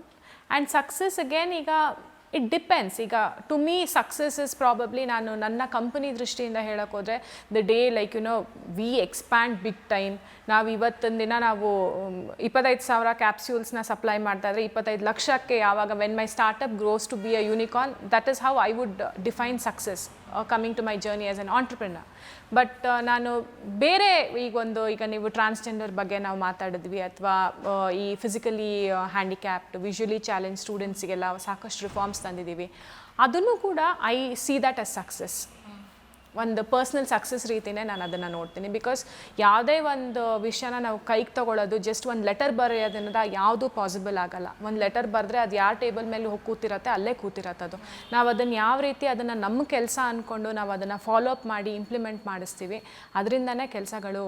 Speaker 2: ಆ್ಯಂಡ್ ಸಕ್ಸಸ್ ಅಗೇನ್ ಈಗ ಇಟ್ ಡಿಪೆಂಡ್ಸ್. ಈಗ to me success is probably, ನಾನು ನನ್ನ ಕಂಪನಿ ದೃಷ್ಟಿಯಿಂದ ಹೇಳೋಕ್ಕೋದ್ರೆ the day like we expand big time. ನಾವು ಇವತ್ತಿನ ದಿನ ನಾವು 25,000 ಕ್ಯಾಪ್ಸ್ಯೂಲ್ಸ್ನ ಸಪ್ಲೈ ಮಾಡ್ತಾಯಿದ್ರೆ 25 ಲಕ್ಷಕ್ಕೆ ಯಾವಾಗ when my startup grows to be a unicorn, that is how I would define success coming to my journey as an entrepreneur. But ನಾನು ಬೇರೆ ಈಗ ನೀವು ಟ್ರಾನ್ಸ್ಜೆಂಡರ್ ಬಗ್ಗೆ ನಾವು ಮಾತಾಡಿದ್ವಿ, ಅಥವಾ ಈ ಫಿಸಿಕಲಿ ಹ್ಯಾಂಡಿಕ್ಯಾಪ್ಡ್, ವಿಜುವಲಿ ಚಾಲೆಂಜ್ ಸ್ಟೂಡೆಂಟ್ಸಿಗೆಲ್ಲ ಸಾಕಷ್ಟು ರಿಫಾರ್ಮ್ಸ್ ತಂದಿದ್ದೀವಿ. ಅದನ್ನು ಕೂಡ I see that as success. ಒಂದು ಪರ್ಸ್ನಲ್ ಸಕ್ಸಸ್ ರೀತಿಯೇ ನಾನು ಅದನ್ನು ನೋಡ್ತೀನಿ. ಬಿಕಾಸ್ ಯಾವುದೇ ಒಂದು ವಿಷಯನ ನಾವು ಕೈಗೆ ತೊಗೊಳ್ಳೋದು, ಜಸ್ಟ್ ಒಂದು ಲೆಟರ್ ಬರೆಯೋದ್ರಿಂದ ಯಾವುದೂ ಪಾಸಿಬಲ್ ಆಗೋಲ್ಲ. ಒಂದು ಲೆಟರ್ ಬರೆದ್ರೆ ಅದು ಯಾರ ಟೇಬಲ್ ಮೇಲೆ ಹೋಗಿ ಕೂತಿರತ್ತೆ ಅಲ್ಲೇ ಕೂತಿರತ್ತೆ. ಅದು ನಾವು ಅದನ್ನು ಯಾವ ರೀತಿ ಅದನ್ನು ನಮ್ಮ ಕೆಲಸ ಅಂದ್ಕೊಂಡು ನಾವು ಅದನ್ನು ಫಾಲೋ ಅಪ್ ಮಾಡಿ ಇಂಪ್ಲಿಮೆಂಟ್ ಮಾಡಿಸ್ತೀವಿ, ಅದರಿಂದನೇ ಕೆಲಸಗಳು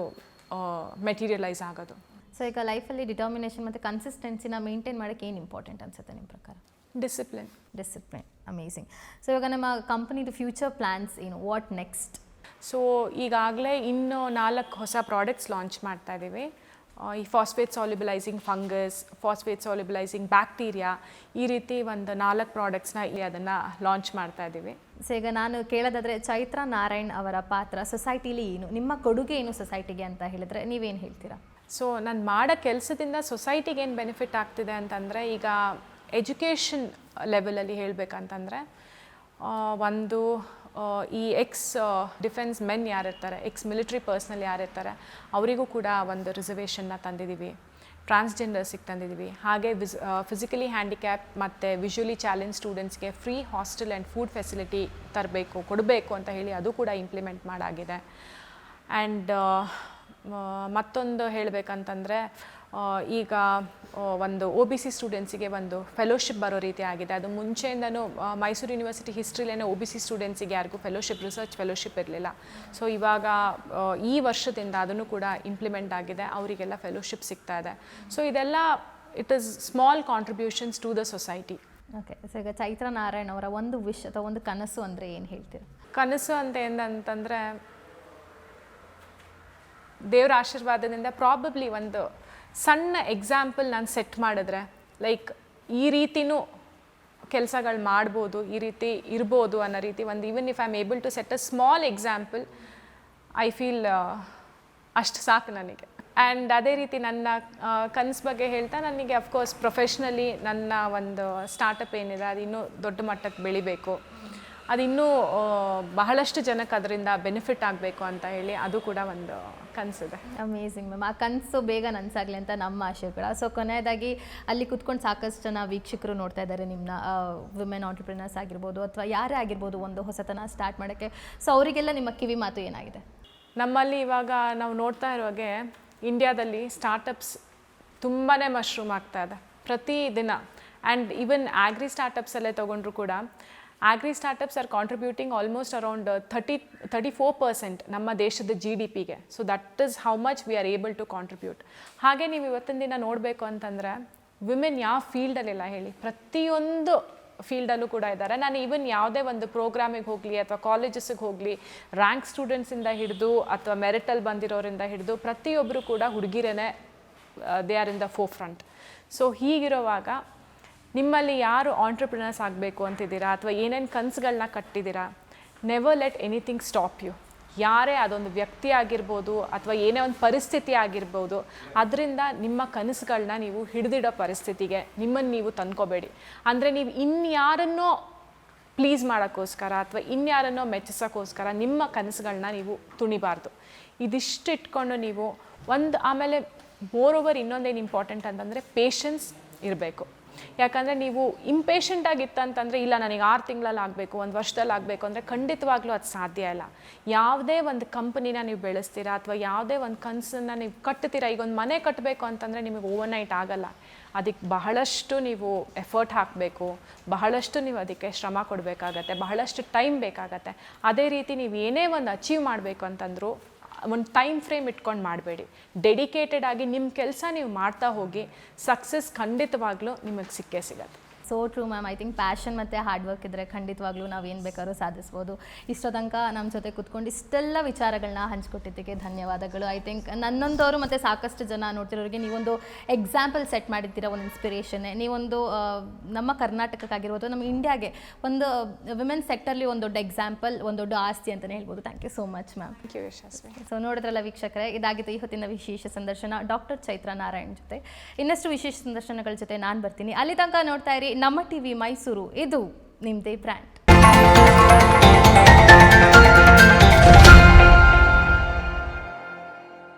Speaker 2: ಮೆಟೀರಿಯಲೈಸ್ ಆಗೋದು.
Speaker 1: ಸೊ ಈಗ ಲೈಫಲ್ಲಿ ಡಿಟರ್ಮಿನೇಷನ್ ಮತ್ತು ಕನ್ಸಿಸ್ಟೆನ್ಸಿನ ಮೇಂಟೈನ್ ಮಾಡೋಕ್ಕೆ ಏನು ಇಂಪಾರ್ಟೆಂಟ್ ಅನಿಸುತ್ತೆ ನಿಮ್ಮ ಪ್ರಕಾರ?
Speaker 2: ಡಿಸಿಪ್ಲಿನ್.
Speaker 1: ಅಮೇಝಿಂಗ್. ಸೊ ಇವಾಗ ನಮ್ಮ ಕಂಪನಿದು ಫ್ಯೂಚರ್ ಪ್ಲ್ಯಾನ್ಸ್ ಏನು? What next?
Speaker 2: ಸೊ ಈಗಾಗಲೇ ಇನ್ನೂ 4 ಹೊಸ ಪ್ರಾಡಕ್ಟ್ಸ್ ಲಾಂಚ್ ಮಾಡ್ತಾ ಇದ್ದೀವಿ. ಈ phosphate solubilising fungus, phosphate solubilising bacteria, ಈ ರೀತಿ ಒಂದು 4 ಪ್ರಾಡಕ್ಟ್ಸ್ನ ಅದನ್ನು ಲಾಂಚ್ ಮಾಡ್ತಾ ಇದ್ದೀವಿ.
Speaker 1: ಸೊ ಈಗ ನಾನು ಕೇಳೋದಾದರೆ ಚೈತ್ರಾ ನಾರಾಯಣ್ ಅವರ ಪಾತ್ರ ಸೊಸೈಟಿಲಿ ಏನು, ನಿಮ್ಮ ಕೊಡುಗೆ ಏನು ಸೊಸೈಟಿಗೆ ಅಂತ ಹೇಳಿದ್ರೆ ನೀವೇನು ಹೇಳ್ತೀರಾ?
Speaker 2: ಸೊ ನಾನು ಮಾಡೋ ಕೆಲಸದಿಂದ ಸೊಸೈಟಿಗೆ ಏನು ಬೆನಿಫಿಟ್ ಆಗ್ತಿದೆ ಅಂತಂದರೆ, ಈಗ ಎಜುಕೇಷನ್ ಲೆವೆಲಲ್ಲಿ ಹೇಳಬೇಕಂತಂದರೆ, ಒಂದು ಈ ಡಿಫೆನ್ಸ್ ಮೆನ್ ಯಾರಿರ್ತಾರೆ, ಮಿಲಿಟ್ರಿ ಪರ್ಸ್ನಲ್ ಯಾರಿರ್ತಾರೆ, ಅವರಿಗೂ ಕೂಡ ಒಂದು ರಿಸರ್ವೇಷನ್ನ ತಂದಿದ್ದೀವಿ. ಟ್ರಾನ್ಸ್ಜೆಂಡರ್ಸಿಗೆ ತಂದಿದ್ದೀವಿ. ಹಾಗೆ ಫಿಸಿಕಲಿ ಹ್ಯಾಂಡಿಕ್ಯಾಪ್ ಮತ್ತು ವಿಜುವಲಿ ಚಾಲೆಂಜ್ ಸ್ಟೂಡೆಂಟ್ಸ್ಗೆ free hostel and food facility ಕೊಡಬೇಕು ಅಂತ ಹೇಳಿ ಅದು ಕೂಡ ಇಂಪ್ಲಿಮೆಂಟ್ ಮಾಡಾಗಿದೆ. ಆ್ಯಂಡ್ ಮತ್ತೊಂದು ಹೇಳಬೇಕಂತಂದರೆ, ಈಗ ಒಂದು OBC ಸ್ಟೂಡೆಂಟ್ಸಿಗೆ ಒಂದು ಫೆಲೋಶಿಪ್ ಬರೋ ರೀತಿ ಆಗಿದೆ. ಅದು ಮುಂಚೆಯಿಂದನೂ ಮೈಸೂರು ಯೂನಿವರ್ಸಿಟಿ ಹಿಸ್ಟ್ರಿಲೇ OBC ಸ್ಟೂಡೆಂಟ್ಸಿಗೆ ಯಾರಿಗೂ ರಿಸರ್ಚ್ ಫೆಲೋಶಿಪ್ ಇರಲಿಲ್ಲ. ಸೊ ಇವಾಗ ಈ ವರ್ಷದಿಂದ ಅದನ್ನು ಕೂಡ ಇಂಪ್ಲಿಮೆಂಟ್ ಆಗಿದೆ, ಅವರಿಗೆಲ್ಲ ಫೆಲೋಶಿಪ್ ಸಿಗ್ತಾ ಇದೆ. ಸೊ ಇದೆಲ್ಲ it is small contributions to the society.
Speaker 1: Okay. So ಈಗ ಚೈತ್ರಾ ನಾರಾಯಣ್ ಅವರ ಒಂದು ವಿಶ್ ಅಥವಾ ಒಂದು ಕನಸು ಅಂದರೆ ಏನು ಹೇಳ್ತೀರಾ?
Speaker 2: ಕನಸು ಅಂತ ಏನಂತಂದರೆ, ದೇವರ ಆಶೀರ್ವಾದದಿಂದ ಪ್ರಾಬಬ್ಲಿ ಒಂದು ಸಣ್ಣ ಎಕ್ಸಾಂಪಲ್ ನಾನು ಸೆಟ್ ಮಾಡಿದ್ರೆ, ಲೈಕ್ ಈ ರೀತಿನೂ ಕೆಲಸಗಳು ಮಾಡ್ಬೋದು, ಈ ರೀತಿ ಇರ್ಬೋದು ಅನ್ನೋ ರೀತಿ ಒಂದು, even if I am able to set a small example, I feel ಅಷ್ಟು ಸಾಕು ನನಗೆ. ಆ್ಯಂಡ್ ಅದೇ ರೀತಿ ನನ್ನ ಕನಸು ಬಗ್ಗೆ ಹೇಳ್ತಾ, ನನಗೆ ಅಫ್ಕೋರ್ಸ್ ಪ್ರೊಫೆಷ್ನಲಿ ನನ್ನ ಒಂದು ಸ್ಟಾರ್ಟಪ್ ಏನಿದೆ ಅದು ಇನ್ನೂ ದೊಡ್ಡ ಮಟ್ಟಕ್ಕೆ ಬೆಳಿಬೇಕು, ಅದಿನ್ನೂ ಬಹಳಷ್ಟು ಜನಕ್ಕೆ ಅದರಿಂದ ಬೆನಿಫಿಟ್ ಆಗಬೇಕು ಅಂತ ಹೇಳಿ ಅದು ಕೂಡ ಒಂದು ಕನಸಿದೆ.
Speaker 1: Amazing ma'am. ಆ ಕನಸು ಬೇಗ ನನಸಾಗಲಿ ಅಂತ ನಮ್ಮ ಆಶೆ ಕೂಡ. ಸೊ ಕೊನೆಯದಾಗಿ ಅಲ್ಲಿ ಕುತ್ಕೊಂಡು ಸಾಕಷ್ಟು ಜನ ವೀಕ್ಷಕರು ನೋಡ್ತಾ ಇದ್ದಾರೆ ನಿಮ್ಮನ್ನ, ವುಮೆನ್ ಆಂಟ್ರಪ್ರಿನರ್ಸ್ ಆಗಿರ್ಬೋದು ಅಥವಾ ಯಾರೇ ಆಗಿರ್ಬೋದು ಒಂದು ಹೊಸತನ ಸ್ಟಾರ್ಟ್ ಮಾಡೋಕ್ಕೆ. ಸೊ ಅವರಿಗೆಲ್ಲ ನಿಮ್ಮ ಕಿವಿ ಮಾತು ಏನಾಗಿದೆ?
Speaker 2: ನಮ್ಮಲ್ಲಿ ಇವಾಗ ನಾವು ನೋಡ್ತಾ ಇರುವಾಗೆ ಇಂಡಿಯಾದಲ್ಲಿ ಸ್ಟಾರ್ಟಪ್ಸ್ ತುಂಬಾ ಮಶ್ರೂಮ್ ಆಗ್ತಾ ಇದೆ ಪ್ರತಿದಿನ. ಆ್ಯಂಡ್ ಈವನ್ ಆಗ್ರಿ ಸ್ಟಾರ್ಟಪ್ಸಲ್ಲೇ ತೊಗೊಂಡ್ರು ಕೂಡ agri startups are contributing almost around 34% ನಮ್ಮ ದೇಶದ GDPಗೆ. So that is how much we are able to contribute. ಹಾಗೆ ನೀವು ಇವತ್ತಿನ ದಿನ ನೋಡಬೇಕು ಅಂತಂದರೆ, ವಿಮೆನ್ ಯಾವ ಫೀಲ್ಡಲ್ಲಿಲ್ಲ ಹೇಳಿ, ಪ್ರತಿಯೊಂದು ಫೀಲ್ಡಲ್ಲೂ ಕೂಡ ಇದ್ದಾರೆ. ನಾನು ಈವನ್ ಯಾವುದೇ ಒಂದು ಪ್ರೋಗ್ರಾಮಿಗೆ ಹೋಗಲಿ ಅಥವಾ ಕಾಲೇಜಸ್ಸಿಗೆ ಹೋಗಲಿ, ರ್ಯಾಂಕ್ ಸ್ಟೂಡೆಂಟ್ಸಿಂದ ಹಿಡಿದು ಅಥವಾ ಮೆರಿಟಲ್ಲಿ ಬಂದಿರೋರಿಂದ ಹಿಡಿದು ಪ್ರತಿಯೊಬ್ಬರು ಕೂಡ ಹುಡುಗಿರೇ, they are in the forefront. So ಹೀಗಿರುವಾಗ ನಿಮ್ಮಲ್ಲಿ ಯಾರು ಆಂಟ್ರಪ್ರಿನರ್ಸ್ ಆಗಬೇಕು ಅಂತಿದ್ದೀರಾ ಅಥವಾ ಏನೇನು ಕನಸುಗಳನ್ನ ಕಟ್ಟಿದ್ದೀರಾ, never let anything stop you. ಯಾರೇ ಅದೊಂದು ವ್ಯಕ್ತಿ ಆಗಿರ್ಬೋದು ಅಥವಾ ಏನೇ ಒಂದು ಪರಿಸ್ಥಿತಿ ಆಗಿರ್ಬೋದು, ಅದರಿಂದ ನಿಮ್ಮ ಕನಸುಗಳನ್ನ ನೀವು ಹಿಡಿದಿಡೋ ಪರಿಸ್ಥಿತಿಗೆ ನಿಮ್ಮನ್ನು ನೀವು ತಂದ್ಕೋಬೇಡಿ. ಅಂದರೆ ನೀವು ಇನ್ಯಾರನ್ನೋ ಪ್ಲೀಸ್ ಮಾಡೋಕ್ಕೋಸ್ಕರ ಅಥವಾ ಇನ್ಯಾರನ್ನೋ ಮೆಚ್ಚಿಸೋಕ್ಕೋಸ್ಕರ ನಿಮ್ಮ ಕನಸುಗಳನ್ನ ನೀವು ತುಣಿಬಾರ್ದು. ಇದಿಷ್ಟು ಇಟ್ಕೊಂಡು ನೀವು ಆಮೇಲೆ ಮೋರ್ ಇನ್ನೊಂದೇನು ಇಂಪಾರ್ಟೆಂಟ್ ಅಂತಂದರೆ ಪೇಷನ್ಸ್ ಇರಬೇಕು. ಯಾಕಂದರೆ ನೀವು ಇಂಪೇಷಂಟ್ ಆಗಿತ್ತಂತಂದರೆ, ಇಲ್ಲ ನನಗೆ 6 ತಿಂಗಳಲ್ಲಿ ಆಗಬೇಕು, 1 ವರ್ಷದಲ್ಲಿ ಆಗಬೇಕು ಅಂದರೆ ಖಂಡಿತವಾಗ್ಲೂ ಅದು ಸಾಧ್ಯ ಇಲ್ಲ. ಯಾವುದೇ ಒಂದು ಕಂಪನಿನ ನೀವು ಬೆಳೆಸ್ತೀರಾ ಅಥವಾ ಯಾವುದೇ ಒಂದು ಕನಸನ್ನು ನೀವು ಕಟ್ತೀರಾ, ಈಗ ಒಂದು ಮನೆ ಕಟ್ಟಬೇಕು ಅಂತಂದರೆ ನಿಮಗೆ ಓವರ್ನೈಟ್ ಆಗಲ್ಲ. ಅದಕ್ಕೆ ಬಹಳಷ್ಟು ನೀವು ಎಫರ್ಟ್ ಹಾಕಬೇಕು, ಬಹಳಷ್ಟು ನೀವು ಅದಕ್ಕೆ ಶ್ರಮ ಕೊಡಬೇಕಾಗತ್ತೆ, ಬಹಳಷ್ಟು ಟೈಮ್ ಬೇಕಾಗತ್ತೆ. ಅದೇ ರೀತಿ ನೀವು ಏನೇ ಒಂದು ಅಚೀವ್ ಮಾಡಬೇಕು ಅಂತಂದರೂ ಒಂದು ಟೈಮ್ ಫ್ರೇಮ್ ಇಟ್ಕೊಂಡು ಮಾಡಬೇಡಿ. ಡೆಡಿಕೇಟೆಡ್ ಆಗಿ ನಿಮ್ಮ ಕೆಲಸ ನೀವು ಮಾಡ್ತಾ ಹೋಗಿ, ಸಕ್ಸಸ್ ಖಂಡಿತವಾಗ್ಲೂ ನಿಮಗೆ ಸಿಕ್ಕೇ ಸಿಗತ್ತೆ.
Speaker 1: So true ma'am. I think passion ಮತ್ತು ಹಾರ್ಡ್ ವರ್ಕ್ ಇದ್ದರೆ ಖಂಡಿತವಾಗ್ಲೂ ನಾವು ಏನು ಬೇಕಾದ್ರೂ ಸಾಧಿಸ್ಬೋದು. ಇಷ್ಟೋ ತನಕ ನಮ್ಮ ಜೊತೆ ಕೂತ್ಕೊಂಡು ಇಷ್ಟೆಲ್ಲ ವಿಚಾರಗಳನ್ನ ಹಂಚ್ಕೊಟ್ಟಿದ್ದಕ್ಕೆ ಧನ್ಯವಾದಗಳು. ಐ ಥಿಂಕ್ ನನ್ನಂಥವ್ರು ಮತ್ತು ಸಾಕಷ್ಟು ಜನ ನೋಡ್ತಿರೋರಿಗೆ ನೀವೊಂದು ಎಕ್ಸಾಂಪಲ್ ಸೆಟ್ ಮಾಡಿದ್ದೀರ, ಒಂದು ಇನ್ಸ್ಪಿರೇಷನ್ನೇ. ನೀವೊಂದು ನಮ್ಮ ಕರ್ನಾಟಕಕ್ಕಾಗಿರ್ಬೋದು, ನಮ್ಮ ಇಂಡಿಯಾಗೆ ಒಂದು ವಿಮೆನ್ ಸೆಕ್ಟರ್ಲಿ ಒಂದು ದೊಡ್ಡ ಎಕ್ಸಾಂಪಲ್, ಒಂದು ದೊಡ್ಡ ಆಸ್ತಿ ಅಂತಲೇ ಹೇಳ್ಬೋದು. Thank you so much ma'am.
Speaker 2: Thank you Yashaswi.
Speaker 1: So ನೋಡಿದ್ರಲ್ಲ ವೀಕ್ಷಕರೇ, ಇದಾಗಿತ್ತು ಇವತ್ತಿನ ವಿಶೇಷ ಸಂದರ್ಶನ ಡಾಕ್ಟರ್ ಚೈತ್ರ ನಾರಾಯಣ್ ಜೊತೆ. ಇನ್ನಷ್ಟು ವಿಶೇಷ ಸಂದರ್ಶನಗಳ ಜೊತೆ ನಾನು ಬರ್ತೀನಿ. ಅಲ್ಲಿ ತನಕ ನೋಡ್ತಾ ಇರಿ ನಮ್ಮ ಟಿವಿ ಮೈಸೂರು. ಇದು ನಿಮ್ಮದೇ ಬ್ರ್ಯಾಂಡ್.